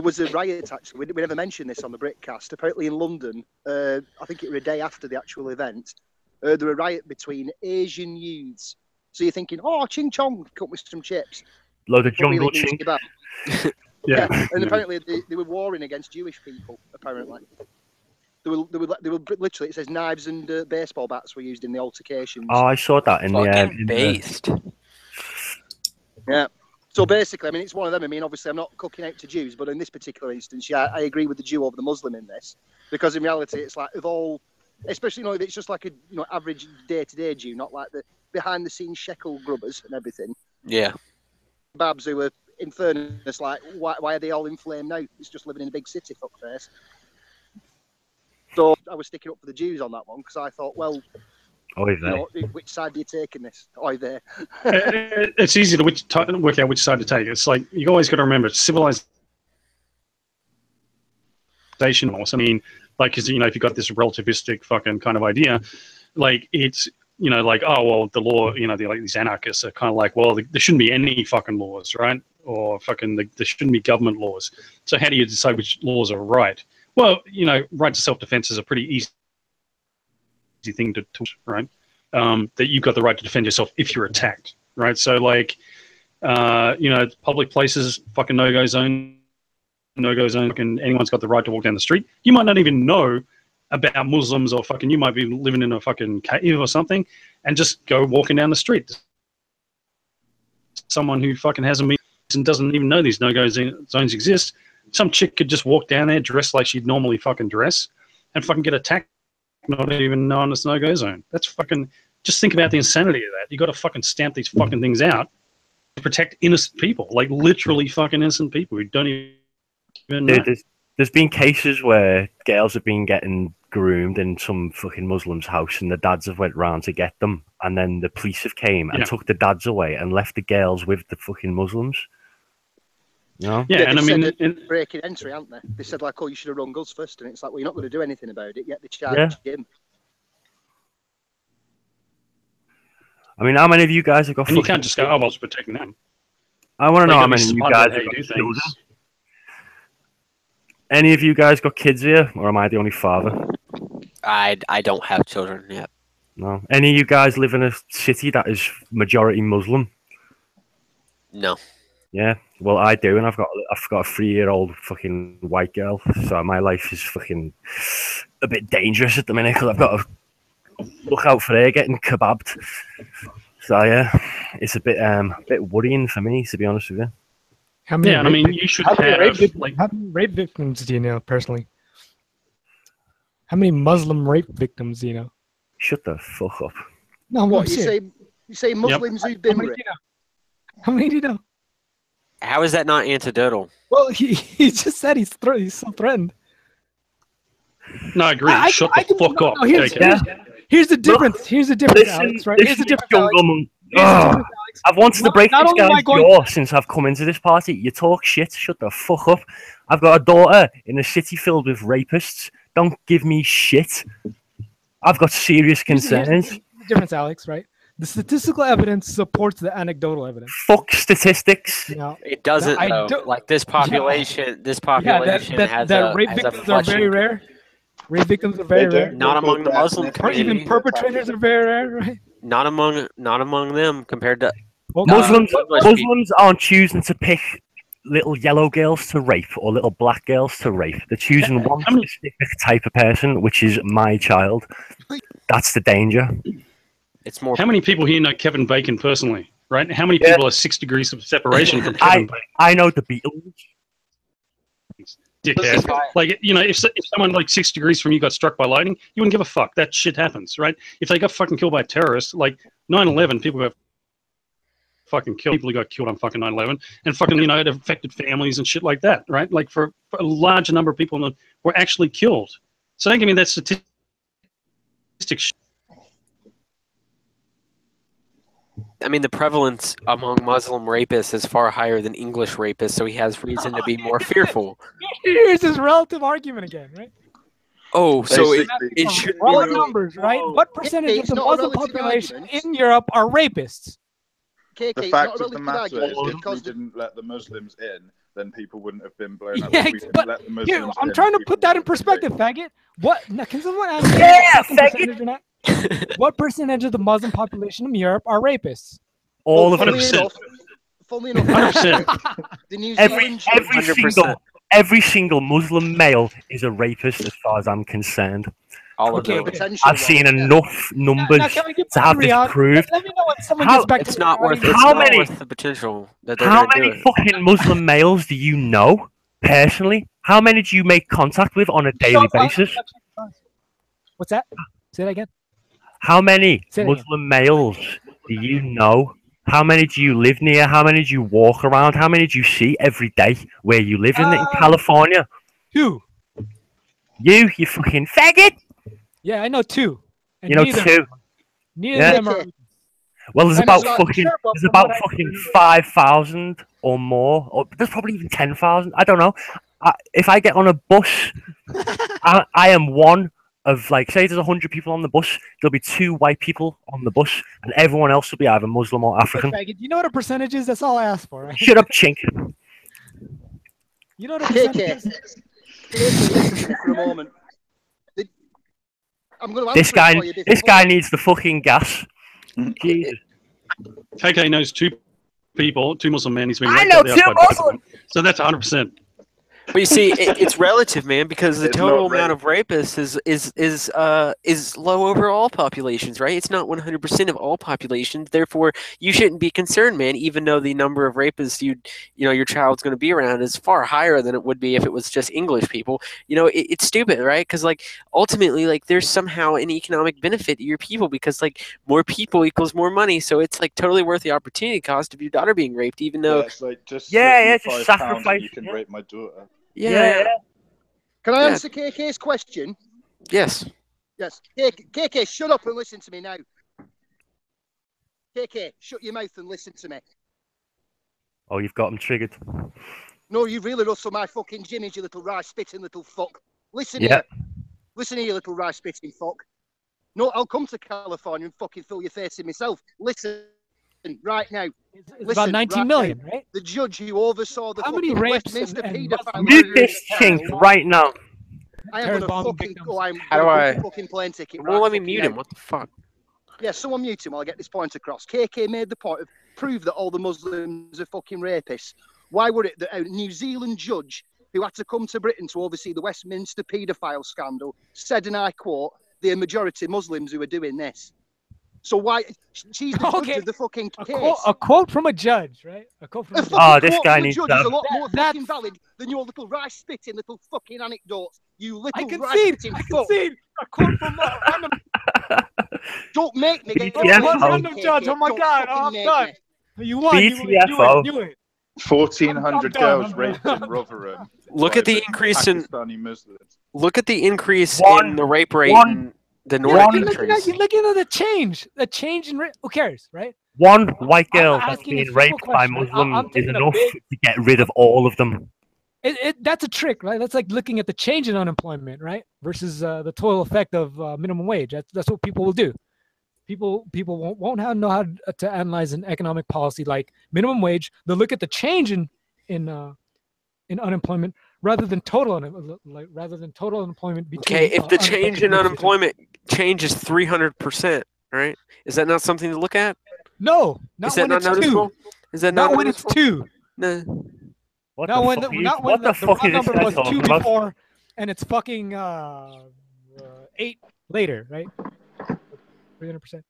was a riot, actually. We never mentioned this on the Britcast. Apparently in London, I think it was a day after the actual event, there was a riot between Asian youths. So you're thinking, oh, ching chong, cut with some chips. Load of jungle ching. Yeah. And apparently they were warring against Jewish people, apparently. They were literally, it says knives and baseball bats were used in the altercations. Oh, I saw that in fucking based. Yeah. So basically, I mean, it's one of them. I mean, obviously, I'm not cooking out to Jews, but in this particular instance, yeah, I agree with the Jew over the Muslim in this, because in reality, it's like of all, especially if it's just like a average day-to-day Jew, not like the behind-the-scenes shekel grubbers and everything. Yeah. Babs who are in fairness, like, why are they all inflamed now? It's just living in a big city, fuckface. So I was sticking up for the Jews on that one because I thought, well. Which side do you take in this? There. It's easy to work out which side to take. It's like you always got to remember civilization. I mean, like, because if you've got this relativistic fucking kind of idea, like it's like, oh well, the law, these anarchists are kind of like, well, there shouldn't be any fucking laws, right? Or fucking there shouldn't be government laws. So how do you decide which laws are right? Well, right to self-defense is a pretty easy thing to right? That you've got the right to defend yourself if you're attacked, right? So like, public places, fucking no-go zone, no-go zone, and anyone's got the right to walk down the street. You might not even know about Muslims, or fucking, you might be living in a fucking cave or something, and just go walking down the street. Someone who fucking hasn't been and doesn't even know these no-go zones exist. Some chick could just walk down there dressed like she'd normally fucking dress and fucking get attacked, not even knowing it's no-go zone. That's fucking, just think about the insanity of that. You got to fucking stamp these fucking things out to protect innocent people, like literally fucking innocent people who don't even know. There's been cases where girls have been getting groomed in some fucking Muslim's house, and the dads have went round to get them, and then the police have came and took the dads away and left the girls with the fucking Muslims. You know? Yeah, and I mean, breaking entry, aren't they? They said like, "Oh, you should have rung us first," and it's like, "Well, you're not going to do anything about it yet." They charged him. I mean, how many of you guys have got? And you can't just go, "Oh, well, it's protecting them." I want to know how many of you guys have got children. Any of you guys got kids here, or am I the only father? I don't have children yet. No. Any of you guys live in a city that is majority Muslim? No. Yeah. Well, I do, and I've got a 3-year-old fucking white girl, so my life is fucking a bit dangerous at the minute because I've got to look out for her getting kebabbed. So yeah, it's a bit worrying for me, to be honest with you. How many I mean, you should have how many rape victims do you know personally? How many Muslim rape victims do you know? Shut the fuck up. No, what you say Muslims who've been raped? How many do you know? How is that not anecdotal? Well, he just said he's so threatened. No, I agree. Shut the fuck up. Here's the difference. Here's the difference, Alex. Right? Here's the difference, Alex. I've wanted to break this guy's jaw since I've come into this party. You talk shit. Shut the fuck up. I've got a daughter in a city filled with rapists. Don't give me shit. I've got serious concerns. Here's the difference, Alex, right? The statistical evidence supports the anecdotal evidence. Fuck statistics. It doesn't, though. Like, this population, has rape victims are very rare. Rape victims are very rare. Not among the Muslim community. Even perpetrators are very rare, right? Not among them compared to Muslims aren't choosing to pick little yellow girls to rape or little black girls to rape. They're choosing one specific type of person, which is my child. That's the danger. It's more. How many people here know Kevin Bacon personally? Right? How many people are 6 degrees of separation from Kevin Bacon? I know the Beatles. Dickhead. Like, you know, if someone like 6 degrees from you got struck by lightning, you wouldn't give a fuck. That shit happens, right? If they got fucking killed by terrorists, like 9/11, people got fucking killed. People who got killed on fucking 9/11, and fucking, you know, it affected families and shit like that, right? Like for a large number of people were actually killed. So don't give me that statistic shit. I mean, the prevalence among Muslim rapists is far higher than English rapists, so he has reason to be more fearful. Here's his relative argument again, right? Oh, so it should be raw numbers, right? What percentage of the Muslim population in Europe are rapists? The fact of the matter is, if we didn't let the Muslims in, then people wouldn't have been blown up. Here, I'm trying to put that in perspective, faggot. What? Now, can someone ask me percentage or not? What percentage of the Muslim population in Europe are rapists? All of them. 100%. Funnily enough, 100%. Every single Muslim male is a rapist, as far as I'm concerned. All of them. I've seen enough numbers to have this proved. Let me know when someone gets back It's to not worth the potential that they're How going to do many it. fucking Muslim males do you know personally? How many do you make contact with on a daily basis? What's that? Say that again. How many Say it Muslim males do you know? How many do you live near? How many do you walk around? How many do you see every day where you live in California? 2. You fucking faggot! Yeah, I know 2. And You know neither- 2. Neither Yeah. of them are. Well, there's And about it's not fucking sure, but there's from about what I fucking 5,000 or more, or there's probably even 10,000. I don't know. If I get on a bus, I am one of, like, say there's 100 people on the bus, there'll be 2 white people on the bus, and everyone else will be either Muslim or African. Faggot, you know what a percentage is? That's all I asked for, right? Shut up, chink. You know what a percentage is? For a moment. I'm going to This guy needs the fucking gas. Jesus. KK knows 2 people, 2 Muslim men. He's been I raped know out the 2 outside by Muslims. So that's 100%. But you see, it's relative, man, because the It's total not amount of rapists is low over all populations, right? It's not 100% of all populations. Therefore, you shouldn't be concerned, man. Even though the number of rapists your child's going to be around is far higher than it would be if it was just English people. It's stupid, right? Because like ultimately, like there's somehow an economic benefit to your people because like more people equals more money. So it's like totally worth the opportunity cost of your daughter being raped, even though it's like just just £5 and sacrifice. you can rape my daughter. yeah. Can I Yeah. answer KK's question? Yes. Yes. KK, shut up and listen to me now. KK, shut your mouth and listen to me. Oh, you've got him triggered. No, you really rustle my fucking jimmies, you little rice spitting little fuck. Listen Yeah. here. Listen here, you little rice spitting fuck. No, I'll come to California and fucking fill your face in myself. Listen right now. It's Listen, about 19 right million, now. right? The judge who oversaw the How many fucking rapes Westminster and paedophile Mute murder this chink trial, right now. I am Terrorist gonna bombing fucking victims. go. I'm How do gonna I- book a fucking plane ticket. It won't let me fucking mute now. him. What the fuck? Yeah, someone mute him while I get this point across. KK made the point of prove that all the Muslims are fucking rapists. Why would it that a New Zealand judge who had to come to Britain to oversee the Westminster paedophile scandal said, and I quote, "They're majority Muslims who are doing this." So why she's the judge Okay. of the fucking A case? quote from a judge, right? A quote from A a judge. fucking this quote guy from a needs judge to is a have- lot more That's- fucking valid than your little rice spitting little fucking anecdotes. You I little rice concede. spitting I fuck. concede. A quote from a random, Don't make me get BTFO. fucking random judge. Oh my Don't god! fucking I'm make done. me. You won. You BTFO. knew it. 1,400 I'm done, girls I'm raped done. in Rotherham. Look by at the increase in Pakistani Muslims. in the rape rate in the Yeah, Nordic you're looking countries. at the change. The change in who cares, right? One white girl I'm that's asking a being simple raped by question, right? I'm Muslims is taking a enough big- to get rid of all of them. That's a trick, right? That's like looking at the change in unemployment, right, versus the total effect of minimum wage. That's what people will do. People won't know how to analyze an economic policy like minimum wage. They'll look at the change in unemployment rather than total unemployment between. Okay, if the unaffected change in groups. unemployment changes 300%, right? Is that not something to look at? No, not Is that when not it's noticeable? two. Is that Not not when it's noticeable? two. No. What Not the when fuck? the, Are you- not when what the the fuck raw is this number guy was talking 2 about? before, and it's fucking 8 later, right? 300%.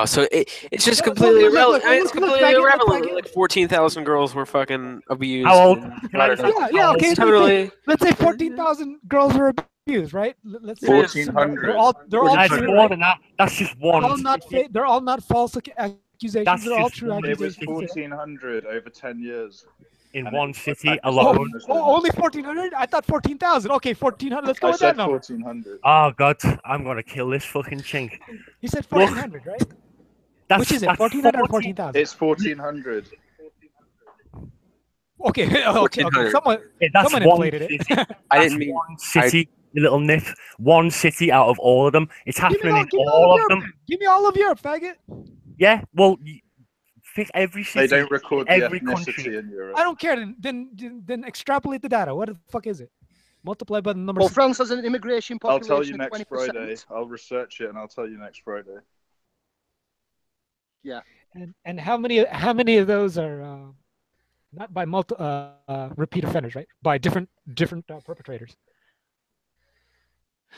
So it's just So completely look, irrelevant. look, It's look, completely look, irrelevant. look, Like 14,000 girls were fucking abused. How old? and Can I just murdered. ask Yeah, how okay. old- Totally. Let's say 14,000 girls were abused, right? Let's say 1,400. They're all That's true. more than that. That's just one. They're all not false accusations. That's They're all just true one. It was accusations. 1,400 over 10 years. in And one it's city like- alone. Only 1,400? I thought 14,000. Okay, 1,400. Let's go I with that said number. 1,400. Oh god, I'm gonna kill this fucking chink. You said 1,400, right? That's, Which is it? that's 1,400 or 14 14,000? It's 1,400. Okay, okay. 1,400. Someone That's someone one inflated it. city. I That's didn't mean. one city, you little nip. One city out of all of them. It's happening in all of them. Give me all of Europe, faggot. Yeah, well, pick every They city. don't record the every ethnicity country. in Europe. I don't care. Then extrapolate the data. What the fuck is it? Multiply by the number. Well, France has an immigration I'll population tell you of next 20%. Friday. I'll research it and I'll tell you next Friday. And how many of those are not by repeat offenders, right? By different perpetrators.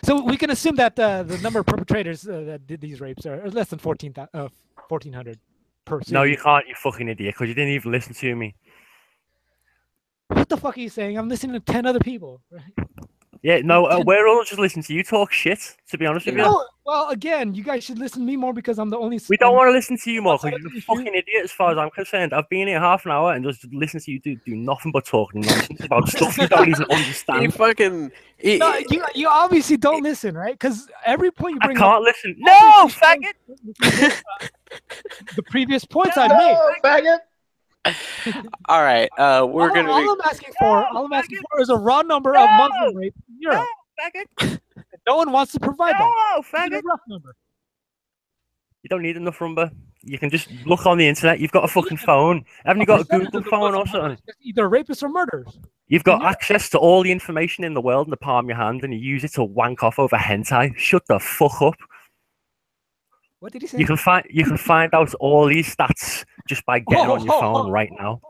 So we can assume that the number of perpetrators that did these rapes are less than 1,400 per. No, city. you can't, you fucking idiot, because you didn't even listen to me. What the fuck are you saying? I'm listening to 10 other people. Right? Yeah, no, we're all just listening to you talk shit, to be honest with you. No, well, again, you guys should listen to me more because I'm the only. We don't want to listen to you more because If you're a you- fucking idiot as far as I'm concerned. I've been here half an hour and just listen to you do nothing but talking nonsense about stuff you don't even He understand. fucking. No, you obviously don't listen, right? Because every point you I bring can't up, listen. No, faggot! the previous points I made. faggot! All right. We're gonna. All I'm asking for is a raw number of Muslim rape in Europe. Faggot! No one wants to provide that. No, Give me faggot! a rough number. You don't need enough number. You can just look on the internet. You've got a fucking phone. Haven't you got a percentage Google of the phone or Muslim something? is either rapists or murderers. You've got Yeah. access to all the information in the world in the palm of your hand and you use it to wank off over hentai. Shut the fuck up. What did he say? You can find out all these stats just by getting on your phone right now.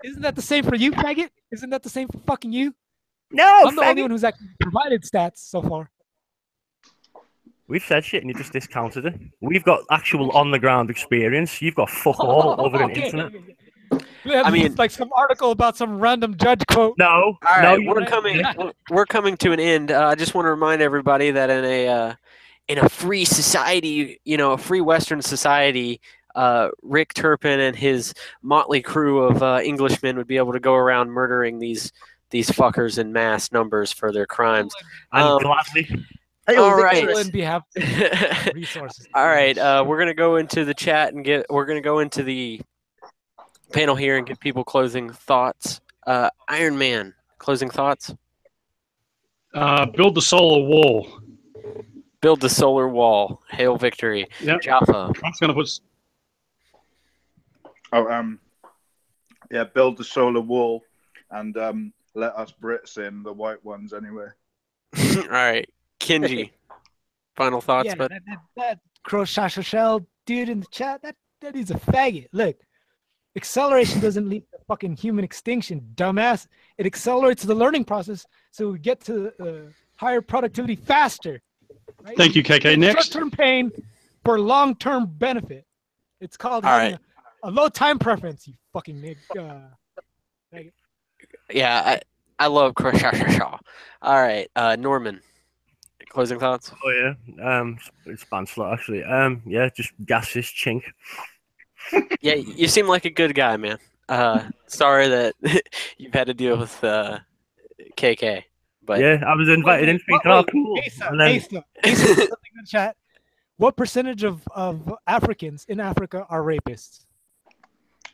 Isn't that the same for you, faggot? Isn't that the same for fucking you? No, I'm the only one who's actually provided stats so far. We've said shit and you just discounted it. We've got actual on the ground experience. You've got fuck all over the internet. I mean, it's like some article about some random judge quote. No, All no, right, we're coming to an end. I just want to remind everybody that in a free society, a free Western society, Rick Turpin and his motley crew of Englishmen would be able to go around murdering these fuckers in mass numbers for their crimes. And gladly. All right. Resources. All right. We're gonna go into the chat and we're gonna go into the panel here and give people closing thoughts. Iron Man, closing thoughts. Build the solar wall. Build the solar wall. Hail victory. Yep. Jaffa. Trump's going to put. Yeah, build the solar wall and let us Brits in, the white ones, anyway. All right, Kenji. Final thoughts, Yeah, but that Crochet Shell dude in the chat, that is a faggot. Look, acceleration doesn't lead to fucking human extinction, dumbass. It accelerates the learning process so we get to higher productivity faster. Right? Thank you, KK. Next. Short-term pain for long-term benefit. It's called having a low time preference, you fucking nigga. yeah, I love Crochet. All right, Norman. Closing thoughts. Oh yeah, it's Banslot actually. Yeah, just gas this chink. Yeah, you seem like a good guy, man. Sorry that you've had to deal with KK. But yeah, I was invited in thinking, oh, cool. Asa, something in the chat. What percentage of Africans in Africa are rapists?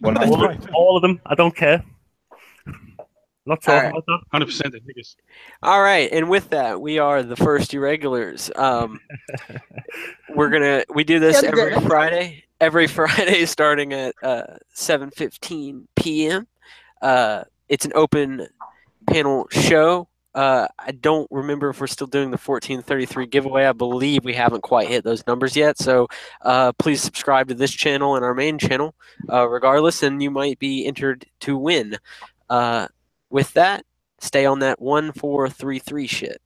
All of them. I don't care. Not talking about that. 100% of niggas. All right, and with that, we are the First Irregulars. We do this every Friday. Every Friday, starting at 7:15 p.m. It's an open panel show. I don't remember if we're still doing the 1433 giveaway. I believe we haven't quite hit those numbers yet. So please subscribe to this channel and our main channel, regardless, and you might be entered to win. With that, stay on that 1433 shit.